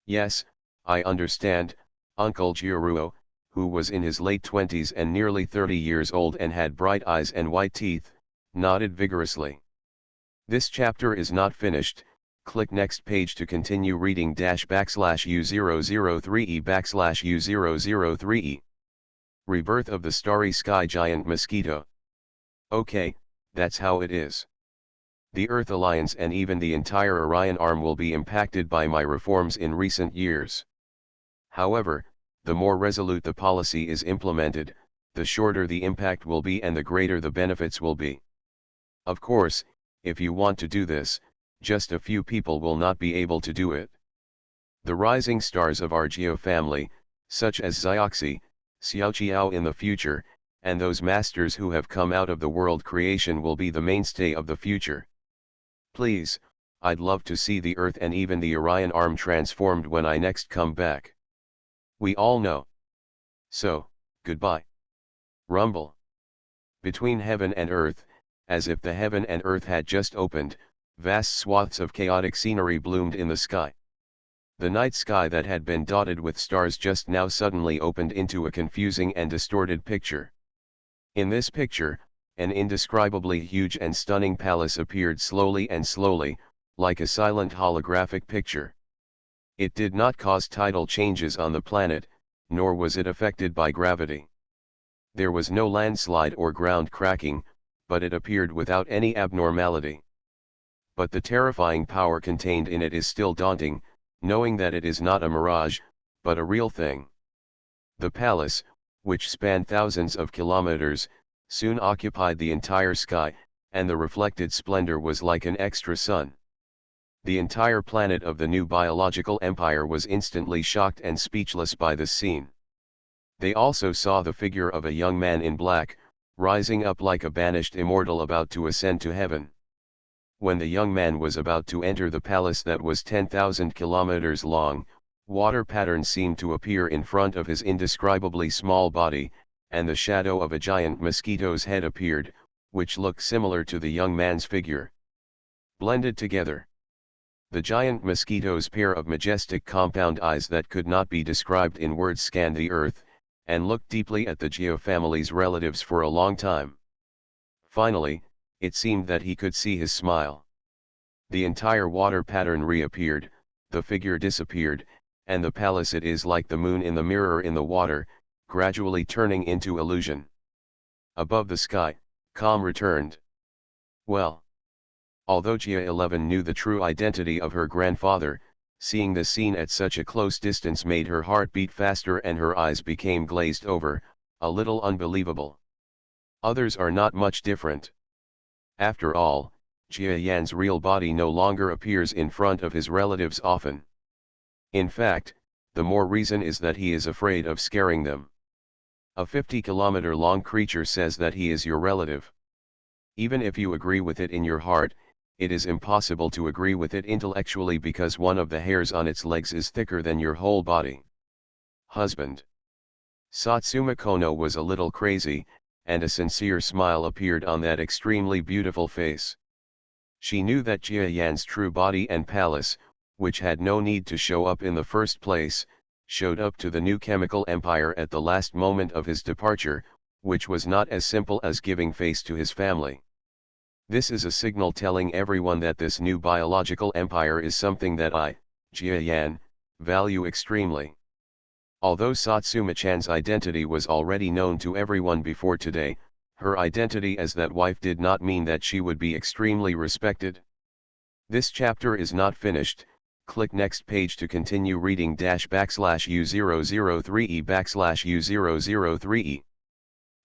Yes, I understand, Uncle Jiaruo, who was in his late 20s and nearly 30 years old and had bright eyes and white teeth, nodded vigorously. This chapter is not finished. Click next page to continue reading --U003E/U003E. Rebirth of the Starry Sky Giant Mosquito. Okay, that's how it is. The Earth Alliance and even the entire Orion Arm will be impacted by my reforms in recent years. However, the more resolute the policy is implemented, the shorter the impact will be and the greater the benefits will be. Of course, if you want to do this, just a few people will not be able to do it. The rising stars of our Geo family, such as Zioxi, Xiaoqiao in the future, and those masters who have come out of the world creation will be the mainstay of the future. Please, I'd love to see the Earth and even the Orion Arm transformed when I next come back. We all know. So, goodbye. Rumble. Between heaven and earth, as if the heaven and earth had just opened, vast swaths of chaotic scenery bloomed in the sky. The night sky that had been dotted with stars just now suddenly opened into a confusing and distorted picture. In this picture, an indescribably huge and stunning palace appeared slowly and slowly, like a silent holographic picture. It did not cause tidal changes on the planet, nor was it affected by gravity. There was no landslide or ground cracking, but it appeared without any abnormality. But the terrifying power contained in it is still daunting, knowing that it is not a mirage, but a real thing. The palace, which spanned thousands of kilometers, soon occupied the entire sky, and the reflected splendor was like an extra sun. The entire planet of the new biological empire was instantly shocked and speechless by this scene. They also saw the figure of a young man in black, rising up like a banished immortal about to ascend to heaven. When the young man was about to enter the palace that was 10,000 kilometers long, water patterns seemed to appear in front of his indescribably small body, and the shadow of a giant mosquito's head appeared, which looked similar to the young man's figure. Blended together, the giant mosquito's pair of majestic compound eyes that could not be described in words scanned the earth, and looked deeply at the Geo family's relatives for a long time. Finally, it seemed that he could see his smile. The entire water pattern reappeared, the figure disappeared, and the palace, it is like the moon in the mirror in the water, gradually turning into illusion. Above the sky, calm returned. Well, although Gia 11 knew the true identity of her grandfather, seeing the scene at such a close distance made her heart beat faster and her eyes became glazed over, a little unbelievable. Others are not much different. After all, Jia Yan's real body no longer appears in front of his relatives often. In fact, the more reason is that he is afraid of scaring them. A 50-kilometer-long creature says that he is your relative. Even if you agree with it in your heart, it is impossible to agree with it intellectually because one of the hairs on its legs is thicker than your whole body. Husband. Satsuma Kono was a little crazy, and a sincere smile appeared on that extremely beautiful face. She knew that Jia Yan's true body and palace, which had no need to show up in the first place, showed up to the new chemical empire at the last moment of his departure, which was not as simple as giving face to his family. This is a signal telling everyone that this new biological empire is something that I, Jia Yan, value extremely. Although Satsuma-chan's identity was already known to everyone before today, her identity as that wife did not mean that she would be extremely respected. This chapter is not finished. Click next page to continue reading --U003E/U003E.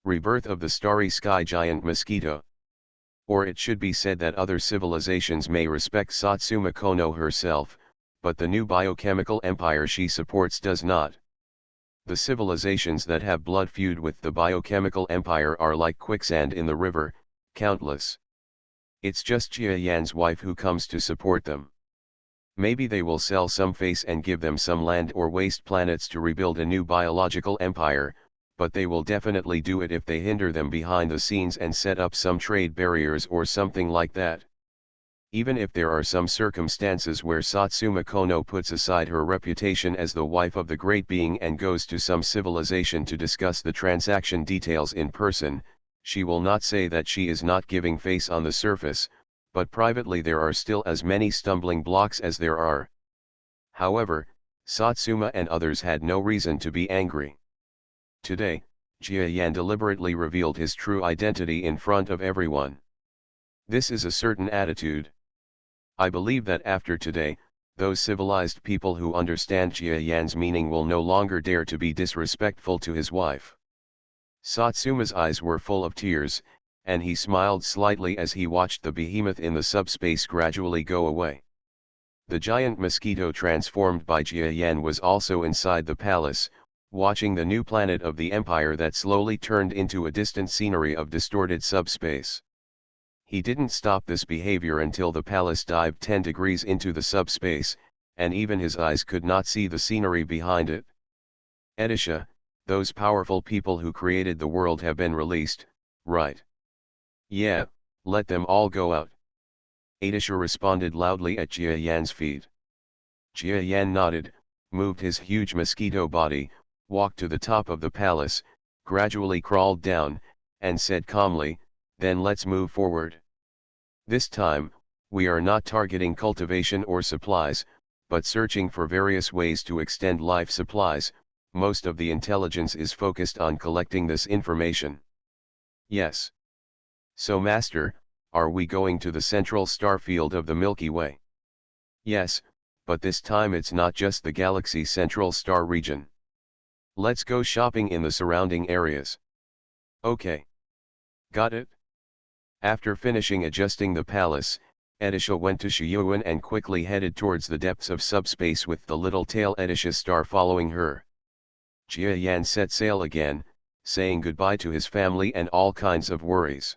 Rebirth of the starry sky giant mosquito. Or it should be said that other civilizations may respect Satsuma Kono herself, but the new biochemical empire she supports does not. The civilizations that have blood feud with the biochemical empire are like quicksand in the river, countless. It's just Jia Yan's wife who comes to support them. Maybe they will sell some face and give them some land or waste planets to rebuild a new biological empire, but they will definitely do it if they hinder them behind the scenes and set up some trade barriers or something like that. Even if there are some circumstances where Satsuma Kono puts aside her reputation as the wife of the great being and goes to some civilization to discuss the transaction details in person, she will not say that she is not giving face on the surface, but privately there are still as many stumbling blocks as there are. However, Satsuma and others had no reason to be angry. Today, Jia Yan deliberately revealed his true identity in front of everyone. This is a certain attitude. I believe that after today, those civilized people who understand Jia Yan's meaning will no longer dare to be disrespectful to his wife. Satsuma's eyes were full of tears, and he smiled slightly as he watched the behemoth in the subspace gradually go away. The giant mosquito transformed by Jia Yan was also inside the palace, watching the new planet of the empire that slowly turned into a distant scenery of distorted subspace. He didn't stop this behavior until the palace dived 10 degrees into the subspace, and even his eyes could not see the scenery behind it. Edisha, those powerful people who created the world have been released, right? Yeah, let them all go out. Edisha responded loudly at Jia Yan's feet. Jia Yan nodded, moved his huge mosquito body, walked to the top of the palace, gradually crawled down, and said calmly, "Then let's move forward. This time, we are not targeting cultivation or supplies, but searching for various ways to extend life supplies. Most of the intelligence is focused on collecting this information." Yes. So Master, are we going to the central star field of the Milky Way? Yes, but this time it's not just the galaxy's central star region. Let's go shopping in the surrounding areas. Okay. Got it? After finishing adjusting the palace, Edisha went to Shiyuan and quickly headed towards the depths of subspace with the little tail Edisha star following her. Jia Yan set sail again, saying goodbye to his family and all kinds of worries.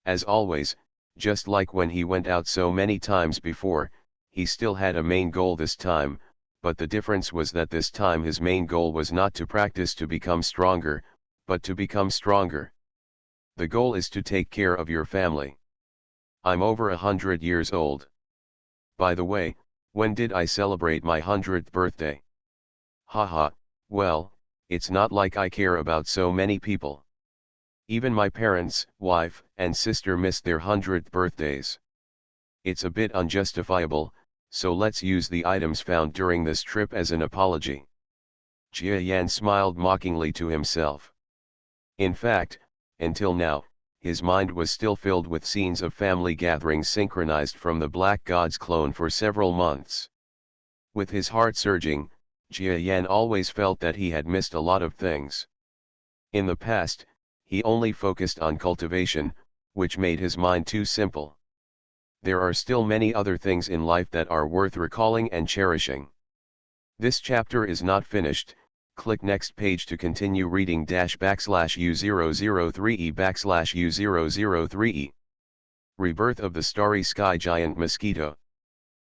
As always, just like when he went out so many times before, he still had a main goal this time, but the difference was that this time his main goal was not to practice to become stronger, but to become stronger. The goal is to take care of your family. I'm over 100 years old. By the way, when did I celebrate my 100th birthday? Haha, well, it's not like I care about so many people. Even my parents, wife, and sister missed their 100th birthdays. It's a bit unjustifiable, so let's use the items found during this trip as an apology. Jia Yan smiled mockingly to himself. In fact, until now, his mind was still filled with scenes of family gatherings synchronized from the Black God's clone for several months. With his heart surging, Jia Yan always felt that he had missed a lot of things. In the past, he only focused on cultivation, which made his mind too simple. There are still many other things in life that are worth recalling and cherishing. This chapter is not finished. Click next page to continue reading /U003E/U003E. Rebirth of the Starry Sky Giant Mosquito.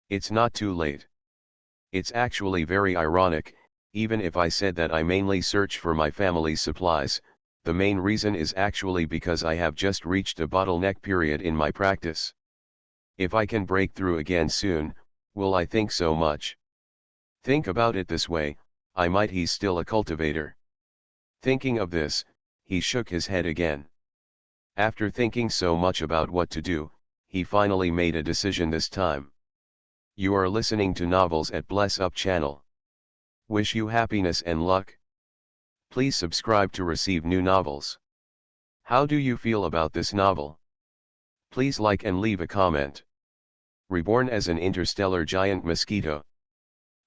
It's not too late. It's actually very ironic, even if I said that I mainly search for my family's supplies, the main reason is actually because I have just reached a bottleneck period in my practice. If I can break through again soon, will I think so much? Think about it this way, he's still a cultivator. Thinking of this, he shook his head again. After thinking so much about what to do, he finally made a decision this time. You are listening to Novels at Bless Up channel. Wish you happiness and luck. Please subscribe to receive new novels. How do you feel about this novel? Please like and leave a comment. Reborn as an interstellar giant mosquito.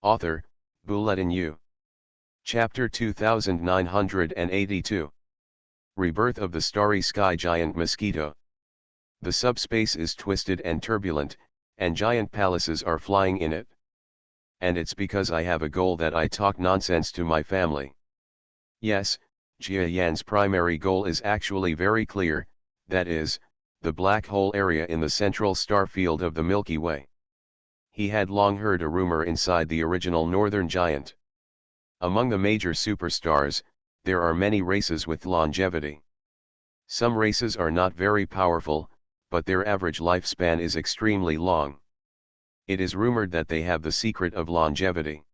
Author, Bulletin U. Chapter 2982. Rebirth of the Starry Sky Giant Mosquito. The subspace is twisted and turbulent, and giant palaces are flying in it. And it's because I have a goal that I talk nonsense to my family. Yes, Jia Yan's primary goal is actually very clear, that is, the black hole area in the central star field of the Milky Way. He had long heard a rumor inside the original northern giant. Among the major superstars, there are many races with longevity. Some races are not very powerful, but their average lifespan is extremely long. It is rumored that they have the secret of longevity.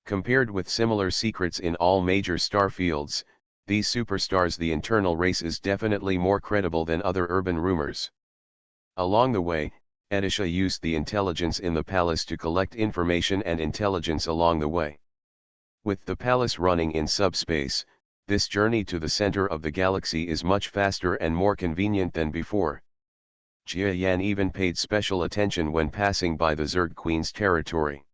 Compared with similar secrets in all major star fields, these superstars, the internal race is definitely more credible than other urban rumors. Along the way, Edisha used the intelligence in the palace to collect information and intelligence along the way. With the palace running in subspace, this journey to the center of the galaxy is much faster and more convenient than before. Jia Yan even paid special attention when passing by the Zerg Queen's territory.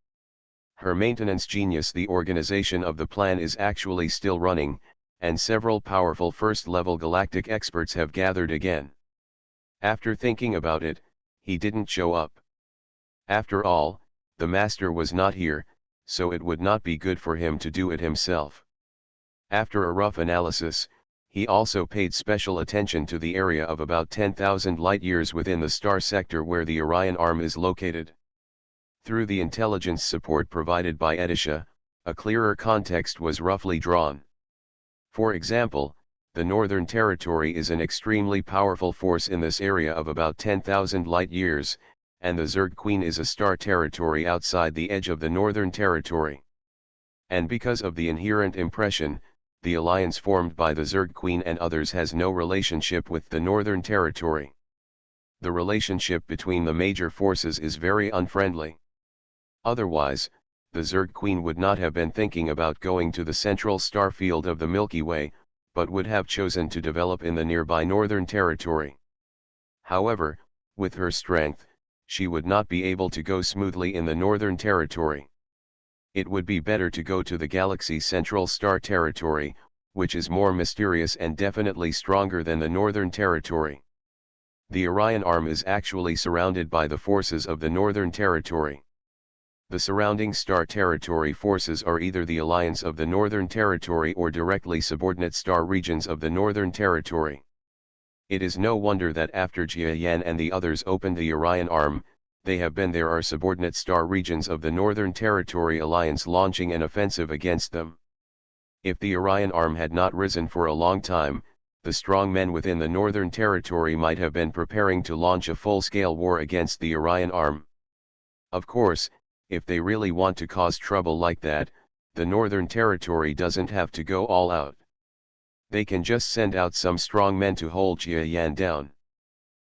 Her maintenance genius, the organization of the plan is actually still running, and several powerful first-level galactic experts have gathered again. After thinking about it, he didn't show up. After all, the master was not here, so it would not be good for him to do it himself. After a rough analysis, he also paid special attention to the area of about 10,000 light-years within the star sector where the Orion arm is located. Through the intelligence support provided by Edisha, a clearer context was roughly drawn. For example, the Northern Territory is an extremely powerful force in this area of about 10,000 light-years, and the Zerg Queen is a star territory outside the edge of the Northern Territory. And because of the inherent impression, the alliance formed by the Zerg Queen and others has no relationship with the Northern Territory. The relationship between the major forces is very unfriendly. Otherwise, the Zerg Queen would not have been thinking about going to the central star field of the Milky Way, but would have chosen to develop in the nearby Northern Territory. However, with her strength, she would not be able to go smoothly in the Northern Territory. It would be better to go to the galaxy's central star territory, which is more mysterious and definitely stronger than the Northern Territory. The Orion Arm is actually surrounded by the forces of the Northern Territory. The surrounding star territory forces are either the alliance of the Northern Territory or directly subordinate star regions of the Northern Territory. It is no wonder that after Jiayan and the others opened the Orion Arm, there are subordinate star regions of the Northern Territory alliance launching an offensive against them. If the Orion Arm had not risen for a long time, the strong men within the Northern Territory might have been preparing to launch a full-scale war against the Orion Arm. Of course, if they really want to cause trouble like that, the Northern Territory doesn't have to go all out. They can just send out some strong men to hold Jiayan down.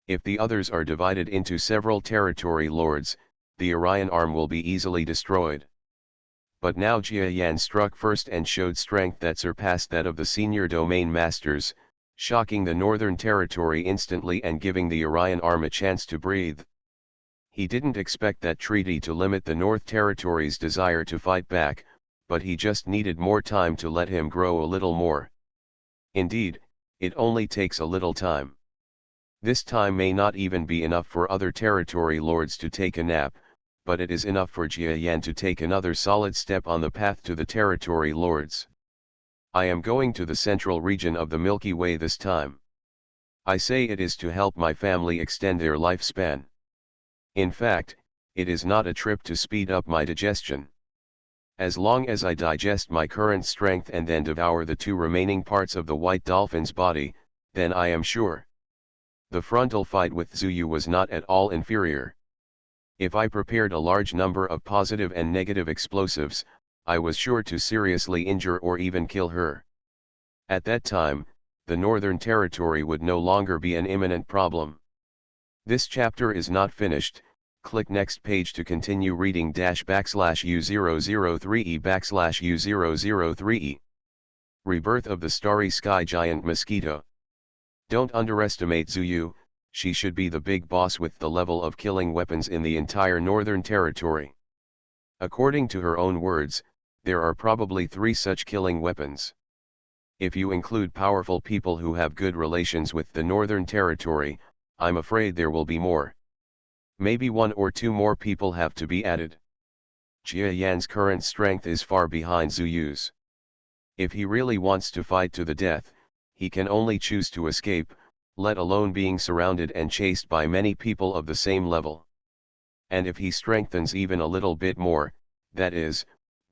If the others are divided into several territory lords, the Orion Arm will be easily destroyed. But now Jiayan struck first and showed strength that surpassed that of the senior domain masters, shocking the Northern Territory instantly and giving the Orion Arm a chance to breathe. He didn't expect that treaty to limit the North Territory's desire to fight back, but he just needed more time to let him grow a little more. Indeed, it only takes a little time. This time may not even be enough for other territory lords to take a nap, but it is enough for Jiayan to take another solid step on the path to the territory lords. I am going to the central region of the Milky Way this time. I say it is to help my family extend their lifespan. In fact, it is not a trip to speed up my digestion. As long as I digest my current strength and then devour the two remaining parts of the white dolphin's body, then I am sure. The frontal fight with Zuyu was not at all inferior. If I prepared a large number of positive and negative explosives, I was sure to seriously injure or even kill her. At that time, the Northern Territory would no longer be an imminent problem. This chapter is not finished. Click next page to continue reading /U003E/U003E. Rebirth of the Starry Sky Giant Mosquito. Don't underestimate Zuyu, she should be the big boss with the level of killing weapons in the entire Northern Territory. According to her own words, there are probably 3 such killing weapons. If you include powerful people who have good relations with the Northern Territory, I'm afraid there will be more. Maybe 1 or 2 more people have to be added. Jiayan's current strength is far behind Zuyu's. If he really wants to fight to the death, he can only choose to escape, let alone being surrounded and chased by many people of the same level. And if he strengthens even a little bit more, that is,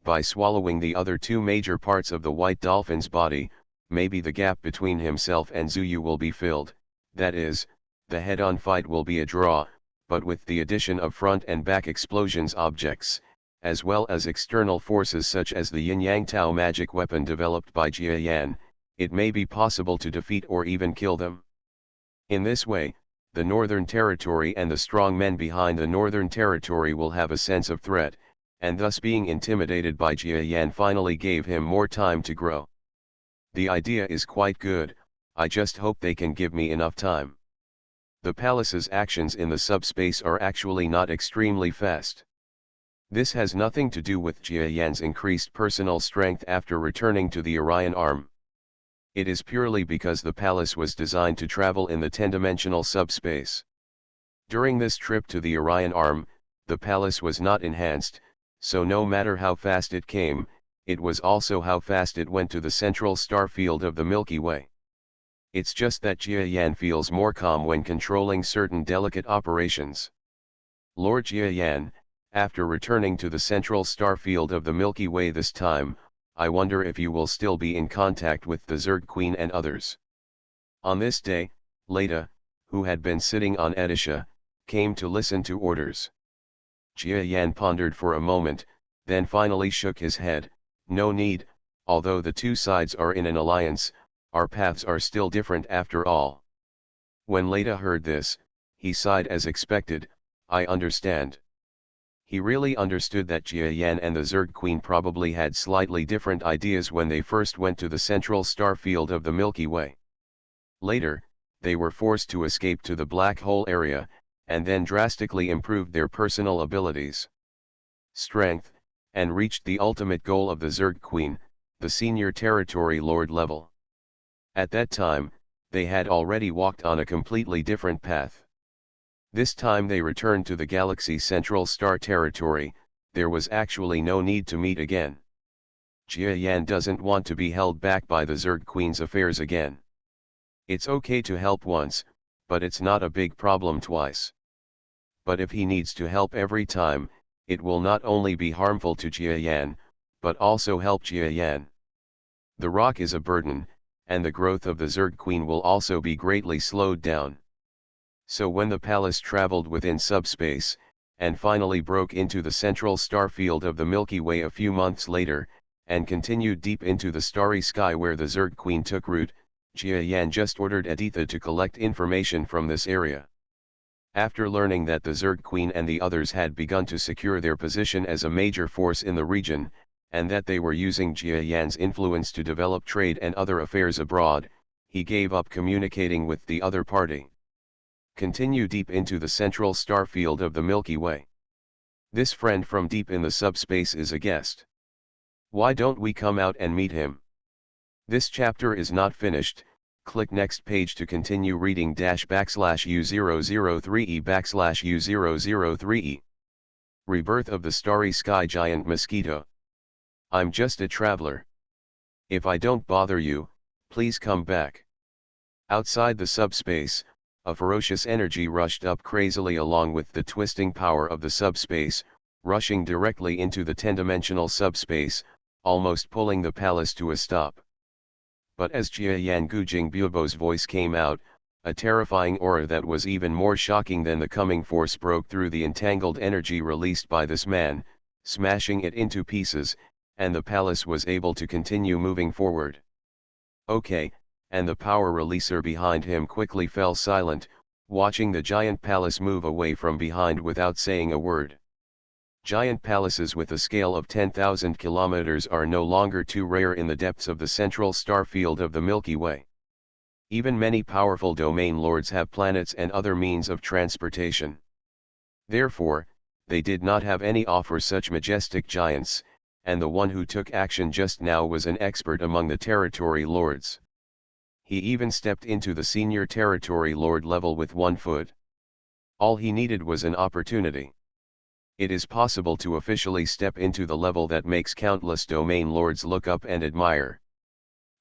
by swallowing the other 2 major parts of the white dolphin's body, maybe the gap between himself and Zuyu will be filled, that is, the head-on fight will be a draw, but with the addition of front and back explosions objects, as well as external forces such as the Yin-Yang Tao magic weapon developed by Jiayan, it may be possible to defeat or even kill them. In this way, the Northern Territory and the strong men behind the Northern Territory will have a sense of threat, and thus being intimidated by Jiayan finally gave him more time to grow. The idea is quite good, I just hope they can give me enough time. The palace's actions in the subspace are actually not extremely fast. This has nothing to do with Jiayan's increased personal strength after returning to the Orion Arm. It is purely because the palace was designed to travel in the 10-dimensional subspace. During this trip to the Orion Arm, the palace was not enhanced, so no matter how fast it came, it was also how fast it went to the central star field of the Milky Way. It's just that Jiayan feels more calm when controlling certain delicate operations. Lord Jiayan, after returning to the central star field of the Milky Way this time, I wonder if you will still be in contact with the Zerg Queen and others. On this day, Leda, who had been sitting on Edisha, came to listen to orders. Jiayan pondered for a moment, then finally shook his head. No need, although the 2 sides are in an alliance, our paths are still different after all. When Leda heard this, he sighed as expected. I understand. He really understood that Jiayan and the Zerg Queen probably had slightly different ideas when they first went to the central star field of the Milky Way. Later, they were forced to escape to the black hole area, and then drastically improved their personal abilities, strength, and reached the ultimate goal of the Zerg Queen, the senior territory lord level. At that time, they had already walked on a completely different path. This time they returned to the galaxy's central star territory. There was actually no need to meet again. Jia Yan doesn't want to be held back by the Zerg Queen's affairs again. It's okay to help once, but it's not a big problem twice. But if he needs to help every time, it will not only be harmful to Jia Yan, but also help Jia Yan. The rock is a burden, and the growth of the Zerg Queen will also be greatly slowed down. So when the palace traveled within subspace, and finally broke into the central star field of the Milky Way a few months later, and continued deep into the starry sky where the Zerg Queen took root, Jia Yan just ordered Editha to collect information from this area. After learning that the Zerg Queen and the others had begun to secure their position as a major force in the region, and that they were using Jia Yan's influence to develop trade and other affairs abroad, he gave up communicating with the other party. Continue deep into the central star field of the Milky Way. This friend from deep in the subspace is a guest. Why don't we come out and meet him? This chapter is not finished. Click next page to continue reading /U003E/U003E. Rebirth of the starry sky giant Mosquito. I'm just a traveler. If I don't bother you, please come back. Outside the subspace, a ferocious energy rushed up crazily along with the twisting power of the subspace, rushing directly into the 10-dimensional subspace, almost pulling the palace to a stop. But as Jia Yan Gujing Buobo's voice came out, a terrifying aura that was even more shocking than the coming force broke through the entangled energy released by this man, smashing it into pieces, and the palace was able to continue moving forward. Okay, and the power releaser behind him quickly fell silent, watching the giant palace move away from behind without saying a word. Giant palaces with a scale of 10,000 kilometers are no longer too rare in the depths of the central star field of the Milky Way. Even many powerful domain lords have planets and other means of transportation. Therefore, they did not have any awe for such majestic giants, and the one who took action just now was an expert among the territory lords. He even stepped into the senior territory lord level with 1 foot. All he needed was an opportunity. It is possible to officially step into the level that makes countless domain lords look up and admire.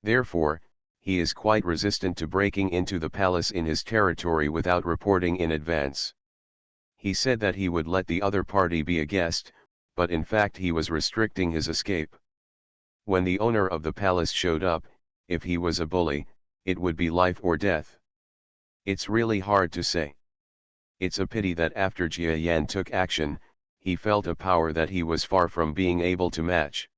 Therefore, he is quite resistant to breaking into the palace in his territory without reporting in advance. He said that he would let the other party be a guest, but in fact he was restricting his escape. When the owner of the palace showed up, if he was a bully, it would be life or death. It's really hard to say. It's a pity that after Jia Yan took action, he felt a power that he was far from being able to match.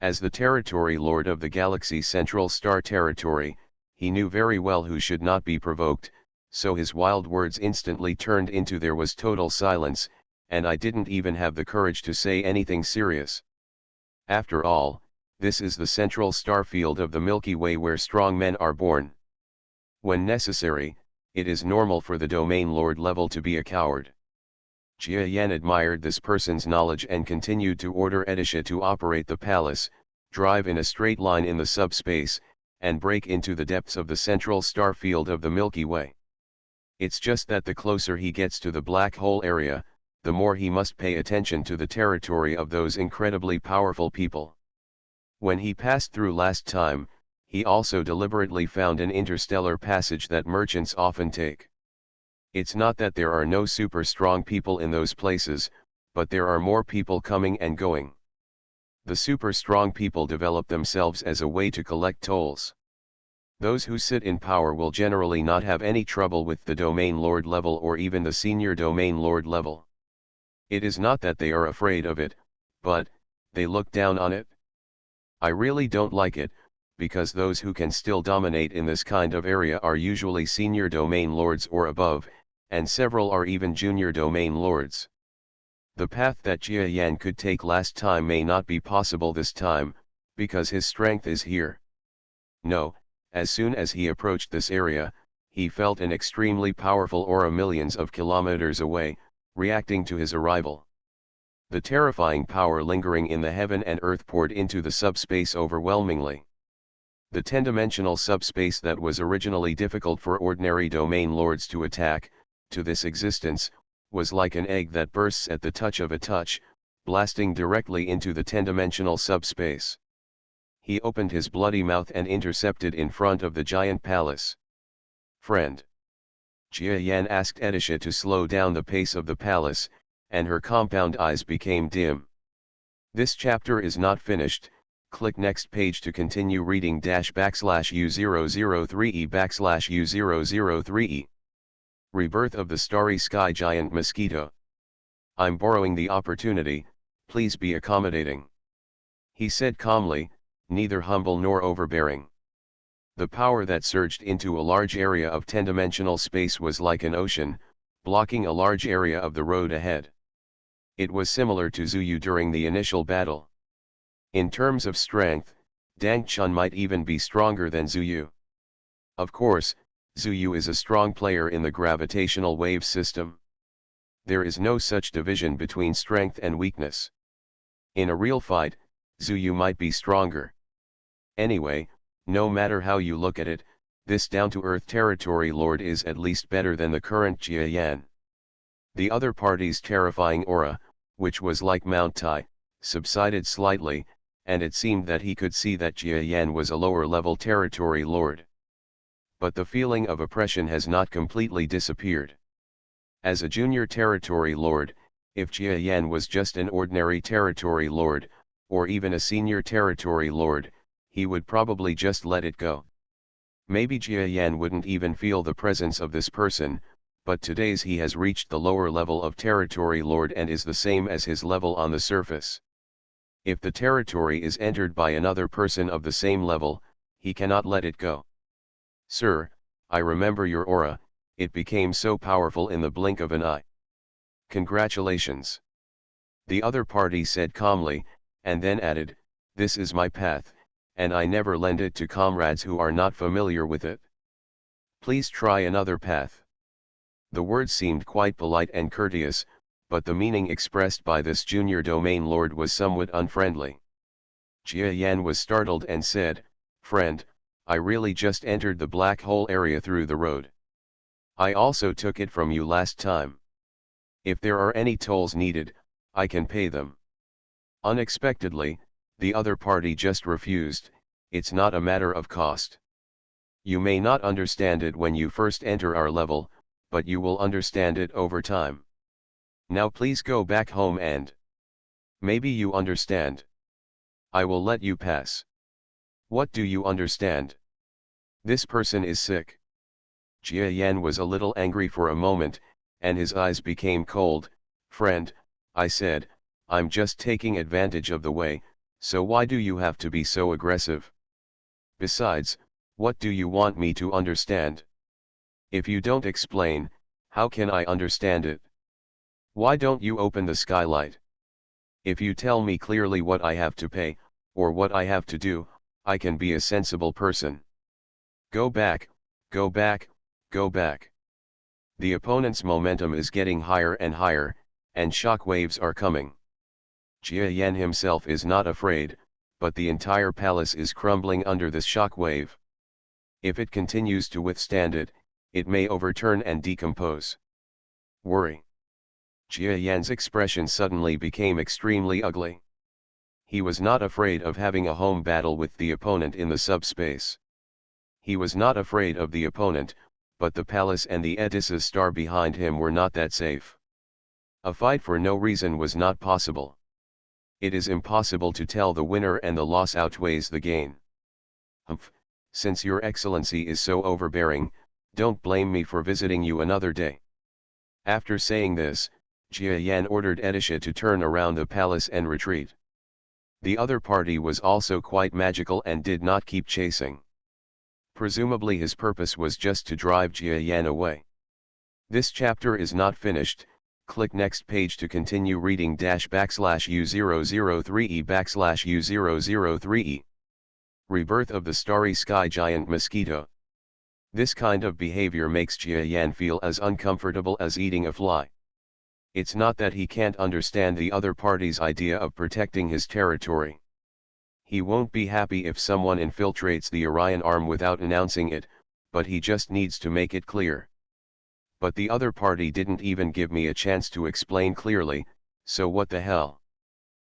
As the territory lord of the galaxy's central star territory, he knew very well who should not be provoked, so his wild words instantly turned into there was total silence, and I didn't even have the courage to say anything serious. After all, this is the central star field of the Milky Way where strong men are born. When necessary, it is normal for the domain lord level to be a coward. Jia Yan admired this person's knowledge and continued to order Edisha to operate the palace, drive in a straight line in the subspace, and break into the depths of the central star field of the Milky Way. It's just that the closer he gets to the black hole area, the more he must pay attention to the territory of those incredibly powerful people. When he passed through last time, he also deliberately found an interstellar passage that merchants often take. It's not that there are no super strong people in those places, but there are more people coming and going. The super strong people develop themselves as a way to collect tolls. Those who sit in power will generally not have any trouble with the domain lord level or even the senior domain lord level. It is not that they are afraid of it, but they look down on it. I really don't like it, because those who can still dominate in this kind of area are usually senior domain lords or above, and several are even junior domain lords. The path that Jia Yan could take last time may not be possible this time, because his strength is here. No, as soon as he approached this area, he felt an extremely powerful aura millions of kilometers away, reacting to his arrival. The terrifying power lingering in the heaven and earth poured into the subspace overwhelmingly. The 10-dimensional subspace that was originally difficult for ordinary domain lords to attack, to this existence, was like an egg that bursts at the touch of a touch, blasting directly into the 10-dimensional subspace. He opened his bloody mouth and intercepted in front of the giant palace. "Friend." Jia Yan asked Edisha to slow down the pace of the palace, and her compound eyes became dim. This chapter is not finished. Click next page to continue reading --U003E/U003E. Rebirth of the Starry Sky Giant Mosquito. "I'm borrowing the opportunity, please be accommodating," he said calmly, neither humble nor overbearing. The power that surged into a large area of 10-dimensional space was like an ocean, blocking a large area of the road ahead. It was similar to Zuyu during the initial battle. In terms of strength, Dang Chun might even be stronger than Zuyu. Of course, Zuyu is a strong player in the gravitational wave system. There is no such division between strength and weakness. In a real fight, Zuyu might be stronger. Anyway, no matter how you look at it, this down-to-earth territory lord is at least better than the current Jia Yan. The other party's terrifying aura, which was like Mount Tai, subsided slightly, and it seemed that he could see that Jia Yan was a lower-level territory lord. But the feeling of oppression has not completely disappeared. As a junior territory lord, if Jia Yan was just an ordinary territory lord, or even a senior territory lord, he would probably just let it go. Maybe Jia Yan wouldn't even feel the presence of this person, but today's he has reached the lower level of territory lord and is the same as his level on the surface. If the territory is entered by another person of the same level, he cannot let it go. "Sir, I remember your aura, it became so powerful in the blink of an eye." "Congratulations." The other party said calmly, and then added, "This is my path, and I never lend it to comrades who are not familiar with it. Please try another path." The words seemed quite polite and courteous, but the meaning expressed by this junior domain lord was somewhat unfriendly. Jia Yan was startled and said, "Friend, I really just entered the black hole area through the road. I also took it from you last time. If there are any tolls needed, I can pay them." Unexpectedly, the other party just refused. "It's not a matter of cost. You may not understand it when you first enter our level, but you will understand it over time. Now please go back home and maybe you understand. I will let you pass." "What do you understand? This person is sick." Jia Yan was a little angry for a moment, and his eyes became cold. "Friend," I said, "I'm just taking advantage of the way, so why do you have to be so aggressive? Besides, what do you want me to understand? If you don't explain, how can I understand it? Why don't you open the skylight? If you tell me clearly what I have to pay, or what I have to do, I can be a sensible person." Go back, go back, go back. The opponent's momentum is getting higher and higher, and shock waves are coming. Jia Yan himself is not afraid, but the entire palace is crumbling under this shock wave. If it continues to withstand it, it may overturn and decompose. Worry. Jia Yan's expression suddenly became extremely ugly. He was not afraid of having a home battle with the opponent in the subspace. He was not afraid of the opponent, but the palace and the Edisa star behind him were not that safe. A fight for no reason was not possible. It is impossible to tell the winner and the loss outweighs the gain. "Humph, since your excellency is so overbearing, don't blame me for visiting you another day." After saying this, Jia Yan ordered Edisha to turn around the palace and retreat. The other party was also quite magical and did not keep chasing. Presumably his purpose was just to drive Jia Yan away. This chapter is not finished. Click next page to continue reading --U003E/U003E. Rebirth of the Starry Sky Giant Mosquito. This kind of behavior makes Jia Yan feel as uncomfortable as eating a fly. It's not that he can't understand the other party's idea of protecting his territory. He won't be happy if someone infiltrates the Orion arm without announcing it, but he just needs to make it clear. But the other party didn't even give me a chance to explain clearly, so what the hell?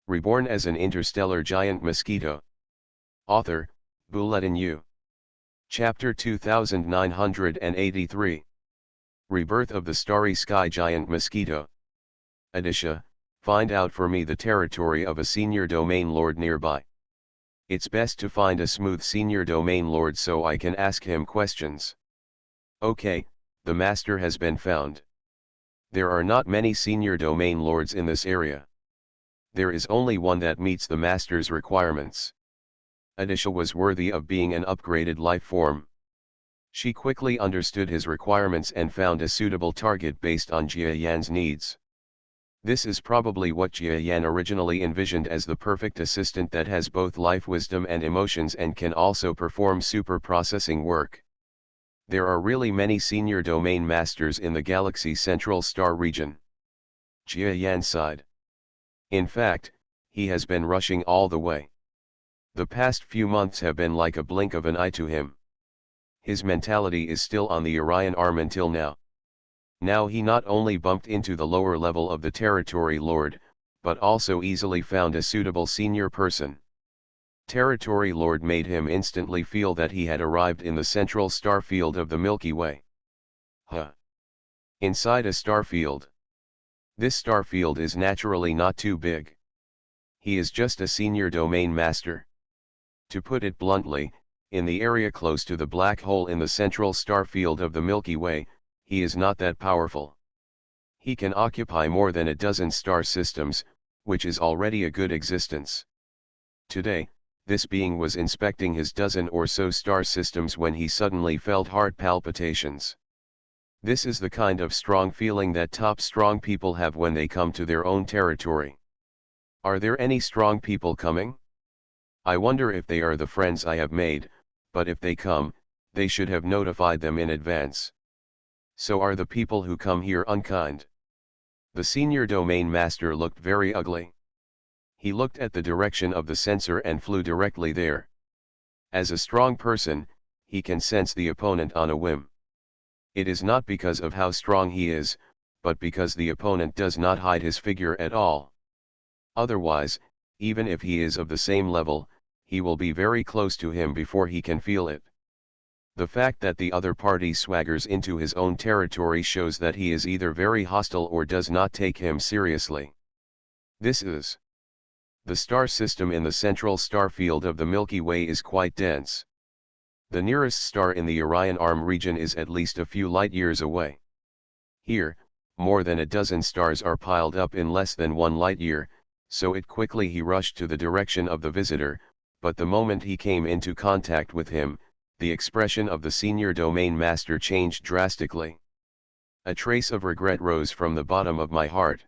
Reborn as an interstellar giant mosquito. Author, Bulletin U. Chapter 2983. Rebirth of the Starry Sky Giant Mosquito. Adisha, find out for me the territory of a senior domain lord nearby. It's best to find a smooth senior domain lord so I can ask him questions. Okay, the master has been found. There are not many senior domain lords in this area. There is only one that meets the master's requirements. Adisha was worthy of being an upgraded life form. She quickly understood his requirements and found a suitable target based on Jia Yan's needs. This is probably what Jia Yan originally envisioned as the perfect assistant that has both life wisdom and emotions and can also perform super processing work. There are really many senior domain masters in the galaxy Central Star region. Jia Yan sighed. In fact, he has been rushing all the way. The past few months have been like a blink of an eye to him. His mentality is still on the Orion arm until now. Now he not only bumped into the lower level of the Territory Lord, but also easily found a suitable senior person. Territory Lord made him instantly feel that he had arrived in the central star field of the Milky Way. Inside a star field. This star field is naturally not too big. He is just a senior domain master. To put it bluntly, in the area close to the black hole in the central star field of the Milky Way, he is not that powerful. He can occupy more than a dozen star systems, which is already a good existence. Today, this being was inspecting his dozen or so star systems when he suddenly felt heart palpitations. This is the kind of strong feeling that top strong people have when they come to their own territory. Are there any strong people coming? I wonder if they are the friends I have made, but if they come, they should have notified them in advance. So are the people who come here unkind? The senior domain master looked very ugly. He looked at the direction of the sensor and flew directly there. As a strong person, he can sense the opponent on a whim. It is not because of how strong he is, but because the opponent does not hide his figure at all. Otherwise, even if he is of the same level, he will be very close to him before he can feel it. The fact that the other party swaggers into his own territory shows that he is either very hostile or does not take him seriously. This is. The star system in the central star field of the Milky Way is quite dense. The nearest star in the Orion arm region is at least a few light years away. Here, more than a dozen stars are piled up in less than 1 light year, so he rushed to the direction of the visitor, but the moment he came into contact with him, the expression of the senior domain master changed drastically. A trace of regret rose from the bottom of my heart.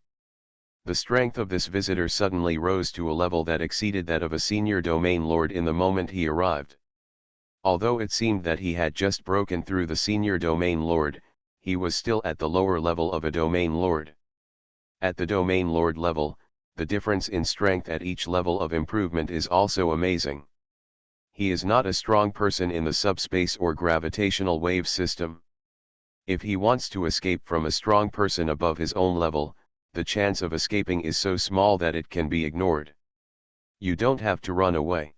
The strength of this visitor suddenly rose to a level that exceeded that of a senior domain lord in the moment he arrived. Although it seemed that he had just broken through the senior domain lord, he was still at the lower level of a domain lord. At the domain lord level, the difference in strength at each level of improvement is also amazing. He is not a strong person in the subspace or gravitational wave system. If he wants to escape from a strong person above his own level, the chance of escaping is so small that it can be ignored. You don't have to run away.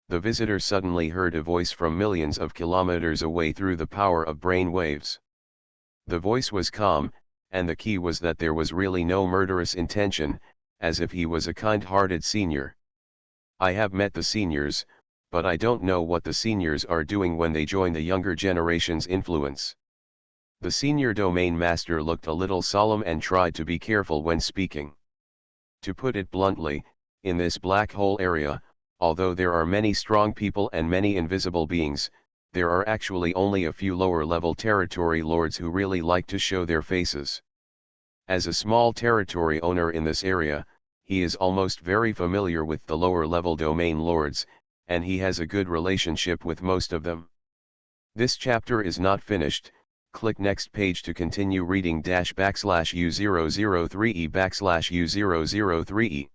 The visitor suddenly heard a voice from millions of kilometers away through the power of brain waves. The voice was calm, and the key was that there was really no murderous intention, as if he was a kind-hearted senior. I have met the seniors, but I don't know what the seniors are doing when they join the younger generation's influence. The senior domain master looked a little solemn and tried to be careful when speaking. To put it bluntly, in this black hole area, although there are many strong people and many invisible beings, there are actually only a few lower-level territory lords who really like to show their faces. As a small territory owner in this area, he is almost very familiar with the lower-level domain lords, and he has a good relationship with most of them. This chapter is not finished. Click next page to continue reading /U003E /U003E.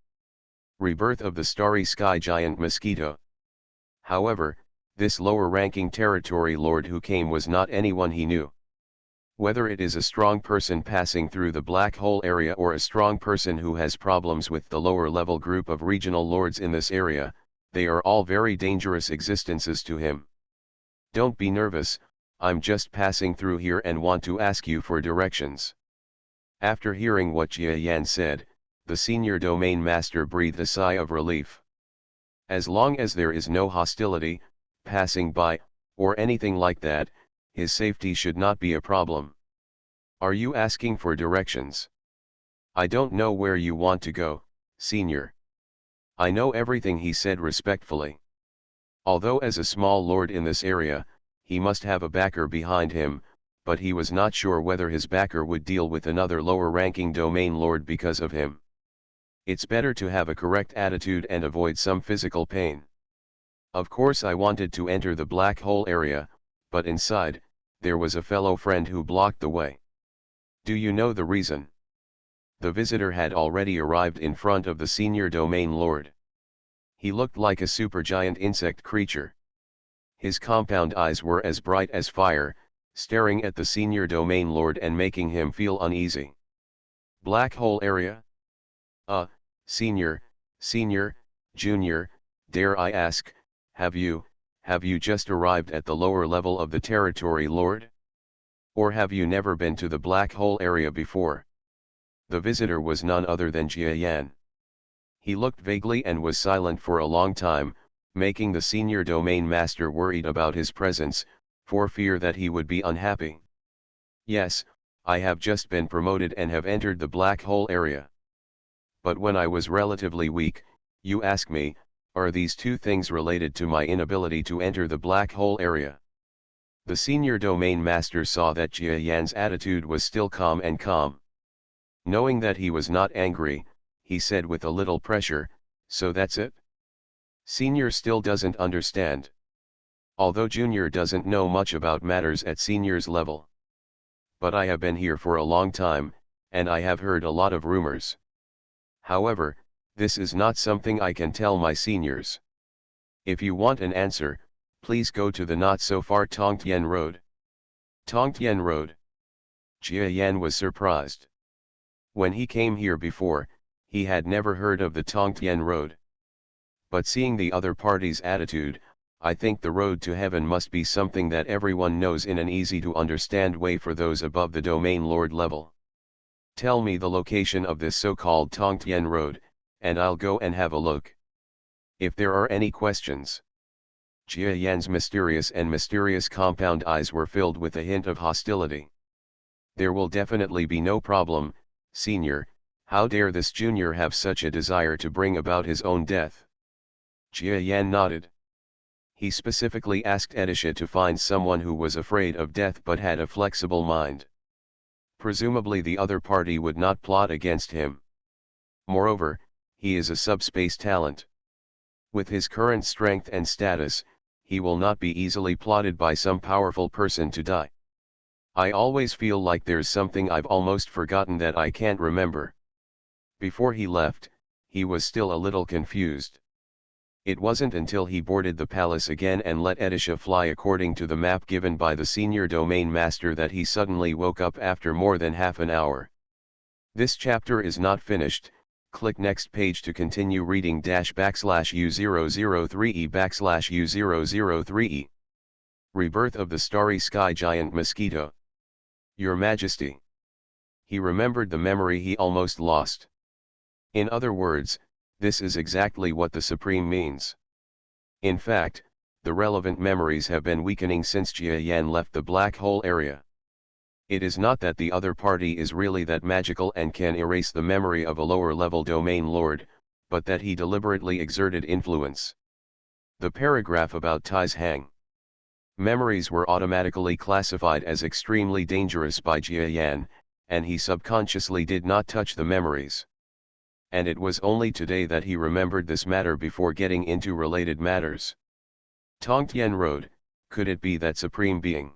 Rebirth of the starry sky giant Mosquito. However, this lower-ranking territory lord who came was not anyone he knew. Whether it is a strong person passing through the black hole area or a strong person who has problems with the lower-level group of regional lords in this area, they are all very dangerous existences to him. Don't be nervous, I'm just passing through here and want to ask you for directions. After hearing what Jia Yan said, the senior domain master breathed a sigh of relief. As long as there is no hostility, passing by, or anything like that, his safety should not be a problem. Are you asking for directions? I don't know where you want to go, senior. I know everything, he said respectfully. Although as a small lord in this area, he must have a backer behind him, but he was not sure whether his backer would deal with another lower-ranking domain lord because of him. It's better to have a correct attitude and avoid some physical pain. Of course I wanted to enter the black hole area, but inside, there was a fellow friend who blocked the way. Do you know the reason? The visitor had already arrived in front of the senior domain lord. He looked like a supergiant insect creature. His compound eyes were as bright as fire, staring at the senior domain lord and making him feel uneasy. Black hole area? Senior, junior, dare I ask, have you just arrived at the lower level of the territory, lord? Or have you never been to the black hole area before? The visitor was none other than Jia Yan. He looked vaguely and was silent for a long time, making the senior domain master worried about his presence, for fear that he would be unhappy. Yes, I have just been promoted and have entered the black hole area. But when I was relatively weak, you ask me, are these two things related to my inability to enter the black hole area? The senior domain master saw that Jia Yan's attitude was still calm and calm. Knowing that he was not angry, he said with a little pressure, so that's it? Senior still doesn't understand. Although Junior doesn't know much about matters at Senior's level. But I have been here for a long time, and I have heard a lot of rumors. However, this is not something I can tell my seniors. If you want an answer, please go to the not-so-far Tongtian Road. Tongtian Road? Jia Yan was surprised. When he came here before, he had never heard of the Tongtian Road. But seeing the other party's attitude, I think the road to heaven must be something that everyone knows in an easy-to-understand way for those above the domain lord level. Tell me the location of this so-called Tongtian Road, and I'll go and have a look. If there are any questions. Jia Yan's mysterious compound eyes were filled with a hint of hostility. There will definitely be no problem, senior. How dare this junior have such a desire to bring about his own death? Jia Yan nodded. He specifically asked Edisha to find someone who was afraid of death but had a flexible mind. Presumably the other party would not plot against him. Moreover, he is a subspace talent. With his current strength and status, he will not be easily plotted by some powerful person to die. I always feel like there's something I've almost forgotten that I can't remember. Before he left, he was still a little confused. It wasn't until he boarded the palace again and let Edisha fly according to the map given by the senior domain master that he suddenly woke up after more than half an hour. This chapter is not finished. Click next page to continue reading /U003E/U003E. Rebirth of the starry sky giant Mosquito. Your Majesty. He remembered the memory he almost lost. In other words, this is exactly what the Supreme means. In fact, the relevant memories have been weakening since Jia Yan left the black hole area. It is not that the other party is really that magical and can erase the memory of a lower-level domain lord, but that he deliberately exerted influence. The paragraph about Tai's Hang. Memories were automatically classified as extremely dangerous by Jia Yan, and he subconsciously did not touch the memories. And it was only today that he remembered this matter before getting into related matters. Tongtian Road, could it be that supreme being?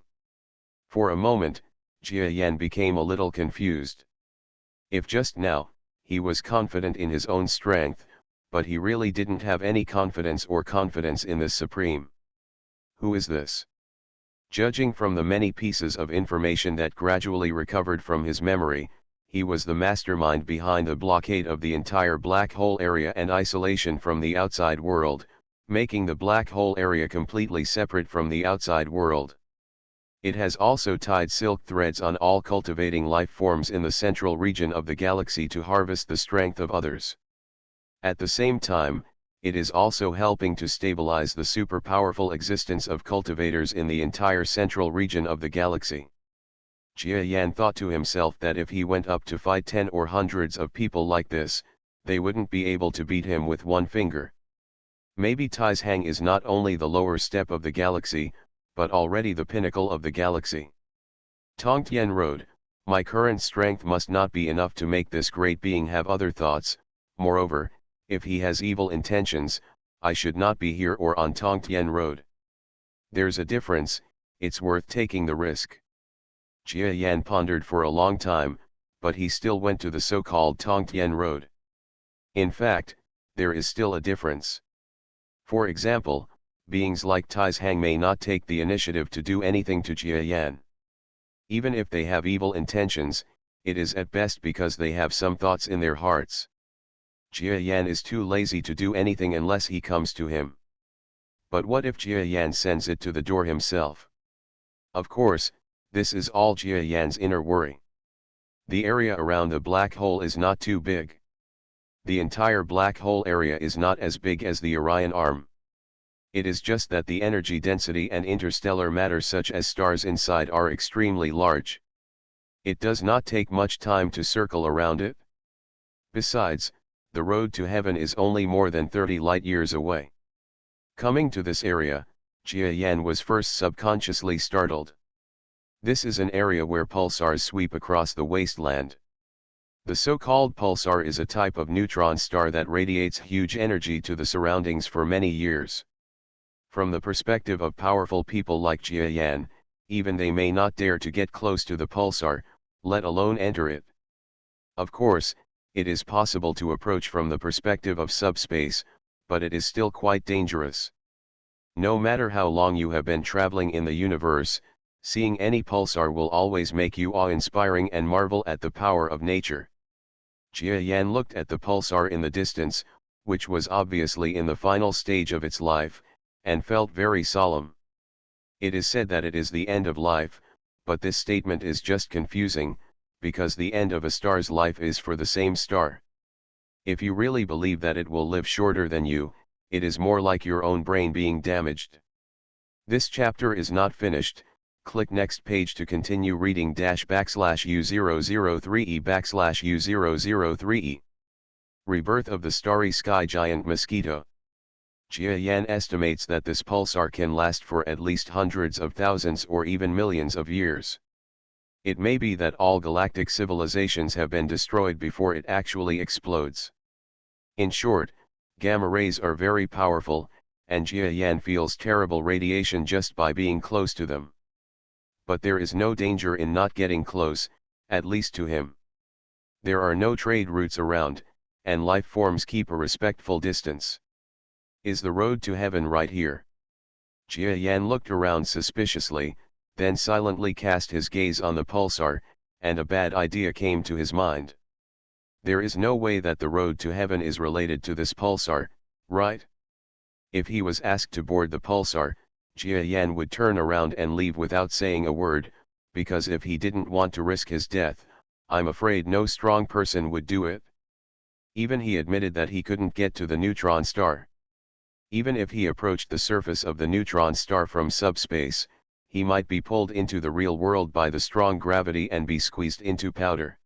For a moment, Jia Yan became a little confused. If just now, he was confident in his own strength, but he really didn't have any confidence in this supreme. Who is this? Judging from the many pieces of information that gradually recovered from his memory, he was the mastermind behind the blockade of the entire black hole area and isolation from the outside world, making the black hole area completely separate from the outside world. It has also tied silk threads on all cultivating life forms in the central region of the galaxy to harvest the strength of others. At the same time, it is also helping to stabilize the super powerful existence of cultivators in the entire central region of the galaxy. Jia Yan thought to himself that if he went up to fight 10 or hundreds of people like this, they wouldn't be able to beat him with one finger. Maybe Taizhang is not only the lower step of the galaxy, but already the pinnacle of the galaxy. Tongtian Road, my current strength must not be enough to make this great being have other thoughts. Moreover, if he has evil intentions, I should not be here or on Tongtian Road. There's a difference, it's worth taking the risk. Jia Yan pondered for a long time, but he still went to the so-called Tongtian Road. In fact, there is still a difference. For example, beings like Taizhang may not take the initiative to do anything to Jia Yan. Even if they have evil intentions, it is at best because they have some thoughts in their hearts. Jia Yan is too lazy to do anything unless he comes to him. But what if Jia Yan sends it to the door himself? Of course, this is all Jia Yan's inner worry. The area around the black hole is not too big. The entire black hole area is not as big as the Orion arm. It is just that the energy density and interstellar matter such as stars inside are extremely large. It does not take much time to circle around it. Besides, the road to heaven is only more than 30 light-years away. Coming to this area, Jia Yan was first subconsciously startled. This is an area where pulsars sweep across the wasteland. The so-called pulsar is a type of neutron star that radiates huge energy to the surroundings for many years. From the perspective of powerful people like Jia Yan, even they may not dare to get close to the pulsar, let alone enter it. Of course, it is possible to approach from the perspective of subspace, but it is still quite dangerous. No matter how long you have been traveling in the universe, seeing any pulsar will always make you awe-inspiring and marvel at the power of nature. Jia Yan looked at the pulsar in the distance, which was obviously in the final stage of its life, and felt very solemn. It is said that it is the end of life, but this statement is just confusing, because the end of a star's life is for the same star. If you really believe that it will live shorter than you, it is more like your own brain being damaged. This chapter is not finished. Click next page to continue reading /U003E/U003E. Rebirth of the starry sky giant Mosquito. Jia Yan estimates that this pulsar can last for at least hundreds of thousands or even millions of years. It may be that all galactic civilizations have been destroyed before it actually explodes. In short, gamma rays are very powerful, and Jia Yan feels terrible radiation just by being close to them. But there is no danger in not getting close, at least to him. There are no trade routes around, and life forms keep a respectful distance. Is the road to heaven right here? Jia Yan looked around suspiciously, then silently cast his gaze on the pulsar, and a bad idea came to his mind. There is no way that the road to heaven is related to this pulsar, right? If he was asked to board the pulsar, Jia Yan would turn around and leave without saying a word, because if he didn't want to risk his death, I'm afraid no strong person would do it. Even he admitted that he couldn't get to the neutron star. Even if he approached the surface of the neutron star from subspace, he might be pulled into the real world by the strong gravity and be squeezed into powder.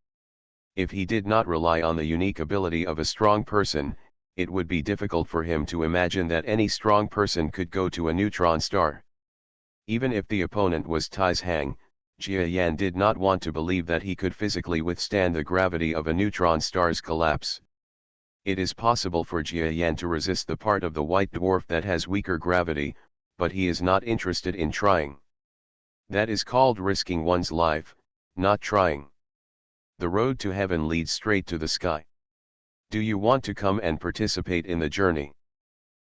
If he did not rely on the unique ability of a strong person, it would be difficult for him to imagine that any strong person could go to a neutron star. Even if the opponent was Taizhang, Jia Yan did not want to believe that he could physically withstand the gravity of a neutron star's collapse. It is possible for Jia Yan to resist the part of the white dwarf that has weaker gravity, but he is not interested in trying. That is called risking one's life, not trying. The road to heaven leads straight to the sky. Do you want to come and participate in the journey?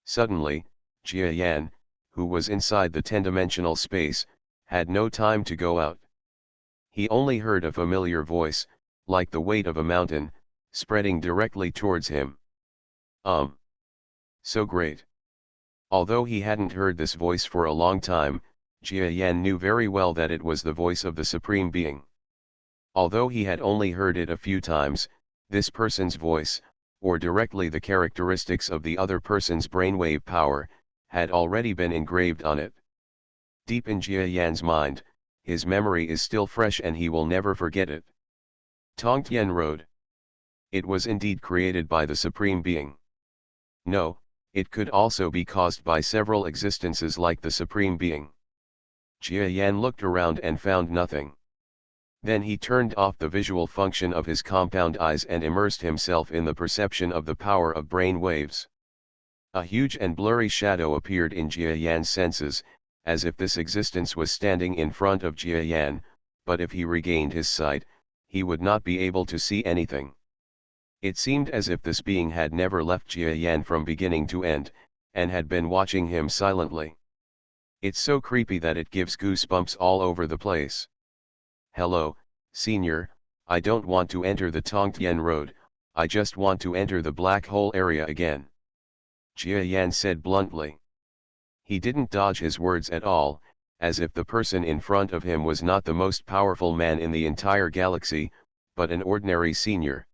Suddenly, Jia Yan, who was inside the 10-dimensional space, had no time to go out. He only heard a familiar voice, like the weight of a mountain, spreading directly towards him. So great. Although he hadn't heard this voice for a long time, Jia Yan knew very well that it was the voice of the Supreme Being. Although he had only heard it a few times, this person's voice, or directly the characteristics of the other person's brainwave power, had already been engraved on it. Deep in Jia Yan's mind, his memory is still fresh and he will never forget it. Tongtian Road. It was indeed created by the Supreme Being. No, it could also be caused by several existences like the Supreme Being. Jia Yan looked around and found nothing. Then he turned off the visual function of his compound eyes and immersed himself in the perception of the power of brain waves. A huge and blurry shadow appeared in Jia Yan's senses, as if this existence was standing in front of Jia Yan, but if he regained his sight, he would not be able to see anything. It seemed as if this being had never left Jia Yan from beginning to end, and had been watching him silently. It's so creepy that it gives goosebumps all over the place. Hello, Senior, I don't want to enter the Tongtian Road, I just want to enter the black hole area again. Jia Yan said bluntly. He didn't dodge his words at all, as if the person in front of him was not the most powerful man in the entire galaxy, but an ordinary senior.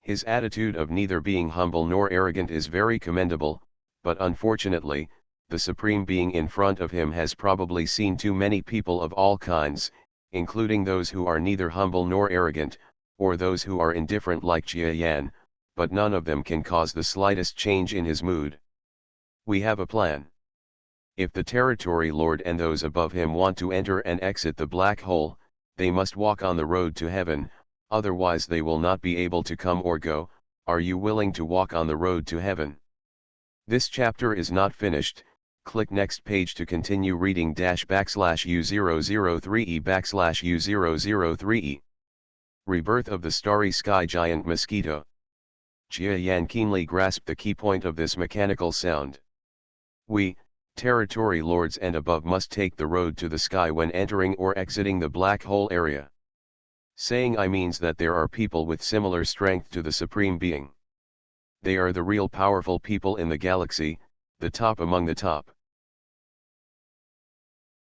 His attitude of neither being humble nor arrogant is very commendable, but unfortunately, the Supreme Being in front of him has probably seen too many people of all kinds, including those who are neither humble nor arrogant, or those who are indifferent like Jia Yan, but none of them can cause the slightest change in his mood. We have a plan. If the Territory Lord and those above him want to enter and exit the black hole, they must walk on the road to heaven, otherwise they will not be able to come or go. Are you willing to walk on the road to heaven? This chapter is not finished. Click next page to continue reading /U003E/U003E. Rebirth of the Starry Sky Giant Mosquito. Jia Yan keenly grasped the key point of this mechanical sound. We, Territory Lords and above, must take the road to the sky when entering or exiting the black hole area. Saying I means that there are people with similar strength to the Supreme Being. They are the real powerful people in the galaxy, the top among the top.